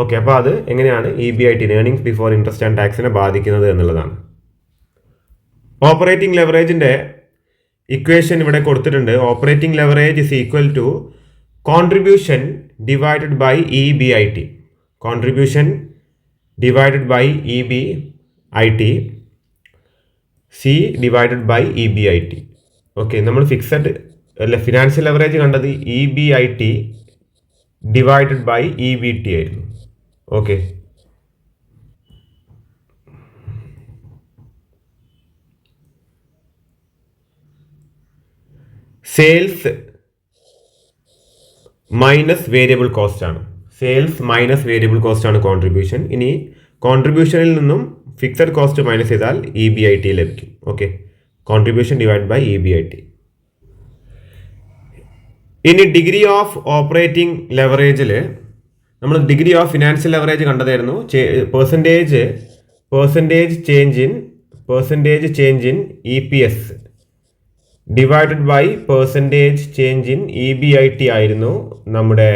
ഓക്കെ, അപ്പോൾ അത് എങ്ങനെയാണ് EBIT earnings before interest and ടാക്സിനെ ബാധിക്കുന്നത് എന്നുള്ളതാണ്. ഓപ്പറേറ്റിംഗ് ലെവറേജിൻ്റെ ഇക്വേഷൻ ഇവിടെ കൊടുത്തിട്ടുണ്ട്. Operating leverage is equal to contribution divided by EBIT. Contribution divided by EBIT, C divided by EBIT. Okay, നമ്മൾ ഫിക്സഡ് അല്ല ഫിനാൻഷ്യൽ ലെവറേജ് കണ്ടത് EBIT ഡിവൈഡഡ് ബൈ EBT ആയിരുന്നു. Okay, sales minus variable cost ആണ്. Sales minus variable cost ആണ് contribution. ഇനി കോൺട്രിബ്യൂഷനിൽ നിന്നും fixed cost minus ചെയ്താൽ EBIT ലഭിക്കും. Okay, contribution divide by EBIT. ഇനി ഡിഗ്രി ഓഫ് ഓപ്പറേറ്റിംഗ് ലെവറേജിൽ നമ്മൾ ഡിഗ്രി ഓഫ് ഫിനാൻഷ്യൽ ലെവറേജ് കണ്ടതായിരുന്നു. Percentage change in EPS divided by percentage change in EBIT ആയിരുന്നു നമ്മുടെ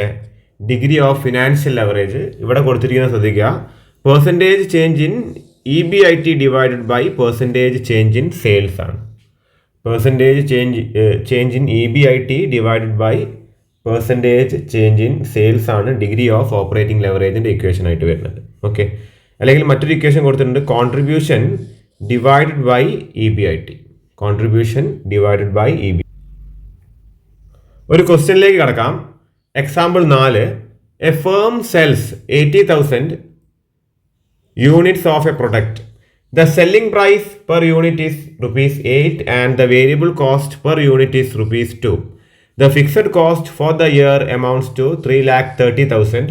ഡിഗ്രി ഓഫ് ഫിനാൻഷ്യൽ ലെവറേജ്. ഇവിടെ കൊടുത്തിരിക്കുന്നത് ശ്രദ്ധിക്കുക, percentage change in EBIT divided by percentage change in sales ആണ്. Percentage change in EBIT divided by percentage change in sales ആണ് degree of operating ലെവറേജിൻ്റെ equation ആയിട്ട് വരുന്നത്. ഓക്കെ, അല്ലെങ്കിൽ മറ്റൊരു ഇക്വേഷൻ കൊടുത്തിട്ടുണ്ട്, contribution divided by EBIT. Contribution divided by EBIT. ഒരു ക്വസ്റ്റ്യനിലേക്ക് കടക്കാം. Example 4. A firm sells 80,000 units of a product. The selling price per unit is ₹8 and the variable cost per unit is ₹2. The fixed cost for the year amounts to 3,30,000.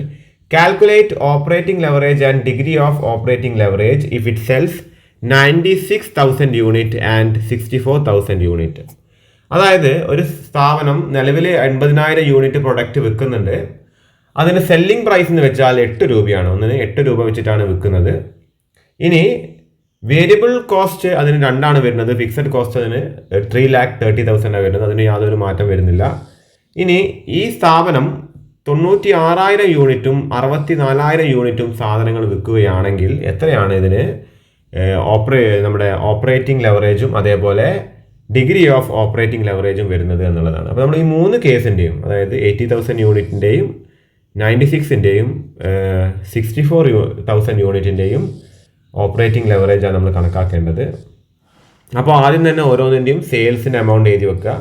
Calculate operating leverage and degree of operating leverage if it sells 96,000 unit and 64,000 unit. അതായത് ഒരു സ്ഥാപനം നിലവിൽ 80,000 unit product വിൽക്കുന്നുണ്ട്. അതിന് selling price എന്ന് വെച്ചാൽ 8 രൂപയാണ്. ഒന്നിന് 8 രൂപ വെച്ചിട്ടാണ് വിൽക്കുന്നത്. ഇനി വേരിയബിൾ കോസ്റ്റ് അതിന് 2 വരുന്നത്. ഫിക്സഡ് കോസ്റ്റ് അതിന് 3,30,000 വരുന്നത്. അതിന് യാതൊരു മാറ്റം വരുന്നില്ല. ഇനി ഈ സ്ഥാപനം 96,000 യൂണിറ്റും 64,000 യൂണിറ്റും സാധനങ്ങൾ വിൽക്കുകയാണെങ്കിൽ എത്രയാണ് ഇതിന് നമ്മുടെ ഓപ്പറേറ്റിംഗ് ലെവറേജും അതേപോലെ ഡിഗ്രി ഓഫ് ഓപ്പറേറ്റിംഗ് ലെവറേജും വരുന്നത് എന്നുള്ളതാണ്. അപ്പോൾ നമ്മൾ ഈ 3 കേസിൻ്റെയും, അതായത് 80,000 യൂണിറ്റിൻ്റെയും 96ൻ്റെയും 64,000 യൂണിറ്റിൻ്റെയും ഓപ്പറേറ്റിംഗ് ലെവറേജാണ് നമ്മൾ കണക്കാക്കേണ്ടത്. അപ്പോൾ ആദ്യം തന്നെ ഓരോന്നിൻ്റെയും സെയിൽസിൻ്റെ എമൗണ്ട് എഴുതി വെക്കുക.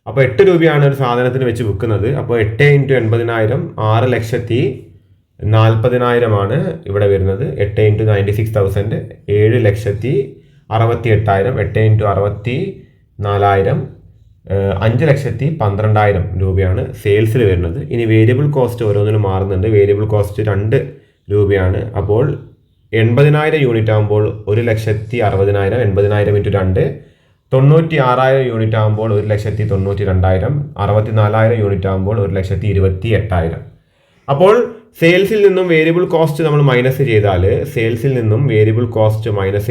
അപ്പോൾ 8 രൂപയാണ് ഒരു സാധനത്തിന് വെച്ച് വിൽക്കുന്നത്. അപ്പോൾ 8 × 80,000 6,40,000 ആണ് ഇവിടെ വരുന്നത്. 8 × 96,000 7,68,000. 8 × 64,000 5,12,000 രൂപയാണ് സെയിൽസിൽ വരുന്നത്. ഇനി വേരിയബിൾ കോസ്റ്റ് ഓരോന്നിനും മാറുന്നുണ്ട്. വേരിയബിൾ കോസ്റ്റ് 2 രൂപയാണ്. അപ്പോൾ 80,000 യൂണിറ്റ് ആകുമ്പോൾ 1,60,60,000. 80,000 × 2 96,000 യൂണിറ്റ് ആകുമ്പോൾ 1,92,000. 64,000 യൂണിറ്റ് ആകുമ്പോൾ 1,28,000. അപ്പോൾ സെയിൽസിൽ നിന്നും വേരിയബിൾ കോസ്റ്റ് നമ്മൾ മൈനസ്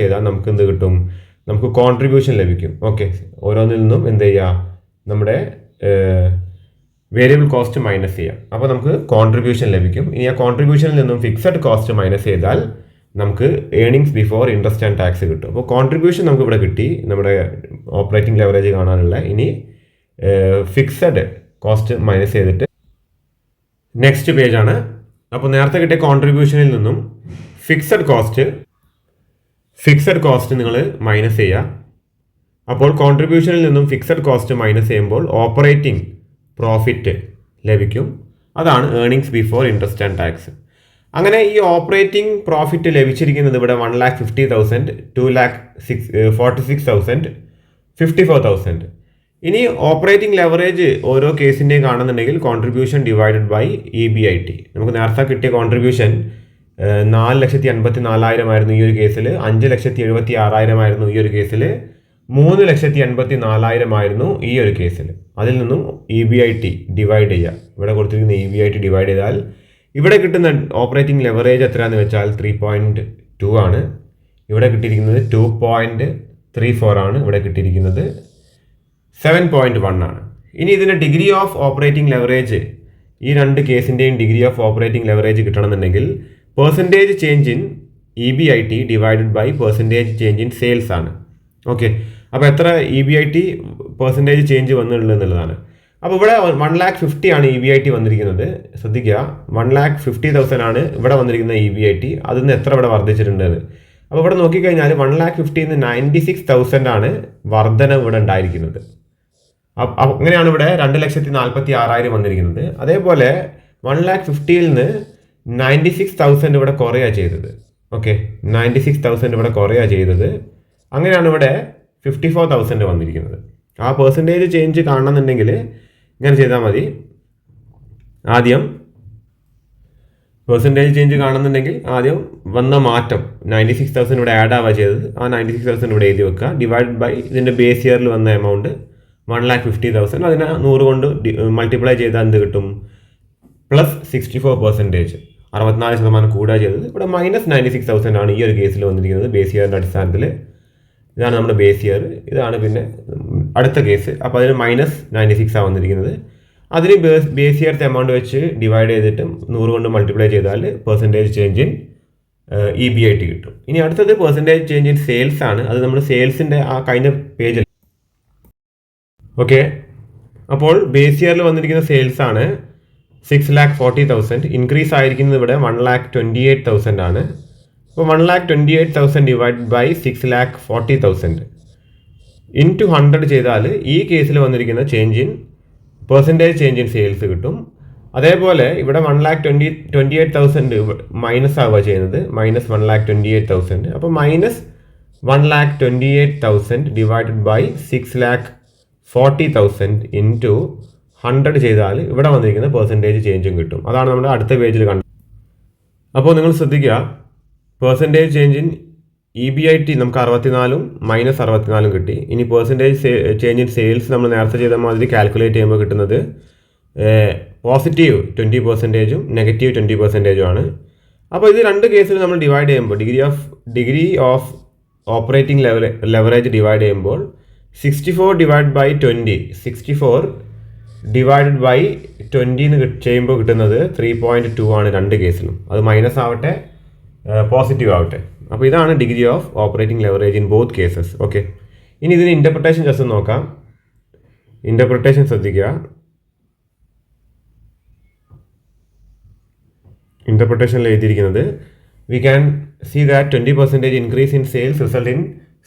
ചെയ്താൽ നമുക്ക് എന്ത് കിട്ടും? നമുക്ക് കോൺട്രിബ്യൂഷൻ ലഭിക്കും. ഓക്കെ, ഓരോന്നിൽ നിന്നും എന്ത് ചെയ്യുക? നമ്മുടെ വേരിയബിൾ കോസ്റ്റ് മൈനസ് ചെയ്യാം. അപ്പോൾ നമുക്ക് കോൺട്രിബ്യൂഷൻ ലഭിക്കും. ഇനി ആ കോൺട്രിബ്യൂഷനിൽ നിന്നും ഫിക്സഡ് കോസ്റ്റ് മൈനസ് ചെയ്താൽ നമുക്ക് earnings before interest and tax കിട്ടും. അപ്പോൾ കോൺട്രിബ്യൂഷൻ നമുക്ക് ഇവിടെ കിട്ടി, നമ്മുടെ ഓപ്പറേറ്റിംഗ് ലെവറേജ് കാണാനുള്ള. ഇനി ഫിക്സഡ് കോസ്റ്റ് മൈനസ് ചെയ്തിട്ട് നെക്സ്റ്റ് പേജാണ്. അപ്പോൾ നേരത്തെ കിട്ടിയ കോൺട്രിബ്യൂഷനിൽ നിന്നും ഫിക്സഡ് കോസ്റ്റ് നിങ്ങൾ മൈനസ് ചെയ്യുക. അപ്പോൾ കോൺട്രിബ്യൂഷനിൽ നിന്നും ഫിക്സഡ് കോസ്റ്റ് മൈനസ് ചെയ്യുമ്പോൾ ഓപ്പറേറ്റിംഗ് പ്രോഫിറ്റ് ലഭിക്കും. അതാണ് earnings before interest and tax. അങ്ങനെ ഈ ഓപ്പറേറ്റിംഗ് പ്രോഫിറ്റ് ലഭിച്ചിരിക്കുന്നത് ഇവിടെ 1,50,000, 2,46,000, 54,000. ഇനി ഓപ്പറേറ്റിംഗ് ലെവറേജ് ഓരോ കേസിൻ്റെയും കാണുന്നുണ്ടെങ്കിൽ കോൺട്രിബ്യൂഷൻ ഡിവൈഡഡ് ബൈ EBIT. നമുക്ക് നേരത്തെ കിട്ടിയ കോൺട്രിബ്യൂഷൻ 4,84,000 ആയിരുന്നു ഈ ഒരു കേസിൽ, 5,76,000 ആയിരുന്നു ഈ ഒരു കേസിൽ, 3,84,000 ആയിരുന്നു ഈ ഒരു കേസിൽ. അതിൽ നിന്നും EBIT ഡിവൈഡ് ചെയ്യുക. ഇവിടെ കൊടുത്തിരിക്കുന്ന EBIT ഡിവൈഡ് ചെയ്താൽ ഇവിടെ കിട്ടുന്ന ഓപ്പറേറ്റിംഗ് ലെവറേജ് എത്രയാണെന്ന് വെച്ചാൽ 3.2 ആണ്. ഇവിടെ കിട്ടിയിരിക്കുന്നത് 2.34 ആണ്. ഇവിടെ കിട്ടിയിരിക്കുന്നത് 7.1 ആണ്. ഇനി ഇതിൻ്റെ ഡിഗ്രി ഓഫ് ഓപ്പറേറ്റിംഗ് ലെവറേജ്, ഈ 2 കേസിൻ്റെയും ഡിഗ്രി ഓഫ് ഓപ്പറേറ്റിംഗ് ലെവറേജ് കിട്ടണമെന്നുണ്ടെങ്കിൽ percentage change in EBIT divided by percentage change in sales ആണ്. ഓക്കെ, അപ്പോൾ എത്ര EBIT പെർസെൻറ്റേജ് ചേഞ്ച് വന്നിട്ടുള്ളത് എന്നുള്ളതാണ്. അപ്പോൾ ഇവിടെ 1,50,000 ആണ് EBIT വന്നിരിക്കുന്നത്. ശ്രദ്ധിക്കുക, 1,50,000 ആണ് ഇവിടെ വന്നിരിക്കുന്ന EBIT. അതിൽ നിന്ന് എത്ര ഇവിടെ വർദ്ധിച്ചിട്ടുണ്ട്? അപ്പോൾ ഇവിടെ നോക്കിക്കഴിഞ്ഞാൽ 1,50,000 96,000 ആണ് വർധന ഇവിടെ ഉണ്ടായിരിക്കുന്നത്. അങ്ങനെയാണ് ഇവിടെ 2,46,000 വന്നിരിക്കുന്നത്. അതേപോലെ 1,50,000 നിന്ന് 96,000 ഇവിടെ കുറയുക ചെയ്തത്. ഓക്കെ, 96,000 ഇവിടെ കുറയുക ചെയ്തത്. അങ്ങനെയാണ് ഇവിടെ 54,000 വന്നിരിക്കുന്നത്. ആ പെർസെൻറ്റേജ് ചേഞ്ച് കാണണമെന്നുണ്ടെങ്കിൽ ഇങ്ങനെ ചെയ്താൽ മതി. ആദ്യം പെർസെൻറ്റേജ് ചേഞ്ച് കാണുന്നുണ്ടെങ്കിൽ ആദ്യം വന്ന മാറ്റം 96,000 ഇവിടെ ആഡ് ആവുക ചെയ്തത്. ആ 96,000 ഇവിടെ എഴുതി വെക്കുക. ഡിവൈഡ് ബൈ ഇതിൻ്റെ ബേസ് ഇയറിൽ വന്ന എമൗണ്ട് 1,50,000. അതിനെ 100 കൊണ്ട് മൾട്ടിപ്ലൈ ചെയ്താൽ എന്ത് കിട്ടും? പ്ലസ് 64%, 64% കൂടുക ചെയ്തത്. ഇവിടെ മൈനസ് 96,000 ആണ് ഈ ഒരു കേസിൽ വന്നിരിക്കുന്നത് ബേസ് ഇയറിൻ്റെ അടിസ്ഥാനത്തിൽ. ഇതാണ് നമ്മുടെ ബേസ് ഇയർ. ഇതാണ് പിന്നെ അടുത്ത കേസ്. അപ്പോൾ അതിന് മൈനസ് 96 ആണ് വന്നിരിക്കുന്നത്. അതിന് ബേസ് ഇയർത്തെ എമൗണ്ട് വെച്ച് ഡിവൈഡ് ചെയ്തിട്ട് 100 കൊണ്ട് മൾട്ടിപ്ലൈ ചെയ്താൽ പെർസെൻറ്റേജ് ചേഞ്ച് ഇൻ EBIT കിട്ടും. ഇനി അടുത്തത് പെർസെൻറ്റേജ് ചേഞ്ച് ഇൻ സെയിൽസ് ആണ്. അത് നമ്മൾ സെയിൽസിൻ്റെ ആ കഴിഞ്ഞ പേജിൽ. ഓക്കെ, അപ്പോൾ ബേസ് ഇയറിൽ വന്നിരിക്കുന്ന സെയിൽസ് ആണ് 6,40,000. ഇൻക്രീസ് ആയിരിക്കുന്നത് ഇവിടെ 1,28,000 ആണ്. അപ്പോൾ 1,28,000 ഡിവൈഡ് ബൈ 6,40,000 ഇൻറ്റു 100 ചെയ്താൽ ഈ കേസിൽ വന്നിരിക്കുന്ന പെർസെൻറ്റേജ് ചേഞ്ച് ഇൻ സെയിൽസ് കിട്ടും. അതേപോലെ ഇവിടെ 1,28,000 മൈനസ് ആവുക ചെയ്യുന്നത്, -1,28,000. അപ്പോൾ -1,28,000 ഡിവൈഡഡ് ബൈ 6,40,000 ഇൻറ്റു 100 ചെയ്താൽ ഇവിടെ വന്നിരിക്കുന്ന പെർസെൻറ്റേജ് ചേഞ്ചും കിട്ടും. അതാണ് നമ്മുടെ അടുത്ത പേജിൽ കണ്ടത്. അപ്പോൾ നിങ്ങൾ ശ്രദ്ധിക്കുക, പെർസെൻറ്റേജ് ചേഞ്ച് ഇൻ EBIT നമുക്ക് 64 -64 കിട്ടി. ഇനി പെർസെൻറ്റേജ് ചേഞ്ച് ഇൻ സെയിൽസ് നമ്മൾ നേരത്തെ ചെയ്ത മാതിരി കാൽക്കുലേറ്റ് ചെയ്യുമ്പോൾ കിട്ടുന്നത് പോസിറ്റീവ് 20% നെഗറ്റീവ് 20% ആണ്. അപ്പോൾ ഇത് രണ്ട് കേസിൽ നമ്മൾ ഡിവൈഡ് ചെയ്യുമ്പോൾ degree of operating leverage divide ചെയ്യുമ്പോൾ 64 ഡിവൈഡ് ബൈ 20 64 ഡിവൈഡഡ് ബൈ 20 ചെയ്യുമ്പോൾ കിട്ടുന്നത് 3.2 ആണ് രണ്ട് കേസിലും. അത് മൈനസ് ആവട്ടെ പോസിറ്റീവ് ആവട്ടെ. അപ്പോൾ ഇതാണ് degree of operating leverage in both cases. Okay, ഇനി ഇതിന് ഇൻ്റർപ്രിട്ടേഷൻ ജസ്റ്റ് നോക്കാം. ഇൻ്റർപ്രിട്ടേഷൻ ശ്രദ്ധിക്കുക. ഇൻ്റർപ്രിട്ടേഷനിൽ എഴുതിയിരിക്കുന്നത് we can see that 20% increase in sales result in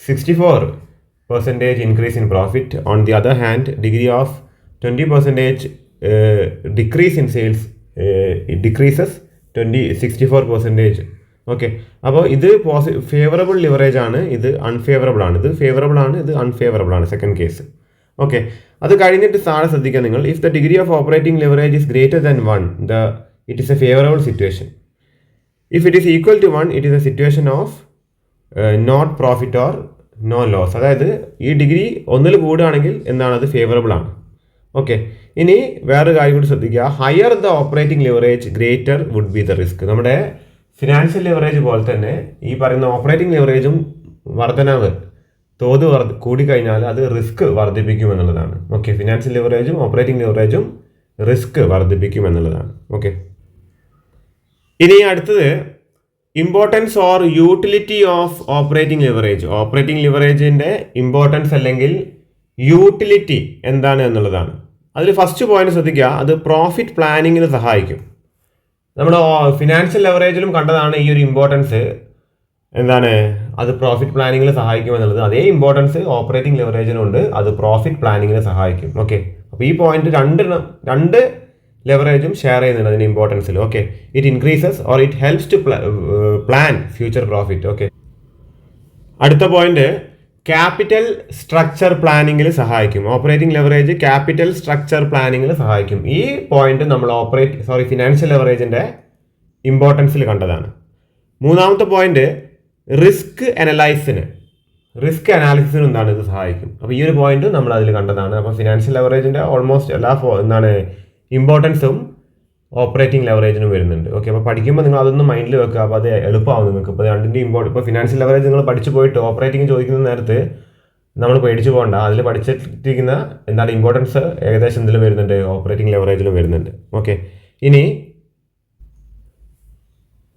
64% increase in profit. On the other hand degree of 20% decrease in sales decreases 64%. Okay, അപ്പോൾ ഇത് favourable leverage ആണ്, ഇത് അൺഫേവറബിൾ ആണ്. ഇത് ഫേവറബിൾ ആണ്, ഇത് അൺഫേവറബിൾ ആണ് സെക്കൻഡ് കേസ്. ഓക്കെ, അത് കഴിഞ്ഞിട്ട് താഴെ ശ്രദ്ധിക്കുക നിങ്ങൾ. If the degree of operating leverage is greater than 1 it is a favorable situation. If it is equal to 1 it is a situation of not profit or no loss. അതായത് ഈ degree ഒന്നിൽ കൂടുകയാണെങ്കിൽ എന്താണ്, അത് ഫേവറബിൾ ആണ്. Okay, ഇനി വേറൊരു കാര്യം കൂടി ശ്രദ്ധിക്കുക. Higher the operating leverage greater would be the risk. നമ്മുടെ ഫിനാൻഷ്യൽ ലിവറേജ് പോലെ തന്നെ ഈ പറയുന്ന ഓപ്പറേറ്റിംഗ് ലിവറേജും വർധനവ് തോത് കൂടിക്കഴിഞ്ഞാൽ അത് റിസ്ക് വർദ്ധിപ്പിക്കും എന്നുള്ളതാണ്. ഓക്കെ, ഫിനാൻഷ്യൽ ലിവറേജും ഓപ്പറേറ്റിംഗ് ലിവറേജും റിസ്ക് വർദ്ധിപ്പിക്കും എന്നുള്ളതാണ്. ഓക്കെ, ഇനി അടുത്തത് importance or utility of operating leverage. Operating ലിവറേജിൻ്റെ ഇമ്പോർട്ടൻസ് അല്ലെങ്കിൽ യൂട്ടിലിറ്റി എന്താണ് എന്നുള്ളതാണ്. അതിൽ ഫസ്റ്റ് പോയിന്റ് ശ്രദ്ധിക്കുക, അത് പ്രോഫിറ്റ് പ്ലാനിങ്ങിന് സഹായിക്കും. നമ്മുടെ ഫിനാൻഷ്യൽ ലെവറേജിലും കണ്ടതാണ് ഈ ഒരു ഇമ്പോർട്ടൻസ് എന്താണ്, അത് പ്രോഫിറ്റ് പ്ലാനിങ്ങിൽ സഹായിക്കും എന്നുള്ളത്. അതേ ഇമ്പോർട്ടൻസ് ഓപ്പറേറ്റിംഗ് ലെവറേജിനുണ്ട്, അത് പ്രോഫിറ്റ് പ്ലാനിങ്ങിന് സഹായിക്കും. ഓക്കെ, അപ്പോൾ ഈ പോയിന്റ് രണ്ട് ലെവറേജും ഷെയർ ചെയ്യുന്നുണ്ട് അതിൻ്റെ ഇമ്പോർട്ടൻസിൽ. Okay, it increases or it helps to plan future profit. Okay, അടുത്ത പോയിന്റ് ക്യാപിറ്റൽ സ്ട്രക്ചർ പ്ലാനിങ്ങിൽ സഹായിക്കും. ഓപ്പറേറ്റിംഗ് ലെവറേജ് ക്യാപിറ്റൽ സ്ട്രക്ചർ പ്ലാനിങ്ങിൽ സഹായിക്കും. ഈ പോയിന്റ് നമ്മൾ ഫിനാൻഷ്യൽ ലെവറേജിൻ്റെ ഇമ്പോർട്ടൻസിൽ കണ്ടതാണ്. മൂന്നാമത്തെ പോയിന്റ് റിസ്ക് അനാലിസിസിന് എന്താണ് ഇത് സഹായിക്കും. അപ്പോൾ ഈ ഒരു പോയിന്റ് നമ്മൾ അതിൽ കണ്ടതാണ്. അപ്പോൾ ഫിനാൻഷ്യൽ ലെവറേജിൻ്റെ ഓൾമോസ്റ്റ് എല്ലാ ഇമ്പോർട്ടൻസും ഓപ്പറേറ്റിംഗ് ലെവറേജിനും വരുന്നുണ്ട്. ഓക്കെ, അപ്പോൾ പഠിക്കുമ്പോൾ നിങ്ങൾ അതൊന്നും മൈൻഡിൽ വെക്കുക. അപ്പോൾ അത് എളുപ്പമാവും നിങ്ങൾക്ക്. ഇപ്പോൾ രണ്ടിൻ്റെ ഇപ്പോൾ ഫിനാൻഷ്യൽ ലെവറേജ് നിങ്ങൾ പഠിച്ചു പോയിട്ട് ഓപ്പറേറ്റിംഗ് ചോദിക്കുന്ന നേരത്ത് നമ്മൾ പേടിച്ചു പോകണ്ട. അതിൽ പഠിച്ചിരിക്കുന്ന ഇമ്പോർട്ടൻസ് ഏകദേശം ഇതിൽ വരുന്നുണ്ട്, ഓപ്പറേറ്റിംഗ് ലെവറേജിലും വരുന്നുണ്ട്. ഓക്കെ, ഇനി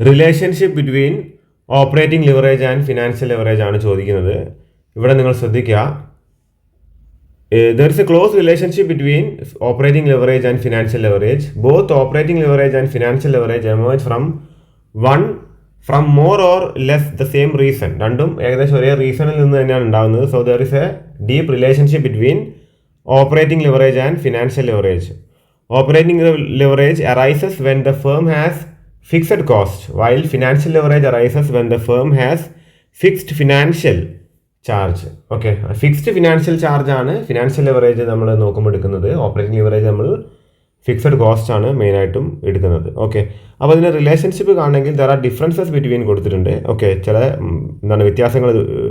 relationship between operating leverage and financial leverage ആണ് ചോദിക്കുന്നത്. ഇവിടെ നിങ്ങൾ ശ്രദ്ധിക്കുക, there is a close relationship between operating leverage and financial leverage. Both operating leverage and financial leverage emerge from more or less the same reason. രണ്ടും ഏകദേശം ഒരേ റീസണിൽ നിന്ന് തന്നെയാണ് ഉണ്ടാകുന്നത്. So there is a deep relationship between operating leverage and financial leverage. Operating leverage arises when the firm has fixed cost, while financial leverage arises when the firm has fixed financial charge. Okay, fixed financial charge ആണ് financial leverage നമ്മൾ നോക്കുമ്പോൾ എടുക്കുന്നത്. Operating leverage നമ്മൾ fixed cost ആണ് മെയിനായിട്ടും എടുക്കുന്നത്. Okay, അപ്പോൾ അതിൻ്റെ റിലേഷൻഷിപ്പ് കാണണമെങ്കിൽ ദർ ആർ ഡിഫറൻസസ് ബിറ്റ്വീൻ കൊടുത്തിട്ടുണ്ട്. ഓക്കെ, ചില വ്യത്യാസങ്ങൾ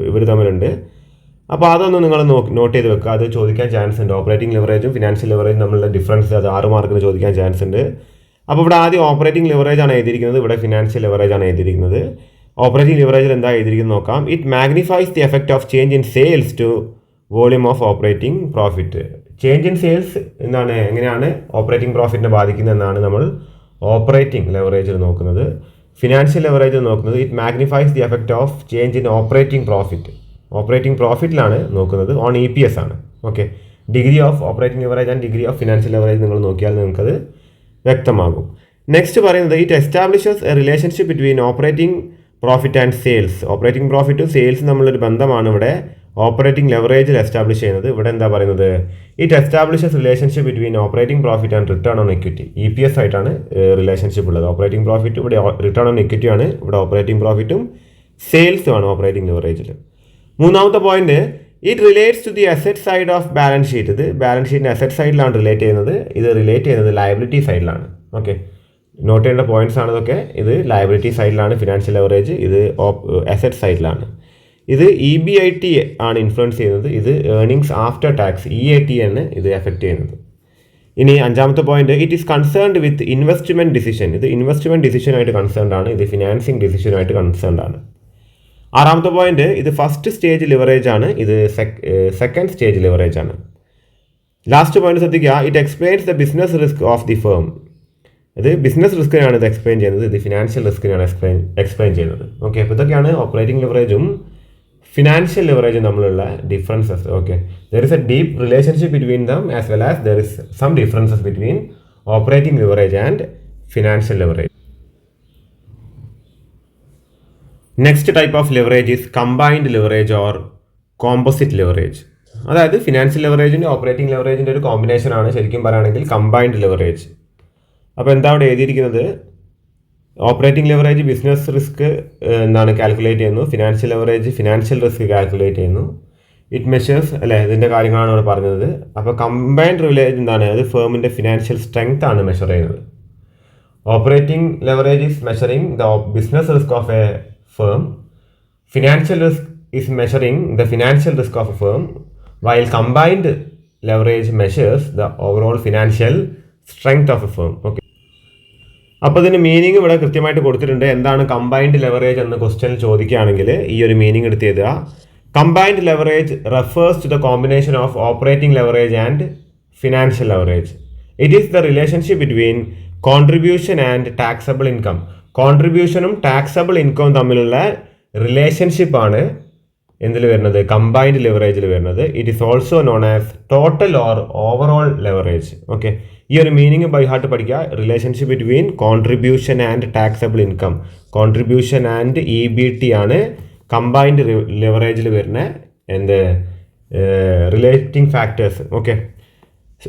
ഇവർ തമ്മിലുണ്ട്. അപ്പോൾ അതൊന്ന് നിങ്ങൾ നോട്ട് ചെയ്ത് വെക്കുക. അത് ചോദിക്കാൻ ചാൻസ് ഉണ്ട്. ഓപ്പറേറ്റിംഗ് ലെവറേജും ഫിനാൻഷ്യൽ ലെവറേജും തമ്മിലുള്ള ഡിഫറൻസ് അത് 6 മാർക്കിന് ചോദിക്കാൻ ചാൻസ് ഉണ്ട്. അപ്പോൾ ഇവിടെ ആദ്യം ഓപ്പറേറ്റിംഗ് ലെവറേജ് ആണ് എഴുതിയിരിക്കുന്നത്, ഇവിടെ ഫിനാൻഷ്യൽ ലെവറേജ് ആണ് എഴുതിയിരിക്കുന്നത്. ഓപ്പറേറ്റിംഗ് ലിവറേജിൽ എന്താ എഴുതിയിരിക്കുന്നത് നോക്കാം. It magnifies the effect of change in sales to volume of operating profit. Change in sales എങ്ങനെയാണ് ഓപ്പറേറ്റിംഗ് പ്രോഫിറ്റിനെ ബാധിക്കുന്നത് എന്നാണ് നമ്മൾ ഓപ്പറേറ്റിംഗ് ലെവറേജിൽ നോക്കുന്നത്. ഫിനാൻഷ്യൽ ലെവറേജ് നോക്കുന്നത് it magnifies the effect of change in operating profit. Operating പ്രോഫിറ്റിലാണ് നോക്കുന്നത്, ഓൺ EPS ആണ്. Okay, degree of operating leverage and degree of financial leverage നിങ്ങൾ നോക്കിയാൽ നിങ്ങൾക്കത് വ്യക്തമാകും. നെക്സ്റ്റ് പറയുന്നത് it establishes a relationship between operating profit and sales. Operating പ്രോഫിറ്റും സെയിൽസും തമ്മിലൊരു ബന്ധമാണ് ഇവിടെ ഓപ്പറേറ്റിംഗ് ലെവറേജിൽ എസ്റ്റാബ്ലിഷ് ചെയ്യുന്നത്. ഇവിടെ എന്താ പറയുന്നത്, it establishes relationship between operating profit and return on equity. EPS ആയിട്ടാണ് റിലേഷൻഷിപ്പ് ഉള്ളത്. ഓപ്പറേറ്റിംഗ് പ്രോഫിറ്റ് ഇവിടെ റിട്ടേൺ ഓൺ ഇക്വിറ്റി ആണ്, ഇവിടെ ഓപ്പറേറ്റിംഗ് പ്രോഫിറ്റും സെയിൽസും ആണ് ഓപ്പറേറ്റിംഗ് ലെവറേജിൽ. മൂന്നാമത്തെ point it relates to the asset side of balance sheet. ഇത് ബാലൻസ് ഷീറ്റിൻ്റെ അസറ്റ് സൈഡിലാണ് റിലേറ്റ് ചെയ്യുന്നത്, ഇത് റിലേറ്റ് ചെയ്യുന്നത് ലയബിലിറ്റി സൈഡിലാണ്. ഓക്കെ, നോട്ട് ചെയ്യേണ്ട പോയിന്റ്സ് ആണ് ഇതൊക്കെ. ഇത് ലയബിലിറ്റി സൈഡിലാണ് ഫിനാൻഷ്യൽ ലെവറേജ്, ഇത് അസറ്റ് സൈഡിലാണ്. ഇത് EBIT ആണ് ഇൻഫ്ലുവൻസ് ചെയ്യുന്നത്, ഇത് ഏർണിങ്സ് ആഫ്റ്റർ ടാക്സ് EAT ആണ് ഇത് എഫക്റ്റ് ചെയ്യുന്നത്. ഇനി അഞ്ചാമത്തെ point it is concerned with investment decision. ഇത് ഇൻവെസ്റ്റ്മെന്റ് ഡിസിഷനായിട്ട് കൺസേൺഡ് ആണ്, ഇത് ഫിനാൻസിങ് ഡിസിഷനുമായിട്ട് കൺസേൺഡ് ആണ്. ആറാമത്തെ പോയിന്റ് ഇത് ഫസ്റ്റ് സ്റ്റേജ് ലിവറേജ് ആണ്, ഇത് സെക്കൻഡ് സ്റ്റേജ് ലിവറേജ് ആണ്. ലാസ്റ്റ് പോയിന്റ് ശ്രദ്ധിക്കുക, it explains the business risk of the firm. ഇത് ബിസിനസ് റിസ്കിനാണ് ഇത് എക്സ്പ്ലെയിൻ ചെയ്യുന്നത്, ഇത് ഫിനാൻഷ്യൽ റിസ്കിനാണ് എക്സ്പ്ലെയിൻ ചെയ്യുന്നത്. ഓക്കെ, അപ്പോൾ ഇതൊക്കെയാണ് ഓപ്പറേറ്റിംഗ് ലിവറേജും ഫിനാൻഷ്യൽ ലിവറേജും തമ്മിലുള്ള differences. Okay, there is a deep relationship between them as well as there is some differences between operating leverage and financial leverage. Next type of leverage is combined leverage or composite leverage. അതായത് financial ലിവറേജിൻ്റെ operating ലിവറേജിൻ്റെ ഒരു കോമ്പിനേഷനാണ് ശരിക്കും പറയുകയാണെങ്കിൽ combined leverage. അപ്പോൾ എന്താ അവിടെ എഴുതിയിരിക്കുന്നത്, operating leverage business risk എന്താണ് കാൽക്കുലേറ്റ് ചെയ്യുന്നു, financial leverage financial risk calculate ചെയ്യുന്നു. ഇറ്റ് മെഷേഴ്സ് അല്ലേ, ഇതിൻ്റെ കാര്യങ്ങളാണ് ഇവിടെ പറഞ്ഞത്. അപ്പോൾ കമ്പൈൻഡ് ലിവറേജ് എന്താണ്, അത് ഫേമിൻ്റെ ഫിനാൻഷ്യൽ സ്ട്രെങ്ത് ആണ് മെഷർ ചെയ്യുന്നത്. Operating leverage is measuring the business risk of A firm. Financial risk is measuring the financial risk of a firm, while combined leverage measures the overall financial strength of a firm. Okay. അപ്പോൾ ഇതിന് meaning ഇവിടെ കൃത്യമായിട്ട് കൊടുത്തിട്ടുണ്ട്. എന്താണ് combined leverage എന്ന് question ചോദിക്കുകയാണെങ്കിൽ ഈ ഒരു മീനിങ് എടുത്ത് എഴുതുക. Combined leverage refers to the combination of operating leverage and financial leverage. It is the relationship between contribution and taxable income. കോൺട്രിബ്യൂഷനും ടാക്സബിൾ ഇൻകവും തമ്മിലുള്ള റിലേഷൻഷിപ്പാണ് എന്തിൽ വരുന്നത്, കമ്പൈൻഡ് ലെവറേജിൽ വരുന്നത്. It is also known as total or overall leverage. Okay, ഈ ഒരു മീനിങ് ബൈ ഹാർട്ട് പഠിക്കുക. Relationship between contribution and taxable income, contribution and EBT ആണ് കമ്പൈൻഡ് ലെവറേജിൽ വരുന്ന എന്ത് relating factors. Okay,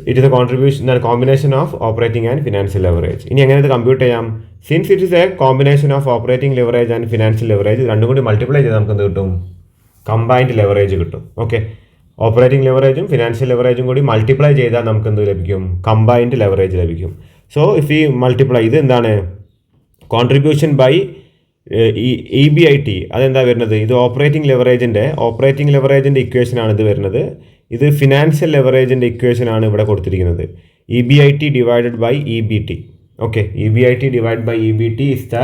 it is A contribution combination of operating and financial leverage. ഇനി എങ്ങനെ ഇത് കമ്പ്യൂട്ട് ചെയ്യാം, since it is A combination of operating leverage and financial leverage, രണ്ടും കൂടി മൾട്ടിപ്ലൈ ചെയ്താൽ നമുക്ക് എന്ത് കിട്ടും, കമ്പൈൻഡ് ലെവറേജ് കിട്ടും. ഓക്കെ, ഓപ്പറേറ്റിംഗ് ലെവറേജും ഫിനാൻഷ്യൽ ലെവറേജും കൂടി മൾട്ടിപ്ലൈ ചെയ്താൽ നമുക്ക് എന്ത് ലഭിക്കും, കമ്പൈൻഡ് ലെവറേജ് ലഭിക്കും. സോ ഇഫ് ഈ മൾട്ടിപ്ലൈ, ഇത് എന്താണ് കോൺട്രിബ്യൂഷൻ ബൈ EBIT, അതെന്താ വരുന്നത്, ഇത് ഓപ്പറേറ്റിംഗ് ലെവറേജിൻ്റെ ഇക്വേഷനാണ് ഇത് വരുന്നത്. ഇത് ഫിനാൻഷ്യൽ ലെവറേജിൻ്റെ ഇക്വേഷനാണ് ഇവിടെ കൊടുത്തിരിക്കുന്നത്. EBIT divided by EBT. Okay, EBIT divide by EBT is the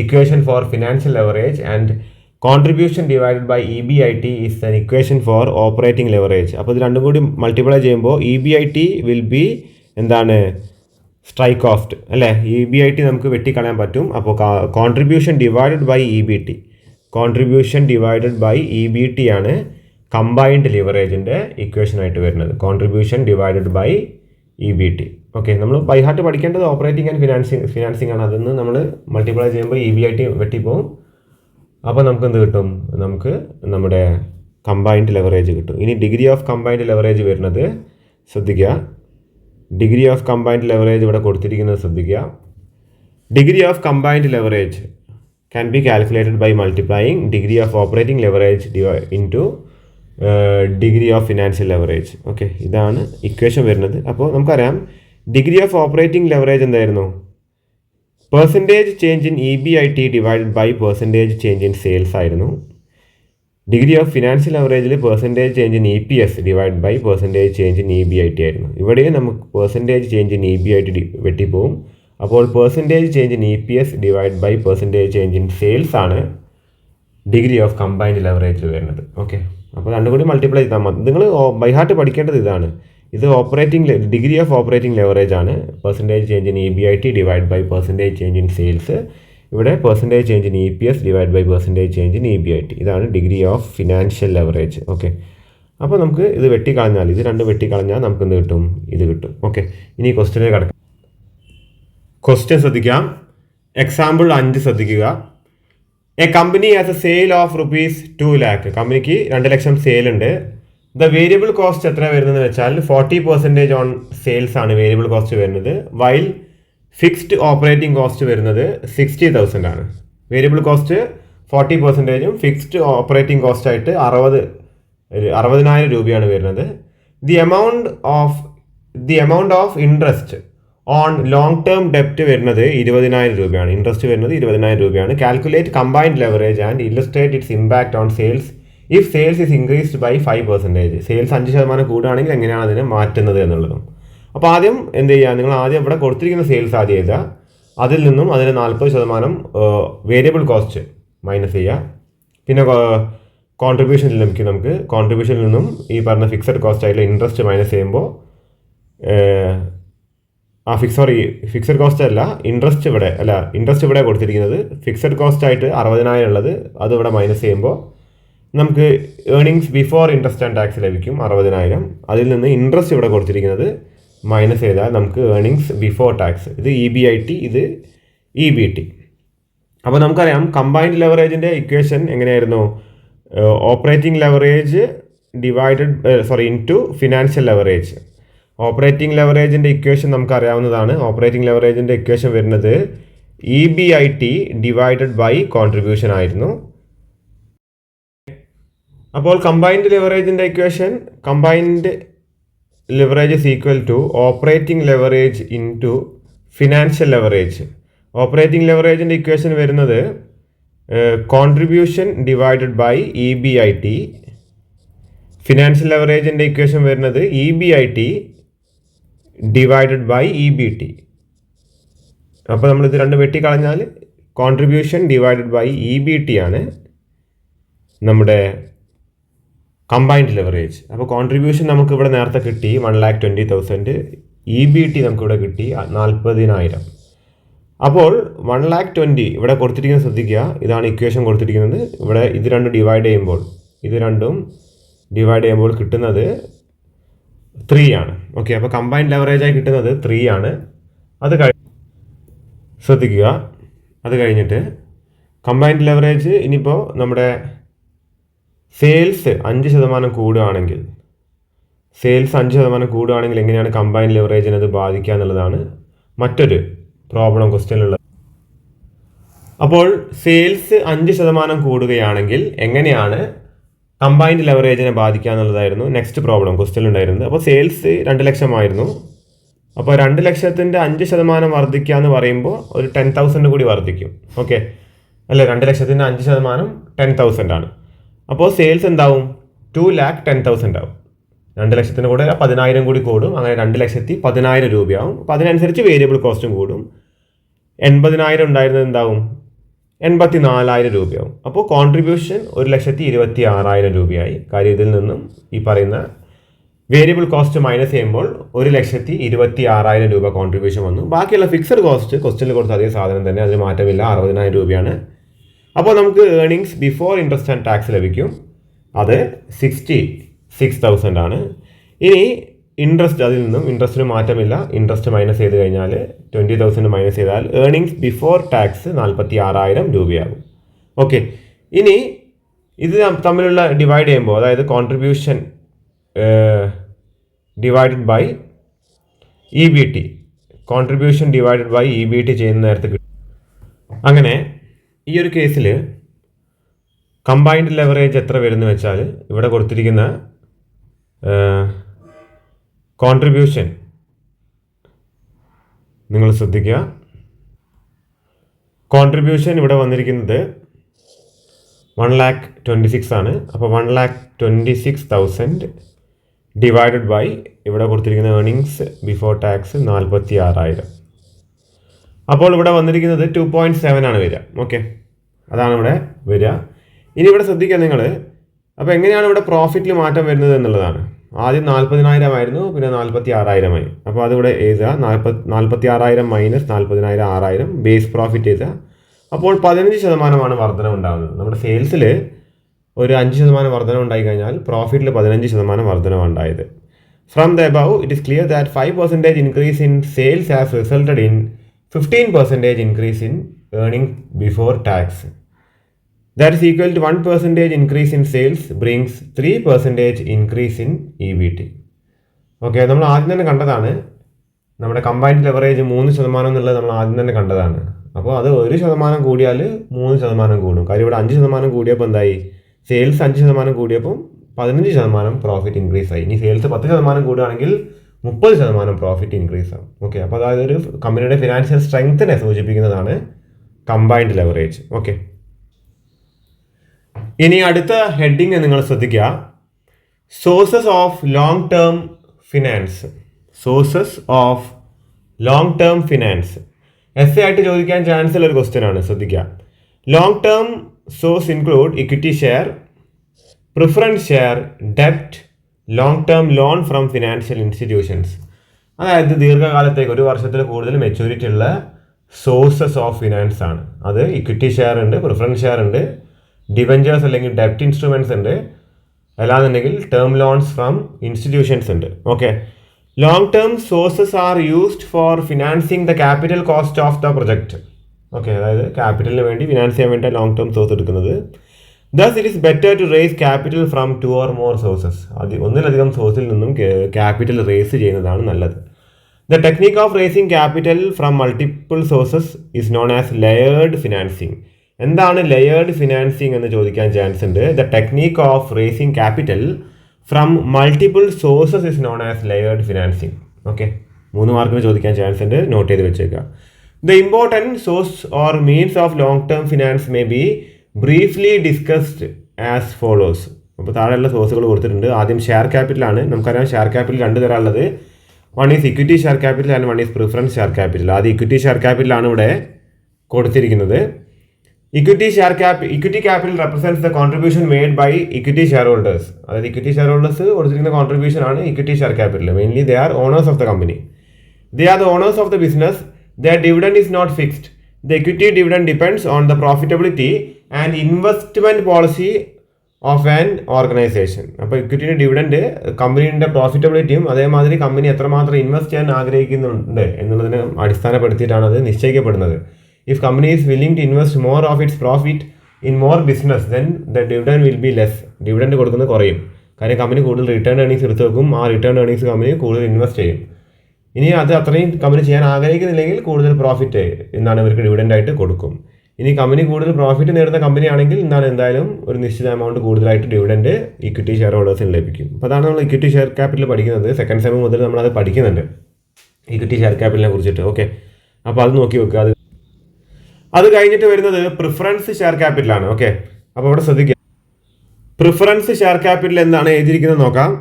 equation for financial leverage and contribution divided by EBIT is the equation for operating leverage. അപ്പോൾ ഇത് രണ്ടും കൂടി മൾട്ടിപ്ലൈ ചെയ്യുമ്പോൾ EBIT വിൽ ബി എന്താണ്, strike off അല്ലേ, EBIT നമുക്ക് വെട്ടിക്കളയാൻ പറ്റും. അപ്പോൾ കോൺട്രിബ്യൂഷൻ ഡിവൈഡഡ് ബൈ EBT ആണ് കമ്പൈൻഡ് ലിവറേജിൻ്റെ ഇക്വേഷനായിട്ട് വരുന്നത്. Contribution divided by EBT. Okay, നമ്മൾ ബൈ ഹാർട്ട് പഠിക്കേണ്ടത് ഓപ്പറേറ്റിംഗ് ആൻഡ് ഫിനാൻസിങ് ആണ്. അതിൽ നിന്ന് നമ്മൾ മൾട്ടിപ്ലൈ ചെയ്യുമ്പോൾ EBIT വെട്ടിപ്പോവും. അപ്പോൾ നമുക്ക് എന്ത് കിട്ടും, നമുക്ക് നമ്മുടെ കമ്പൈൻഡ് ലെവറേജ് കിട്ടും. ഇനി ഡിഗ്രി ഓഫ് കമ്പൈൻഡ് ലെവറേജ് വരുന്നത് ശ്രദ്ധിക്കുക. ഡിഗ്രി ഓഫ് കമ്പൈൻഡ് ലെവറേജ് ഇവിടെ കൊടുത്തിരിക്കുന്നത് ശ്രദ്ധിക്കുക. Degree of combined leverage can be calculated by multiplying degree of operating leverage into degree of financial leverage. Okay, ഇതാണ് ഇക്വേഷൻ വരുന്നത്. അപ്പോൾ നമുക്കറിയാം ഡിഗ്രി ഓഫ് ഓപ്പറേറ്റിംഗ് ലെവറേജ് എന്തായിരുന്നു, percentage change in EBIT divided by percentage change in sales ആയിരുന്നു. Degree of financial ലെവറേജിൽ percentage change in EPS divide by percentage change in EBIT ആയിരുന്നു. ഇവിടെയും നമുക്ക് പെർസെൻറ്റേജ് ചേഞ്ച് ഇൻ EBIT വെട്ടിപ്പോവും. അപ്പോൾ percentage change in EPS divide by percentage change in sales ആണ് degree of combined ലെവറേജിൽ വരുന്നത്. ഓക്കെ, അപ്പോൾ രണ്ടും കൂടി മൾട്ടിപ്ലൈ ചെയ്താൽ മതി. നിങ്ങൾ ബൈ ഹാർട്ട് പഠിക്കേണ്ടത് ഇതാണ്. ഇത് ഡിഗ്രി ഓഫ് ഓപ്പറേറ്റിംഗ് ലെവറേജ് ആണ് percentage change in EBIT divide by percentage change in sales. ഇവിടെ percentage change in EPS divide by percentage change in EBIT. ഇതാണ് degree of financial leverage. Okay, അപ്പോൾ നമുക്ക് ഇത് വെട്ടിക്കളഞ്ഞാൽ, ഇത് രണ്ട് വെട്ടിക്കളഞ്ഞാൽ നമുക്ക് എന്ത് കിട്ടും? ഇത് കിട്ടും. ഓക്കെ, ഇനി ക്വസ്റ്റ്യനിലേക്ക് കടക്കാം. ക്വസ്റ്റ്യൻ ശ്രദ്ധിക്കാം. എക്സാമ്പിൾ 5 ശ്രദ്ധിക്കുക. A company has a sale of ₹2 lakh. കമ്പനിക്ക് 2 ലക്ഷം സെയിൽ ഉണ്ട്. ദ വേരിയബിൾ കോസ്റ്റ് എത്ര വരുന്നതെന്ന് വെച്ചാൽ 40% ഓൺ സെയിൽസ് ആണ് വേരിയബിൾ കോസ്റ്റ് വരുന്നത്. വൈൽ ഫിക്സ്ഡ് ഓപ്പറേറ്റിംഗ് കോസ്റ്റ് വരുന്നത് 60,000 ആണ്. Variable cost 40%, fixed operating cost ആയിട്ട് 60,000 രൂപയാണ് വരുന്നത്. The amount of interest on long term ഡെപ്റ്റ് വരുന്നത് 20,000 രൂപയാണ്. ഇൻട്രസ്റ്റ് വരുന്നത് 20,000 രൂപയാണ്. Calculate combined leverage and illustrate its impact on sales if sales is increased by 5%. Sales 5% കൂടുകയാണെങ്കിൽ എങ്ങനെയാണ് അതിനെ മാറ്റുന്നത് എന്നുള്ളതും. അപ്പോൾ ആദ്യം എന്ത് ചെയ്യുക? നിങ്ങൾ ആദ്യം ഇവിടെ കൊടുത്തിരിക്കുന്ന സെയിൽസ് ആദ്യം എഴുതുക. അതിൽ നിന്നും അതിന് 40% വേരിയബിൾ കോസ്റ്റ് മൈനസ് ചെയ്യുക. പിന്നെ കോൺട്രിബ്യൂഷനിൽ നമുക്ക് കോൺട്രിബ്യൂഷനിൽ നിന്നും ഈ പറഞ്ഞ ഫിക്സഡ് കോസ്റ്റ് ആയിട്ടുള്ള ഇൻട്രസ്റ്റ് മൈനസ് ചെയ്യുമ്പോൾ ഫിക്സഡ് കോസ്റ്റ് അല്ല, ഇൻട്രസ്റ്റ് ഇവിടെ കൊടുത്തിരിക്കുന്നത്. ഫിക്സഡ് കോസ്റ്റ് ആയിട്ട് 60,000 ഉള്ളത് അത് ഇവിടെ മൈനസ് ചെയ്യുമ്പോൾ നമുക്ക് earnings before interest and tax ലഭിക്കും 60,000. അതിൽ നിന്ന് ഇൻട്രസ്റ്റ് ഇവിടെ കൊടുത്തിരിക്കുന്നത് മൈനസ് ചെയ്താൽ നമുക്ക് ഏർണിങ്സ് ബിഫോർ ടാക്സ്, ഇത് EBIT, ഇത് EBT. അപ്പോൾ നമുക്കറിയാം കമ്പൈൻഡ് ലെവറേജിൻ്റെ ഇക്വേഷൻ എങ്ങനെയായിരുന്നു? Operating leverage into financial leverage. Operating ലെവറേജിൻ്റെ ഇക്വേഷൻ നമുക്കറിയാവുന്നതാണ്. ഓപ്പറേറ്റിംഗ് ലെവറേജിൻ്റെ ഇക്വേഷൻ വരുന്നത് EBIT ഡിവൈഡഡ് ബൈ കോൺട്രിബ്യൂഷൻ ആയിരുന്നു. അപ്പോൾ കമ്പൈൻഡ് ലെവറേജിൻ്റെ equation, combined leverage is equal to operating leverage into financial leverage. Operating ലെവറേജിൻ്റെ ഇക്വേഷൻ വരുന്നത് contribution divided by EBIT. Financial ലെവറേജിൻ്റെ ഇക്വേഷൻ വരുന്നത് EBIT ഡിവൈഡഡ് ബൈ EBT. അപ്പോൾ നമ്മളിത് രണ്ട് വെട്ടിക്കളഞ്ഞാൽ കോൺട്രിബ്യൂഷൻ ഡിവൈഡഡ് ബൈ EBT ആണ് നമ്മുടെ കമ്പൈൻഡ് ലെവറേജ്. അപ്പോൾ കോൺട്രിബ്യൂഷൻ നമുക്ക് ഇവിടെ നേരത്തെ കിട്ടി 1,20,000, EBT നമുക്കിവിടെ കിട്ടി 40,000. അപ്പോൾ 1,20,000 ഇവിടെ കൊടുത്തിരിക്കുന്നത് ശ്രദ്ധിക്കുക. ഇതാണ് ഇക്വേഷൻ കൊടുത്തിരിക്കുന്നത്. ഇവിടെ ഇത് രണ്ടും ഡിവൈഡ് ചെയ്യുമ്പോൾ കിട്ടുന്നത് 3 ആണ്. ഓക്കെ, അപ്പോൾ കമ്പൈൻഡ് ലെവറേജായി കിട്ടുന്നത് 3 ആണ്. ശ്രദ്ധിക്കുക. അത് കഴിഞ്ഞിട്ട് കമ്പൈൻഡ് ലെവറേജ് ഇനിയിപ്പോൾ നമ്മുടെ സെയിൽസ് 5% കൂടുകയാണെങ്കിൽ, എങ്ങനെയാണ് കമ്പൈൻഡ് ലെവറേജിനെ അത് ബാധിക്കുക എന്നുള്ളതാണ് മറ്റൊരു പ്രോബ്ലം ക്വസ്റ്റ്യനിലുള്ളത്. അപ്പോൾ സെയിൽസ് 5% കൂടുകയാണെങ്കിൽ എങ്ങനെയാണ് കമ്പൈൻഡ് ലെവറേജിനെ ബാധിക്കുക എന്നുള്ളതായിരുന്നു നെക്സ്റ്റ് പ്രോബ്ലം ക്വസ്റ്റ്യൻ ഉണ്ടായിരുന്നത്. അപ്പോൾ സെയിൽസ് 2 ലക്ഷമായിരുന്നു. അപ്പോൾ 2 ലക്ഷത്തിൻ്റെ 5% വർദ്ധിക്കുക എന്ന് പറയുമ്പോൾ ഒരു 10,000 കൂടി വർദ്ധിക്കും. ഓക്കെ അല്ലേ? 2 ലക്ഷത്തിൻ്റെ 5% 10,000 ആണ്. അപ്പോൾ സെയിൽസ് എന്താവും? 2,10,000 ആവും. 2 ലക്ഷത്തിന് കൂടെ 10,000 കൂടി കൂടും. അങ്ങനെ 2,10,000 രൂപയാവും. അപ്പോൾ അതിനനുസരിച്ച് വേരിയബിൾ കോസ്റ്റും കൂടും. 80,000 ഉണ്ടായിരുന്നത് എന്താവും? 84,000 രൂപയാവും. അപ്പോൾ കോൺട്രിബ്യൂഷൻ 1,26,000 രൂപയായി. കാര്യം ഇതിൽ നിന്നും ഈ പറയുന്ന വേരിയബിൾ കോസ്റ്റ് മൈനസ് ചെയ്യുമ്പോൾ 1,26,000 രൂപ കോൺട്രിബ്യൂഷൻ വന്നു. ബാക്കിയുള്ള ഫിക്സഡ് കോസ്റ്റ് ക്വസ്റ്റ്യനിൽ കൊടുത്ത അതേ സാധനം തന്നെ, അതിന് മാറ്റമില്ല, 60,000 രൂപയാണ്. അപ്പോൾ നമുക്ക് earnings before interest and tax ലഭിക്കും. അത് 66,000 ആണ്. ഇനി ഇൻട്രസ്റ്റ്, അതിൽ നിന്നും ഇൻട്രസ്റ്റിന് മാറ്റമില്ല. ഇൻട്രസ്റ്റ് മൈനസ് ചെയ്ത് കഴിഞ്ഞാൽ 20,000 മൈനസ് ചെയ്താൽ ഏർണിങ്സ് ബിഫോർ ടാക്സ് 46,000 രൂപയാകും. ഓക്കെ, ഇനി ഇത് തമ്മിലുള്ള ഡിവൈഡ് ചെയ്യുമ്പോൾ, അതായത് contribution divided by EBT, contribution divided by EBT ചെയ്യുന്ന നേരത്തെ കിട്ടും. അങ്ങനെ ഈ ഒരു കേസിൽ കമ്പൈൻഡ് ലെവറേജ് എത്ര വരുന്നു വെച്ചാൽ ഇവിടെ കൊടുത്തിരിക്കുന്ന കോൺട്രിബ്യൂഷൻ നിങ്ങൾ ശ്രദ്ധിക്കുക. കോൺട്രിബ്യൂഷൻ ഇവിടെ വന്നിരിക്കുന്നത് 1,26,000 ആണ്. അപ്പോൾ 1,26,000 ഡിവൈഡഡ് ബൈ ഇവിടെ കൊടുത്തിരിക്കുന്ന ഏർണിങ്സ് ബിഫോർ ടാക്സ് 46,000. അപ്പോൾ ഇവിടെ വന്നിരിക്കുന്നത് 2.7 ആണ് വരിക. ഓക്കെ, അതാണ് ഇവിടെ വരിക. ഇനി ഇവിടെ ശ്രദ്ധിക്കുക നിങ്ങൾ. അപ്പോൾ എങ്ങനെയാണ് ഇവിടെ പ്രോഫിറ്റിൽ മാറ്റം വരുന്നത് എന്നുള്ളതാണ്. ആദ്യം 40,000 ആയിരുന്നു, പിന്നെ 46,000 ആയി. അപ്പോൾ അതിവിടെ എഴുതുക 46,000 മൈനസ് 40,000 6,000 ബേസ് പ്രോഫിറ്റ് എഴുതുക. അപ്പോൾ 15% വർധന ഉണ്ടാകുന്നത്. നമ്മുടെ സെയിൽസിൽ ഒരു 5% വർധന ഉണ്ടായി കഴിഞ്ഞാൽ പ്രോഫിറ്റിൽ 15% വർധനമാണ് ഉണ്ടായത്. From the above, it is clear that 5% increase in sales has resulted in 15% increase in earnings before tax. That is equal to 1% increase in sales brings 3% increase in EBT. Okay, നമ്മൾ ആദ്യം തന്നെ കണ്ടതാണ് നമ്മുടെ കമ്പൈൻഡ് ലെവറേജ് 3% എന്നുള്ളത് നമ്മൾ ആദ്യം തന്നെ കണ്ടതാണ്. അപ്പോൾ അത് 1% കൂടിയാൽ 3% കൂടും. കാര്യം ഇവിടെ 5% കൂടിയപ്പോൾ എന്തായി, സെയിൽസ് 5% കൂടിയപ്പോൾ 15% പ്രോഫിറ്റ് ഇൻക്രീസ് ആയി. ഇനി സെയിൽസ് 10% കൂടുകയാണെങ്കിൽ 30% പ്രോഫിറ്റ് ഇൻക്രീസ് ആവും. ഓക്കെ, അപ്പോൾ അതായത് ഒരു കമ്പനിയുടെ ഫിനാൻഷ്യൽ സ്ട്രെങ്ത്തിനെ സൂചിപ്പിക്കുന്നതാണ് കമ്പൈൻഡ് ലെവറേജ്. ഓക്കെ, ഇനി അടുത്ത ഹെഡിങ് നിങ്ങൾ ശ്രദ്ധിക്കുക, sources of long term finance. Sources of long term finance essay ആയിട്ട് ചോദിക്കാൻ ചാൻസ് ഉള്ള ഒരു ക്വസ്റ്റ്യൻ ആണ്, ശ്രദ്ധിക്കുക. Long term source include equity share, preference share, ഡെപ്റ്റ്, long term loan from financial institutions. അതായത് ദീർഘകാലത്തേക്ക് 1 വർഷത്തിൽ കൂടുതൽ മെച്യൂരിറ്റി ഉള്ള സോഴ്സസ് ഓഫ് ഫിനാൻസ് ആണ്. അത് ഇക്വിറ്റി ഷെയർ ഉണ്ട്, പ്രിഫറൻസ് ഷെയർ ഉണ്ട്, ഡിബഞ്ചേഴ്സ് അല്ലെങ്കിൽ ഡെപ്റ്റ് ഇൻസ്ട്രുമെൻറ്റ്സ് ഉണ്ട്, അല്ലാന്നുണ്ടെങ്കിൽ ടേം ലോൺസ് ഫ്രം ഇൻസ്റ്റിറ്റ്യൂഷൻസ് ഉണ്ട്. Okay, long term sources are used for financing the capital cost of the project. Okay, അതായത് ക്യാപിറ്റലിന് വേണ്ടി ഫിനാൻസ് ചെയ്യാൻ വേണ്ടി ലോങ് ടേം സോഴ്സ് എടുക്കുന്നത്. Thus it is better to raise capital from 2 or more sources. ഒന്നിലധികം സോഴ്സിൽ നിന്നും ക്യാപിറ്റൽ റേസ് ചെയ്യുന്നതാണ് നല്ലത്. The technique of raising capital from multiple sources is known as layered financing. എന്താണ് ലെയേർഡ് ഫിനാൻസിങ് എന്ന് ചോദിക്കാൻ chance ഉണ്ട്. The technique of raising capital from multiple sources is known as layered financing. Okay, 3 മാർക്കിന് ചോദിക്കാൻ chance ഉണ്ട്, note ചെയ്ത് വെച്ചേക്കുക. The important source or means of long term finance may be briefly discussed as follows. അപ്പോൾ താഴെയുള്ള സോഴ്സുകൾ കൊടുത്തിട്ടുണ്ട്. ആദ്യം ഷെയർ ക്യാപിറ്റലാണ്. നമുക്കറിയാം ഷെയർ ക്യാപിറ്റൽ 2 തരമുള്ളത്. One is equity share capital and one is preference share capital. ആദ്യം ഇക്വിറ്റി ഷെയർ ക്യാപിറ്റലാണ് ഇവിടെ കൊടുത്തിരിക്കുന്നത്. Equity capital represents the contribution made by equity share holders. അതായത് ഇക്വിറ്റി ഷെയർ ഹോൾഡേഴ്സ് കൊടുത്തിരിക്കുന്ന കോൺട്രിബ്യൂഷൻ ആണ് equity share capital. Mainly they are owners of the company. They are the owners of the business. Their dividend is not fixed. The equity dividend depends on the profitability and investment policy of an organisation. അപ്പോൾ ഇക്വിറ്റിയുടെ dividend കമ്പനിയുടെ പ്രോഫിറ്റബിലിറ്റിയും അതേമാതിരി company എത്രമാത്രം invest ചെയ്യാൻ ആഗ്രഹിക്കുന്നുണ്ട് എന്നുള്ളതിനെ അടിസ്ഥാനപ്പെടുത്തിയിട്ടാണ് അത് നിശ്ചയിക്കപ്പെടുന്നത്. If company is willing to invest more of its profit in more business then the dividend will be less. Dividend കൊടുക്കുന്നത് കുറയും. കാര്യം കമ്പനി കൂടുതൽ റിട്ടേൺ ഏർണിങ്സ് എടുത്ത് വെക്കും. ആ റിട്ടേൺ ഏർണിങ്സ് കമ്പനി കൂടുതൽ ഇൻവെസ്റ്റ് ചെയ്യും. ഇനി അത് അത്രയും കമ്പനി ചെയ്യാൻ ആഗ്രഹിക്കുന്നില്ലെങ്കിൽ കൂടുതൽ പ്രോഫിറ്റ് എന്താണ് ഇവർക്ക് ഡിവിഡൻഡായിട്ട് കൊടുക്കും. ഇനി കമ്പനി കൂടുതൽ പ്രോഫിറ്റ് നേടുന്ന കമ്പനി ആണെങ്കിൽ എന്താണ് എന്തായാലും ഒരു നിശ്ചിത എമൗണ്ട് കൂടുതലായിട്ട് ഡിവിഡൻഡ് ഇക്വിറ്റി ഷെയർ ഹോൾഡേഴ്സിന് ലഭിക്കും. അപ്പോൾ അതാണ് നമ്മൾ ഇക്വിറ്റി ഷെയർ ക്യാപിറ്റൽ പഠിക്കുന്നത്. സെക്കൻഡ് സെം മുതൽ നമ്മളത് പഠിക്കുന്നുണ്ട് ഇക്വിറ്റി ഷെയർ ക്യാപിറ്റലിനെ കുറിച്ചിട്ട്. ഓക്കെ, അപ്പോൾ അത് നോക്കി വെക്കുക. അത് കഴിഞ്ഞിട്ട് വരുന്നത് പ്രിഫറൻസ് ഷെയർ ക്യാപിറ്റലാണ്. ഓക്കെ, അപ്പോൾ അവിടെ ശ്രദ്ധിക്കുക. പ്രിഫറൻസ് ഷെയർ ക്യാപിറ്റൽ എന്താണ് എഴുതിയിരിക്കുന്നത് നോക്കാം.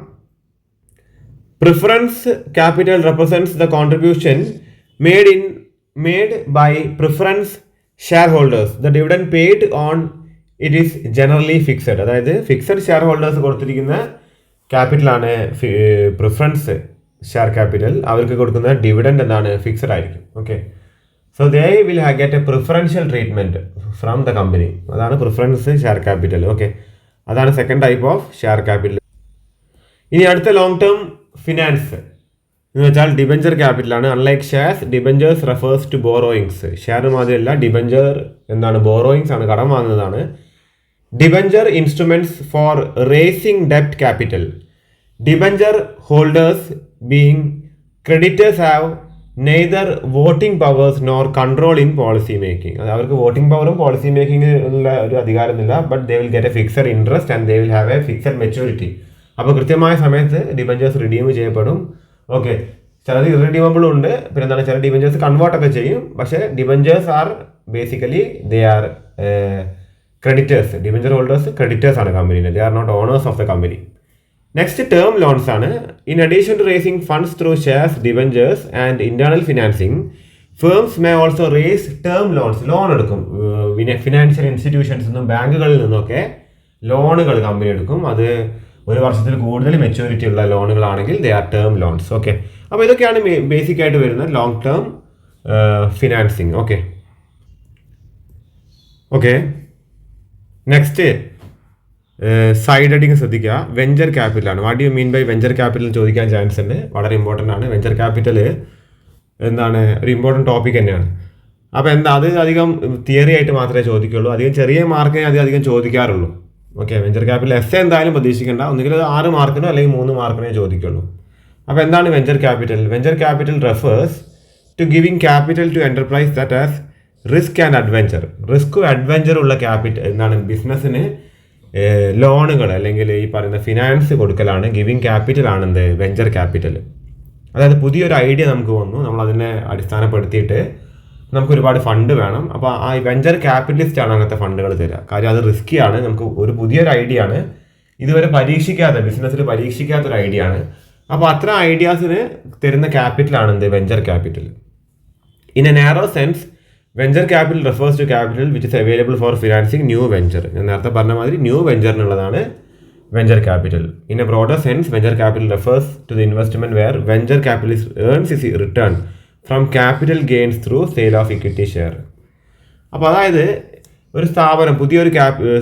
Preference capital represents the contribution made by preference share holders. The dividend paid on it is generally fixed. അതായത് ഫിക്സഡ് ഷെയർ ഹോൾഡേഴ്സ് കൊടുത്തിരിക്കുന്ന ക്യാപിറ്റലാണ് പ്രിഫറൻസ് ഷെയർ ക്യാപിറ്റൽ. അവർക്ക് കൊടുക്കുന്ന ഡിവിഡൻഡ് എന്താണ് ഫിക്സഡ് ആയിരിക്കും. Okay, so they will get a preferential treatment from the company. അതാണ് preference share capital. Okay, അതാണ് second type of share capital. ഇനി അടുത്ത ലോങ് ടേം ഫിനാൻസ് എന്ന് വെച്ചാൽ ഡിബഞ്ചർ ക്യാപിറ്റലാണ്. Unlike shares, debentures refers to borrowings. Share മാതിരിയല്ല, debenture എന്താണ് borrowings ആണ്, കടം വാങ്ങുന്നതാണ്. ഡിബഞ്ചർ ഇൻസ്ട്രുമെന്റ്സ് ഫോർ റേസിംഗ് ഡെപ്റ്റ് capital. Debenture holders being creditors have neither voting powers nor control in policy making. അത് അവർക്ക് വോട്ടിംഗ് പവറും പോളിസി മേക്കിങ്ങിനുള്ള ഒരു അധികാരമില്ല. But they will get A fixed interest and they will have A fixed maturity. അപ്പോൾ കൃത്യമായ സമയത്ത് debentures redeem ചെയ്യപ്പെടും. Okay, ചിലത് ഇറഡീമബിളും ഉണ്ട്. പിന്നെ എന്താണ് ചില ഡിബഞ്ചേഴ്സ് കൺവേർട്ടൊക്കെ ചെയ്യും. പക്ഷേ debentures are basically they are creditors. Debenture holders creditors ആണ് കമ്പനിയിൽ. They are not owners of the company. Next term loans ആണ്. In addition to raising funds through shares, debentures and internal financing, firms may also raise term loans. Loan എടുക്കും financial ഇൻസ്റ്റിറ്റ്യൂഷൻസിൽ നിന്നും ബാങ്കുകളിൽ നിന്നൊക്കെ ലോണുകൾ company എടുക്കും. അത് 1 വർഷത്തിൽ കൂടുതൽ മെച്യൂരിറ്റി ഉള്ള ലോണുകളാണെങ്കിൽ they are term loans. Okay, അപ്പോൾ ഇതൊക്കെയാണ് ബേസിക് ആയിട്ട് വരുന്ന long term financing. Okay, okay, next side heading ശ്രദ്ധിക്കുക. വെഞ്ചർ ക്യാപിറ്റലാണ്. What you mean by venture capital ചോദിക്കാൻ ചാൻസ് ഉണ്ട്. വളരെ ഇമ്പോർട്ടൻ്റ് ആണ്. വെഞ്ചർ ക്യാപിറ്റൽ എന്താണ് ഒരു ഇമ്പോർട്ടൻറ്റ് ടോപ്പിക് തന്നെയാണ്. അപ്പോൾ എന്താ അത് അധികം തിയറി ആയിട്ട് മാത്രമേ ചോദിക്കുള്ളൂ. അധികം ചെറിയ മാർക്കിനെ അധികം ചോദിക്കാറുള്ളൂ. ഓക്കെ, വെഞ്ചർ ക്യാപിറ്റൽ എസ് എന്തായാലും പ്രതീക്ഷിക്കേണ്ട. ഒന്നുകിൽ 6 മാർക്കിനോ അല്ലെങ്കിൽ 3 മാർക്കിനോ ചോദിക്കുള്ളൂ. അപ്പോൾ എന്താണ് venture capital? Venture capital refers to giving capital to enterprise that has risk and adventure. റിസ്ക്കും അഡ്വഞ്ചറും ഉള്ള ക്യാപിറ്റൽ എന്താണ് ബിസിനസ്സിന് ലോണുകൾ അല്ലെങ്കിൽ ഈ പറയുന്ന ഫിനാൻസ് കൊടുക്കലാണ്. ഗിവിംഗ് ക്യാപിറ്റൽ ആണ് എന്ത് വെഞ്ചർ ക്യാപിറ്റൽ. അതായത് പുതിയൊരു ഐഡിയ നമുക്ക് വന്നു, നമ്മൾ അതിനെ അടിസ്ഥാനപ്പെടുത്തിയിട്ട് നമുക്ക് ഒരുപാട് ഫണ്ട് വേണം. അപ്പോൾ ആ വെഞ്ചർ ക്യാപിറ്റലിസ്റ്റ് ആണ് അങ്ങനത്തെ ഫണ്ടുകൾ തരിക. കാര്യം അത് റിസ്ക്കിയാണ്. നമുക്ക് ഒരു പുതിയൊരു ഐഡിയ ആണ്, ഇതുവരെ ബിസിനസ്സിൽ പരീക്ഷിക്കാത്തൊരു ഐഡിയ ആണ്. അപ്പോൾ അത്തരം ഐഡിയാസിന് തരുന്ന ക്യാപിറ്റലാണ് എന്ത് venture capital. In a narrow sense venture capital refers to capital which is available for financing new venture. ഞാൻ നേരത്തെ പറഞ്ഞ മാതിരി ന്യൂ വെഞ്ചറിനുള്ളതാണ് venture capital. In a broader sense venture capital refers to the investment where venture capitalist earns his return from capital gains through sale of equity share. അപ്പോൾ അതായത് ഒരു പുതിയൊരു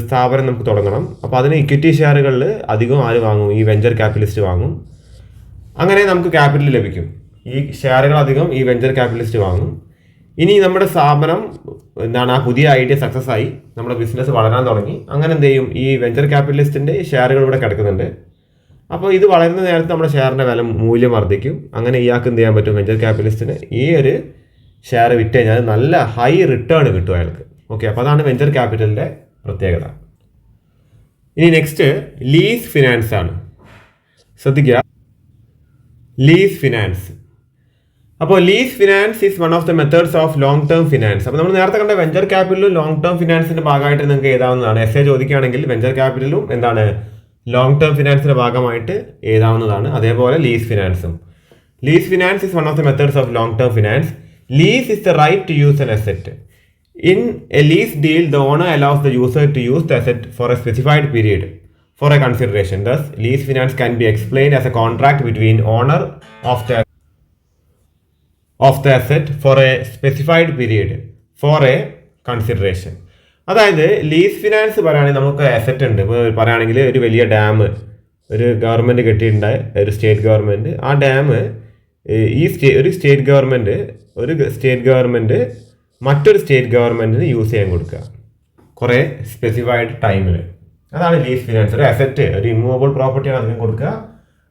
സ്ഥാപനം നമുക്ക് തുടങ്ങണം. അപ്പോൾ അതിന് ഇക്വിറ്റി ഷെയറുകളിൽ അധികം ആര് വാങ്ങും? ഈ വെഞ്ചർ ക്യാപിറ്റലിസ്റ്റ് വാങ്ങും. അങ്ങനെ നമുക്ക് ക്യാപിറ്റൽ ലഭിക്കും. ഈ ഷെയറുകൾ അധികം ഈ വെഞ്ചർ ക്യാപിറ്റലിസ്റ്റ് വാങ്ങും. ഇനി നമ്മുടെ സ്ഥാപനം ആ പുതിയ ഐഡിയ സക്സസ് ആയി, നമ്മുടെ ബിസിനസ് വളരാൻ തുടങ്ങി. അങ്ങനെ എന്ത് ചെയ്യും? ഈ വെഞ്ചർ ക്യാപിറ്റലിസ്റ്റിൻ്റെ ഷെയറുകൾ ഇവിടെ കിടക്കുന്നുണ്ട്. അപ്പോൾ ഇത് വളരുന്ന നേരത്ത് നമ്മുടെ ഷെയറിൻ്റെ മൂല്യം വർദ്ധിക്കും. അങ്ങനെ ഇയാൾക്ക് എന്ത് ചെയ്യാൻ പറ്റും? വെഞ്ചർ ക്യാപിറ്റലിസ്റ്റിന് ഈ ഒരു ഷെയർ വിറ്റ് കഴിഞ്ഞാൽ നല്ല ഹൈ റിട്ടേൺ കിട്ടും അയാൾക്ക്. ഓക്കെ, അപ്പോൾ അതാണ് വെഞ്ചർ ക്യാപിറ്റലിൻ്റെ പ്രത്യേകത. ഇനി നെക്സ്റ്റ് ലീസ് ഫിനാൻസ് ആണ്. ശ്രദ്ധിക്കുക, ലീസ് ഫിനാൻസ്. അപ്പോൾ lease finance is one of the methods of long term finance. അപ്പോൾ നമ്മൾ നേരത്തെ കണ്ട വെഞ്ചർ ക്യാപിറ്റലും ലോങ് ടേം ഫിനാൻസിന്റെ ഭാഗമായിട്ട് നിങ്ങൾക്ക് എഴുതാവുന്നതാണ്. എസ്എ ചോദിക്കുകയാണെങ്കിൽ വെഞ്ചർ ക്യാപിറ്റലും എന്താണ് ലോങ് ടേം ഫിനാൻസിന്റെ ഭാഗമായിട്ട് എഴുതാവുന്നതാണ്. അതേപോലെ ലീസ് ഫിനാൻസും. Lease finance is one of the methods of long term finance. Lease is the right to use an asset. In a lease deal, the owner allows the user to use the asset for a specified period for a consideration. Thus, lease finance can be explained as a contract between owner of the asset for a specified period for a consideration. അതായത് lease finance പറയുകയാണെങ്കിൽ നമുക്ക് asset ഉണ്ട്. ഇപ്പോൾ പറയുകയാണെങ്കിൽ ഒരു വലിയ dam ഒരു government കെട്ടിയിട്ടുണ്ടായ ഒരു സ്റ്റേറ്റ് ഗവൺമെൻറ്, ആ ഡാം ഒരു സ്റ്റേറ്റ് ഗവൺമെൻറ് മറ്റൊരു സ്റ്റേറ്റ് ഗവൺമെൻറ്റിന് യൂസ് ചെയ്യാൻ കൊടുക്കുക കുറേ സ്പെസിഫൈഡ് ടൈമിൽ. അതാണ് ലീസ് ഫിനാൻസ്. ഒരു അസറ്റ്, ഒരു ഇമ്മൂവബിൾ പ്രോപ്പർട്ടിയാണ് അതിന് കൊടുക്കുക.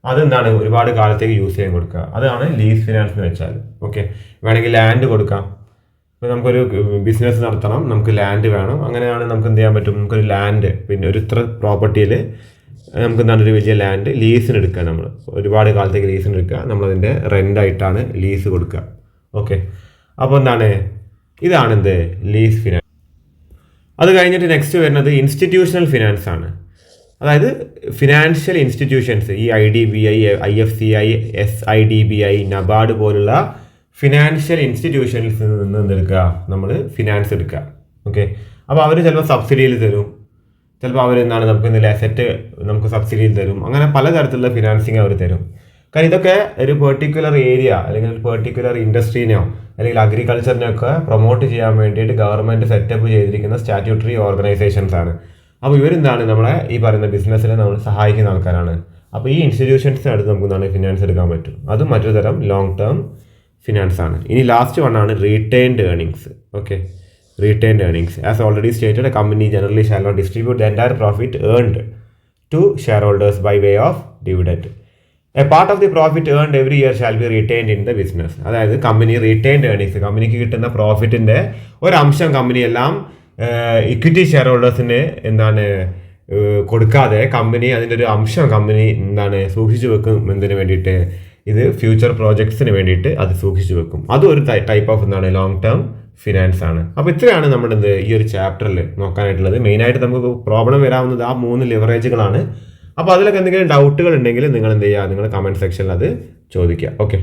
അതെന്താണ് ഒരുപാട് കാലത്തേക്ക് യൂസ് ചെയ്യാൻ കൊടുക്കുക. അതാണ് ലീസ് ഫിനാൻസ് എന്ന് വെച്ചാൽ. ഓക്കെ, വേണമെങ്കിൽ ലാൻഡ് കൊടുക്കാം. ഇപ്പോൾ നമുക്കൊരു ബിസിനസ് നടത്തണം, നമുക്ക് ലാൻഡ് വേണം. അങ്ങനെയാണ് നമുക്ക് എന്ത് ചെയ്യാൻ പറ്റും? നമുക്കൊരു ലാൻഡ്, പിന്നെ ഒരു ഇത്ര പ്രോപ്പർട്ടിയിൽ നമുക്ക് എന്താണ് ഒരു വലിയ ലാൻഡ് ലീസിന് എടുക്കുക. നമ്മൾ ഒരുപാട് കാലത്തേക്ക് ലീസിന് എടുക്കുക. നമ്മളതിൻ്റെ റെൻ്റായിട്ടാണ് ലീസ് കൊടുക്കുക. ഓക്കെ, അപ്പോൾ എന്താണ് ഇതാണ് എന്ത് ലീസ് ഫിനാൻസ്. അത് കഴിഞ്ഞിട്ട് നെക്സ്റ്റ് വരുന്നത് ഇൻസ്റ്റിറ്റ്യൂഷണൽ ഫിനാൻസ് ആണ്. അതായത് ഫിനാൻഷ്യൽ ഇൻസ്റ്റിറ്റ്യൂഷൻസ്, ഈ IDBI, IFCI, SIDBI, നബാർഡ് പോലുള്ള ഫിനാൻഷ്യൽ ഇൻസ്റ്റിറ്റ്യൂഷൻസിൽ നിന്ന് എന്തെടുക്കുക? നമ്മൾ ഫിനാൻസ് എടുക്കുക. ഓക്കെ, അപ്പോൾ അവർ ചിലപ്പോൾ സബ്സിഡിയിൽ തരും, ചിലപ്പോൾ അവർ എന്താണ് നമുക്ക് എന്തെങ്കിലും അസറ്റ് നമുക്ക് സബ്സിഡിയിൽ തരും. അങ്ങനെ പലതരത്തിലുള്ള ഫിനാൻസിങ് അവർ തരും. കാരണം ഇതൊക്കെ ഒരു പെർട്ടിക്കുലർ ഏരിയ അല്ലെങ്കിൽ ഒരു പെർട്ടിക്കുലർ ഇൻഡസ്ട്രീനെയോ അല്ലെങ്കിൽ അഗ്രികൾച്ചറിനെയൊക്കെ പ്രൊമോട്ട് ചെയ്യാൻ വേണ്ടിയിട്ട് ഗവൺമെൻറ് സെറ്റപ്പ് ചെയ്തിരിക്കുന്ന സ്റ്റാറ്റ്യൂട്ടറി ഓർഗനൈസേഷൻസ് ആണ്. അപ്പോൾ ഇവരെന്താണ് നമ്മളെ ഈ പറയുന്ന ബിസിനസ്സിനെ നമ്മൾ സഹായിക്കുന്ന ആൾക്കാരാണ്. അപ്പോൾ ഈ ഇൻസ്റ്റിറ്റ്യൂഷൻസിന് അടുത്ത് നമുക്ക് എന്താണ് ഫിനാൻസ് എടുക്കാൻ പറ്റും. അതും മറ്റൊരു തരം ലോങ് ടേം ഫിനാൻസ് ആണ്. ഇനി ലാസ്റ്റ് വണ്ണാണ് retained earnings. Okay, retained earnings. As already stated, a company generally shall not distribute the entire profit earned to share holders by way of dividend. A part of the profit earned every year shall be retained in the business. അതായത് company retained earnings, കമ്പനിക്ക് കിട്ടുന്ന പ്രോഫിറ്റിൻ്റെ ഒരംശം company എല്ലാം equity share ഹോൾഡേഴ്സിന് എന്താണ് കൊടുക്കാതെ company അതിൻ്റെ ഒരു അംശം കമ്പനി എന്താണ് സൂക്ഷിച്ചു വെക്കും. എന്തിനു വേണ്ടിയിട്ട്? ഇത് ഫ്യൂച്ചർ പ്രോജക്ട്സിന് വേണ്ടിയിട്ട് അത് സൂക്ഷിച്ചു വെക്കും. അതും ഒരു ടൈപ്പ് ഓഫ് എന്താണ് ലോങ് ടേം ഫിനാൻസ് ആണ്. അപ്പോൾ ഇത്രയാണ് നമ്മുടെ ഈ ഒരു ചാപ്റ്ററിൽ നോക്കാനായിട്ടുള്ളത്. മെയിനായിട്ട് നമുക്ക് പ്രോബ്ലം വരാവുന്നത് ആ 3 ലിവറേജുകളാണ്. അപ്പോൾ അതിലൊക്കെ എന്തെങ്കിലും ഡൗട്ടുകൾ ഉണ്ടെങ്കിൽ നിങ്ങൾ എന്ത് ചെയ്യുക? നിങ്ങൾ കമൻറ്റ് സെക്ഷനിൽ അത് ചോദിക്കുക. ഓക്കെ.